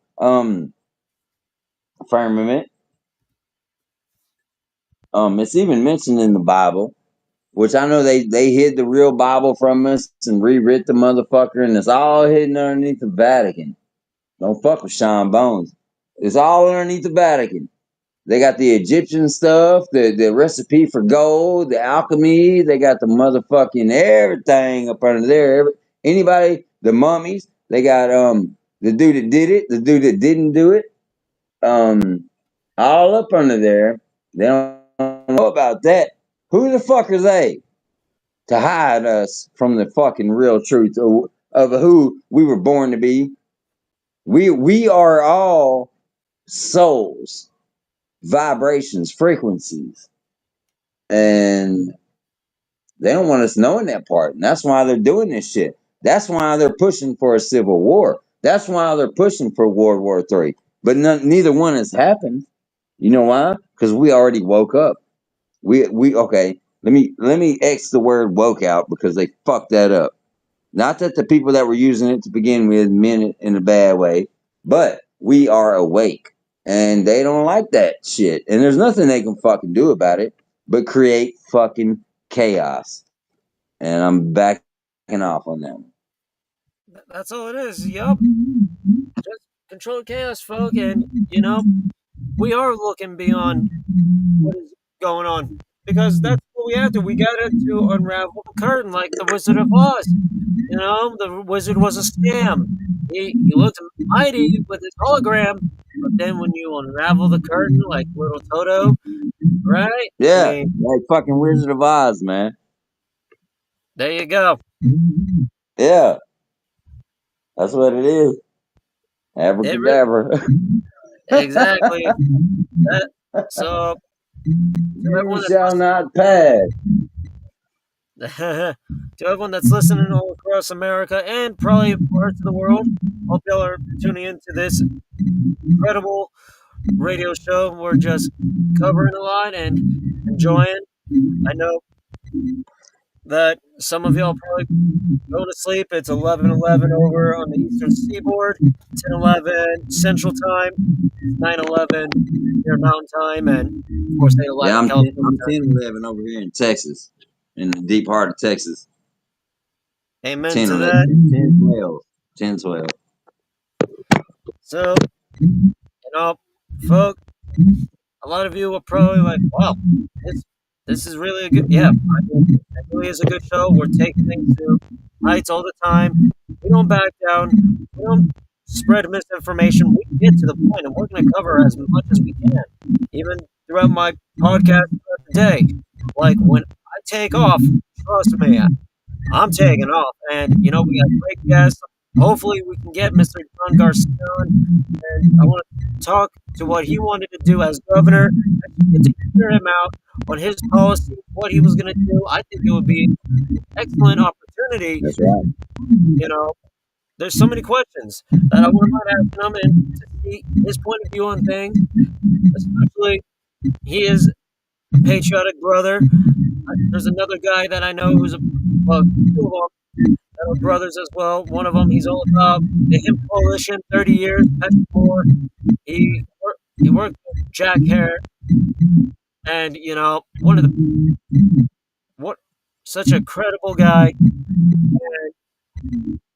firmament. It's even mentioned in the Bible, which I know they hid the real Bible from us and rewrit the motherfucker, and it's all hidden underneath the Vatican. Don't fuck with Sean Bones. It's all underneath the Vatican. They got the Egyptian stuff, the recipe for gold, the alchemy. They got the motherfucking everything up under there. Anybody, the mummies. They got the dude that did it, the dude that didn't do it. Um, all up under there. They don't know about that. Who the fuck are they to hide us from the fucking real truth of who we were born to be? We are all souls, vibrations, frequencies, and they don't want us knowing that part. And that's why they're doing this shit. That's why they're pushing for a civil war. That's why they're pushing for World War III. But neither one has happened. You know why? Because we already woke up. We okay. Let me X the word woke out because they fucked that up. Not that the people that were using it to begin with meant it in a bad way, but we are awake. And they don't like that shit. And there's nothing they can fucking do about it but create fucking chaos. And I'm backing off on that one. That's all it is. Yup. Just control chaos, folk. And, we are looking beyond what is going on because that's what we have to. We got to unravel the curtain like the Wizard of Oz. The wizard was a scam. He looked mighty with his hologram, but then when you unravel the curtain like little Toto, right? I Yeah, mean, like fucking Wizard of Oz, man. there you go. Yeah, that's what it is. It really Abracadabra. exactly that. So to You everyone that's shall not pass. listening, to everyone that's listening all across America and probably parts of the world, hope y'all are tuning into this incredible radio show. We're just covering a lot and enjoying. I know that some of y'all probably going to sleep. It's 11:11 over on the Eastern Seaboard, 10:11 Central Time, 9:11 here Mountain Time, and of course 8:11 Yeah, California I'm time. 10-11 over here in Texas, in the deep heart of Texas. Amen 10, to 11, that. 10, 12. 10, 12. So, folks, a lot of you are probably like, "Wow, this this is really a good." Yeah, I mean, it really is a good show. We're taking things to heights all the time. We don't back down. We don't spread misinformation. We get to the point, and we're going to cover as much as we can, even throughout my podcast throughout the day. Like when I take off, trust me, I'm taking off. And we got great guests. Hopefully, we can get Mr. John Garcia on, and I want to talk to what he wanted to do as governor. Actually get to hear him out on his policy, what he was going to do. I think it would be an excellent opportunity. That's right. You know, there's so many questions that I wouldn't mind asking him and to see his point of view on things. Especially, he is a patriotic brother. There's another guy that I know who's well, two of them that are brothers as well. One of them, he's all about the Hemp Coalition, 30 years, Patriot. He worked with Jack Hare, and one of the what such a credible guy,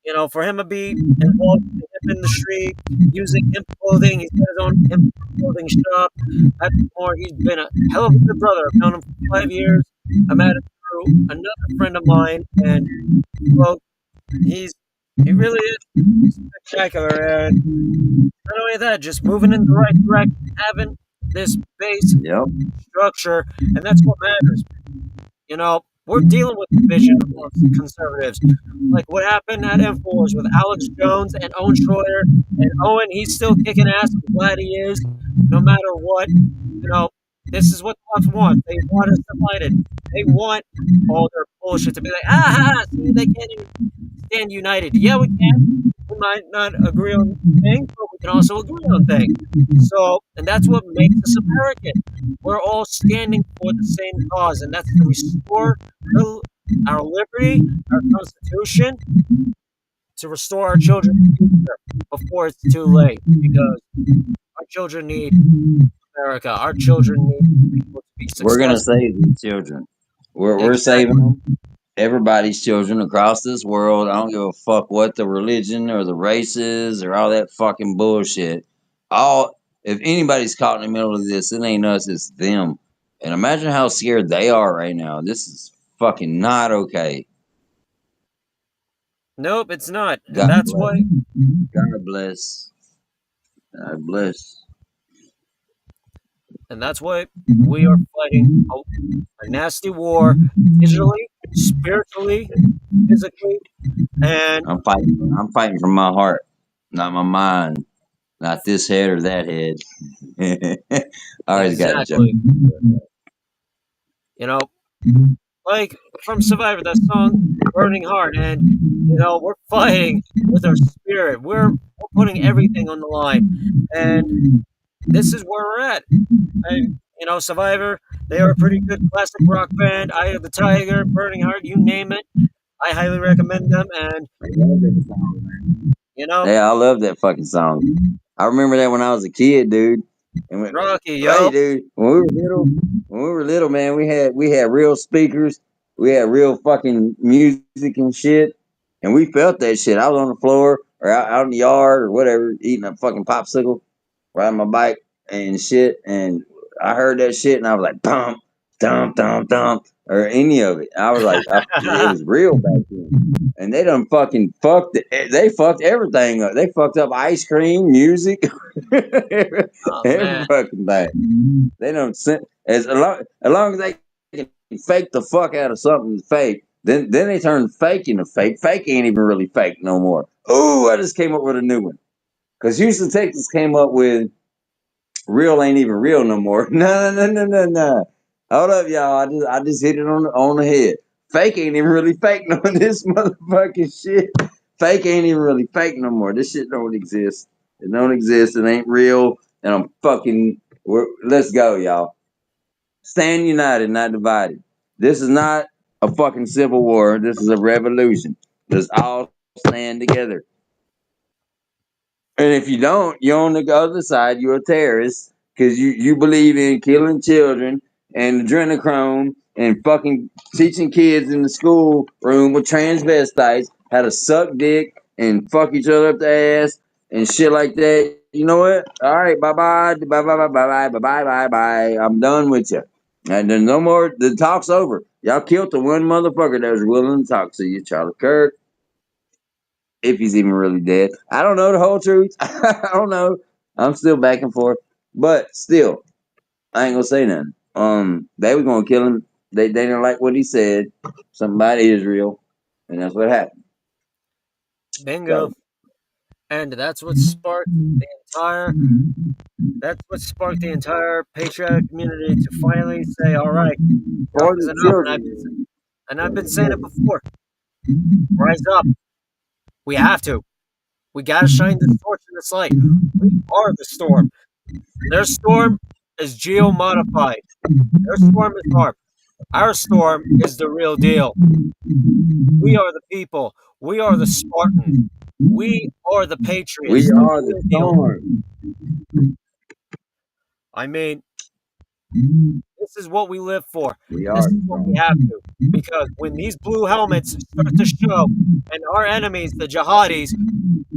and for him to be involved in the hemp industry, using hemp clothing, he's got his own hemp clothing shop. Patrick Moore, he's been a hell of a good brother. I've known him for 5 years. I met him through another friend of mine, and well, he's he really is spectacular. And not only that, just moving in the right direction, having this base Yep. structure, and that's what matters. We're dealing with division amongst conservatives. Like what happened at Infowars with Alex Jones and Owen Schroyer. And Owen, he's still kicking ass. I'm glad he is. No matter what, this is what the left wants. They want us divided. They want all their bullshit to be like, see, they can't even stand united. Yeah, we can. We might not agree on things, but we can also agree on things. So, and that's what makes us American. We're all standing for the same cause, and that's to restore our liberty, our Constitution, to restore our children's future before it's too late. Because our children need America. Our children need people to be We're going to successful. save these children. We're saving Exactly. them. Everybody's children across this world. I don't give a fuck what the religion or the race is or all that fucking bullshit. All If anybody's caught in the middle of this, it ain't us, it's them. And imagine how scared they are right now. This is fucking not okay. Nope, it's not. And God that's bless. why God bless. God bless. we are fighting a nasty war digitally, spiritually, physically, and I'm fighting. I'm fighting from my heart, not my mind. not this head or that head. I always got to jump. Exactly. You know, like from Survivor, that song "Burning Heart," and we're fighting with our spirit. We're putting everything on the line, and this is where we're at. And Survivor, they are a pretty good classic rock band. Eye of the Tiger, Burning Heart, you name it. I highly recommend them, and you know, Yeah, I love that fucking song. I remember that when I was a kid, dude. And Rocky, hey, yo. dude, when we were little, man, we had real speakers, we had real fucking music and shit, and we felt that shit. I was on the floor or out in the yard or whatever, eating a fucking popsicle, riding my bike and shit, and I heard that shit, and I was like, "Dump, dump, dump, dump," or any of it. I was like, it was real back then. And they done fucking fucked. They fucked everything up. They fucked up ice cream, music, Oh every man, fucking thing. They don't as long as they can fake the fuck out of something fake. Then they turn fake into fake. Fake ain't even really fake no more. Ooh, I just came up with a new one. Cause Houston, Texas came up with real ain't even real no more. No, no, no, no, no, no. Hold up, y'all. I just hit it on the head. Fake ain't even really fake no this motherfucking shit. Fake ain't even really fake no more. This shit don't exist. It don't exist. It ain't real. And I'm fucking. Let's go, y'all. Stand united, not divided. This is not a fucking civil war. This is a revolution. Let's all stand together. And if you don't, you're on the other side. You're a terrorist because you believe in killing children and adrenochrome and fucking teaching kids in the school room with transvestites how to suck dick and fuck each other up the ass and shit like that. You know what? All right, bye bye, bye bye bye bye bye bye bye bye bye. I'm done with you. And there's no more. The talk's over. Y'all killed the one motherfucker that was willing to talk to you, Charlie Kirk, if he's even really dead. I don't know the whole truth. I don't know. I'm still back and forth. But still, I ain't gonna say nothing. They were gonna kill him. They didn't like what he said. Something about Israel, and that's what happened. bingo. So And that's what sparked the entire patriotic community to finally say, all right, enough for is the enough. children. And I've been saying it before. Rise up. We have to. We gotta shine this torch in this light. We are the storm. Their storm is geo modified. Their storm is HARP. Our storm is the real deal. We are the people. We are the Spartans. We are the We Patriots, the are the real deal. storm. I mean, this is what we live for. We This are is the what we have storm. to. Because when these blue helmets start to show, and our enemies, the jihadis,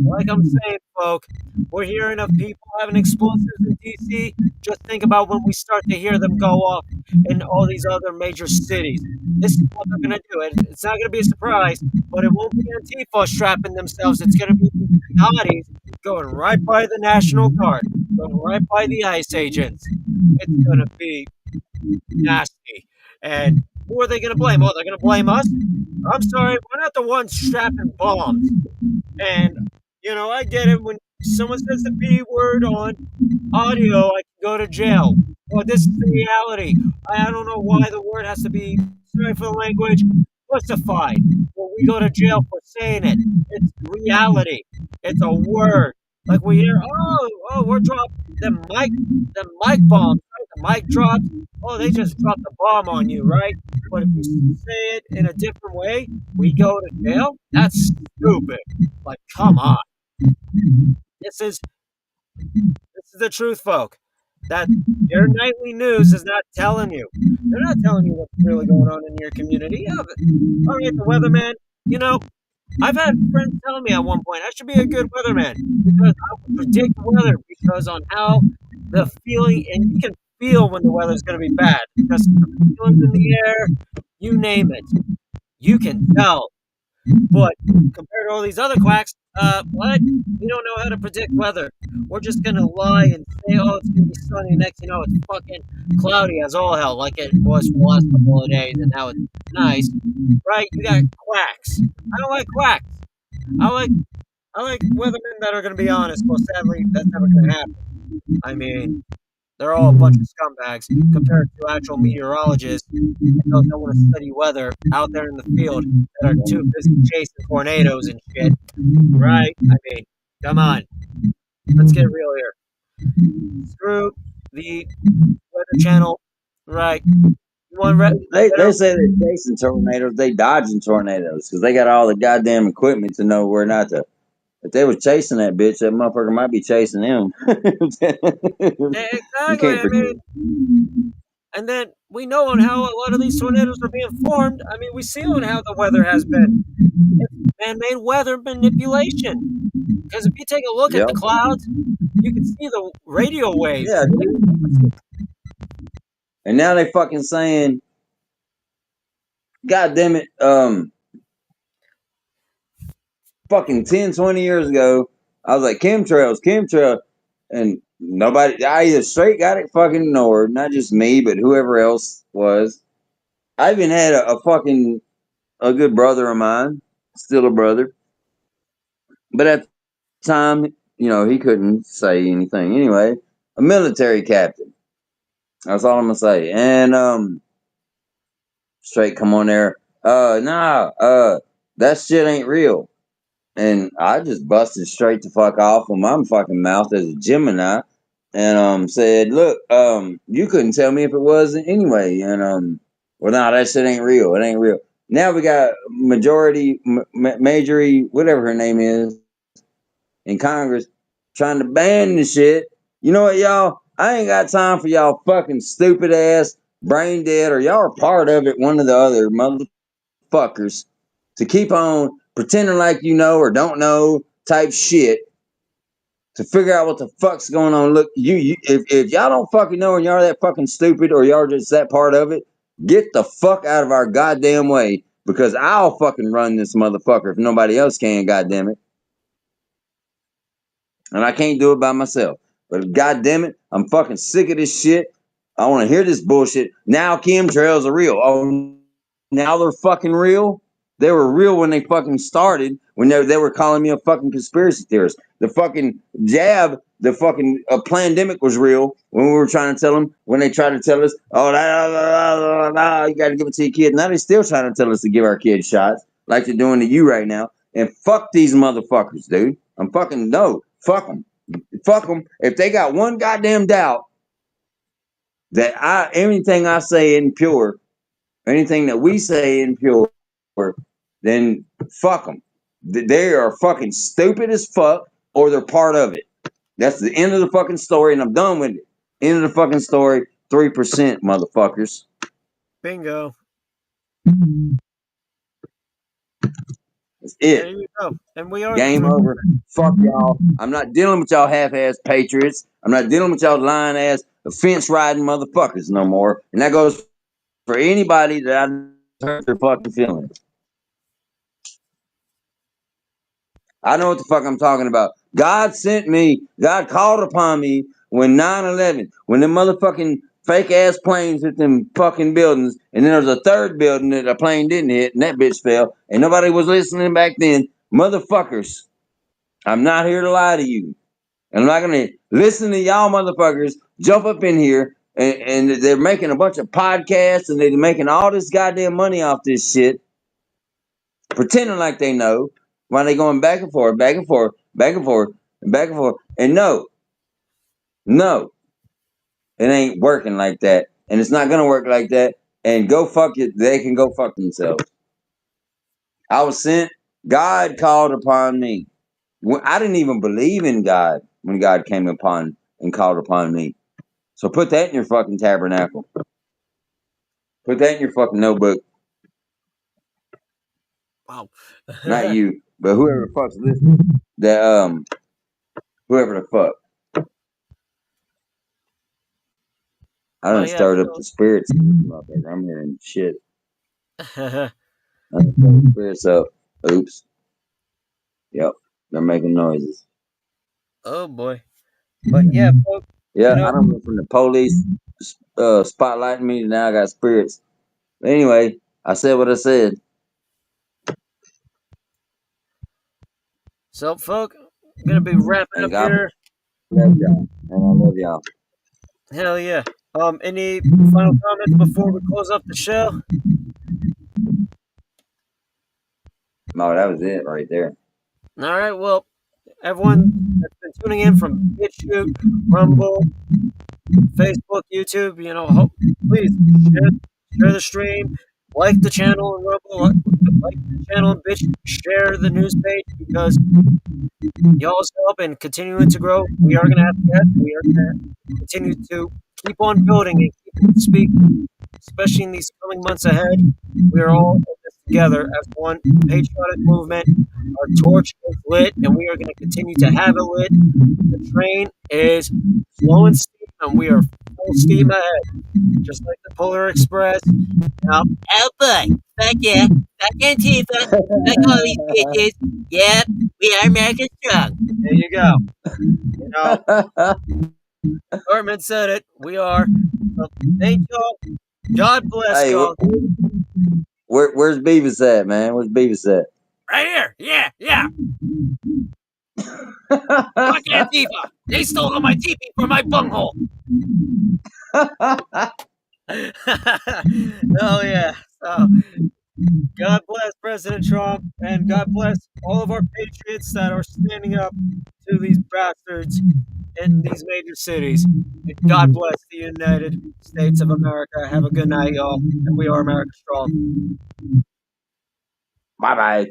like I'm saying, folk, we're hearing of people having explosives in DC. Just think about when we start to hear them go off in all these other major cities. This is what they're going to do. It's not going to be a surprise, but it won't be Antifa strapping themselves. It's going to be these jihadis going right by the National Guard, going right by the ICE agents. It's going to be nasty. And who are they going to blame? Oh, they're going to blame us? I'm sorry, we're not the ones strapping bombs. And, I get it when someone says the B word on audio, I can go to jail. Well, this is the reality. I don't know why the word has to be, sorry for the language, pussified. Well, we go to jail for saying it. It's reality. It's a word. Like we hear, we're dropping the mic bombs, right? The mic drops. Oh, they just dropped the bomb on you, right? But if you say it in a different way, we go to jail? That's stupid. Like, come on. This is this is the truth, folk. That your nightly news is not telling you. They're not telling you what's really going on in your community. Yeah, but, all right, the weatherman. You know, I've had friends tell me at one point I should be a good weatherman because I would predict weather because on how the feeling, and you can feel when the weather's going to be bad because the feelings in the air, you name it, you can tell. But compared to all these other quacks, what? We don't know how to predict weather. We're just gonna lie and say, oh, it's gonna be sunny. Next, it's fucking cloudy as all hell, like it was for the last couple of days, and now it's nice, right? You got quacks. I don't like quacks. I like I like weathermen that are going to be honest. Well, sadly, that's never going to happen. I mean, they're all a bunch of scumbags compared to actual meteorologists and those that want to study weather out there in the field that are too busy chasing tornadoes and shit. Right? I mean, come on. Let's get real here. Screw the Weather Channel. Right? You want They better? say they're chasing tornadoes. They dodging tornadoes because they got all the goddamn equipment to know where not to. If they was chasing that bitch, that motherfucker might be chasing them. You Exactly. can't I mean, predict. and then we know on how a lot of these tornadoes are being formed. I mean, we see on how the weather has been. It's man-made weather manipulation. Because if you take a look at Yep. the clouds, you can see the radio waves. Yeah, dude. And now they fucking saying, God damn it, fucking 10, 20 years ago, I was like, chemtrails. And nobody, I either straight got it fucking ignored, not just me, but whoever else was. I even had a good brother of mine, still a brother, but at the time, he couldn't say anything. Anyway, a military captain. That's all I'm gonna say. And straight come on there. Nah, that shit ain't real. And I just busted straight the fuck off with my fucking mouth as a Gemini, and said, "Look, you couldn't tell me if it was anyway." And well, nah, that shit ain't real. It ain't real. Now we got Majorie, whatever her name is, in Congress trying to ban the shit. You know what, y'all? I ain't got time for y'all fucking stupid ass, brain dead, or y'all are part of it, one or the other, motherfuckers, to keep on pretending like you know or don't know type shit to figure out what the fuck's going on. Look, if y'all don't fucking know and y'all that fucking stupid or y'all just that part of it, get the fuck out of our goddamn way because I'll fucking run this motherfucker if nobody else can, goddamn it. And I can't do it by myself. But goddamn it, I'm fucking sick of this shit. I want to hear this bullshit. Now chemtrails are real. Oh, now they're fucking real. They were real when they fucking started. When they were calling me a fucking conspiracy theorist. The fucking jab, the fucking pandemic was real when we were trying to tell them. When they tried to tell us, oh, you got to give it to your kid. Now they're still trying to tell us to give our kids shots, like they're doing to you right now. And fuck these motherfuckers, dude. I'm fucking no. Fuck them. Fuck them. If they got one goddamn doubt that anything I say in pure, anything that we say in pure, then fuck them. They are fucking stupid as fuck, or they're part of it. That's the end of the fucking story, and I'm done with it. End of the fucking story. 3%, motherfuckers. Bingo. That's There it. you go. And we are the Game 3. over. Fuck y'all. I'm not dealing with y'all half-ass patriots. I'm not dealing with y'all lying-ass fence riding motherfuckers no more. And that goes for anybody that I hurt their fucking feelings. I know what the fuck I'm talking about. God sent me. God called upon me when 9/11, when them motherfucking fake ass planes hit them fucking buildings, and then there was a third building that a plane didn't hit, and that bitch fell, and nobody was listening back then. Motherfuckers, I'm not here to lie to you. And I'm not gonna listen to y'all motherfuckers jump up in here and they're making a bunch of podcasts and they're making all this goddamn money off this shit, pretending like they know while they going back and forth, back and forth, back and forth, and back and forth. And no, it ain't working like that. And it's not gonna work like that. And go fuck it, they can go fuck themselves. I was sent, God called upon me. I didn't even believe in God when God came upon and called upon me. So put that in your fucking tabernacle. Put that in your fucking notebook. Wow. Not you, but whoever the fuck's listening. That whoever the fuck. I Well, done yeah. stirred up the spirits. I'm hearing shit. I done stirred the spirits up. Oops. Yep. They're making noises. Oh boy. But yeah, folks, Yeah, I don't know from the police spotlighting me. Now I got spirits. Anyway, I said what I said. So, folk, gonna be wrapping And up God here. bless y'all. And I love y'all. Hell yeah. Any final comments before we close up the show? No, that was it right there. All right. Well, everyone that's been tuning in from BitChute, Rumble, Facebook, YouTube, please share the stream, like the channel in Rumble, like the channel in BitChute, share the news page because y'all's help and continuing to grow. We are gonna have guests. We are gonna continue to keep on building and keep on speaking, especially in these coming months ahead. We are all in this together as one patriotic movement. Our torch is lit, and we are going to continue to have it lit. The train is flowing steam, and we are full steam ahead, just like the Polar Express. Now, oh boy, fuck yeah, fuck Antifa, fuck all these bitches. Yep, we are America strong. There you go. You know, Hartman said it. We are. So, thank y'all. God bless Hey, y'all. where's Beavis at, man? Where's Beavis at? Right here. Yeah, yeah. Fuck Antifa. They stole all my teepee from my bunghole. Oh yeah. So God bless President Trump and God bless all of our patriots that are standing up to these bastards in these major cities. And God bless the United States of America. Have a good night, y'all. And we are America Strong. Bye bye.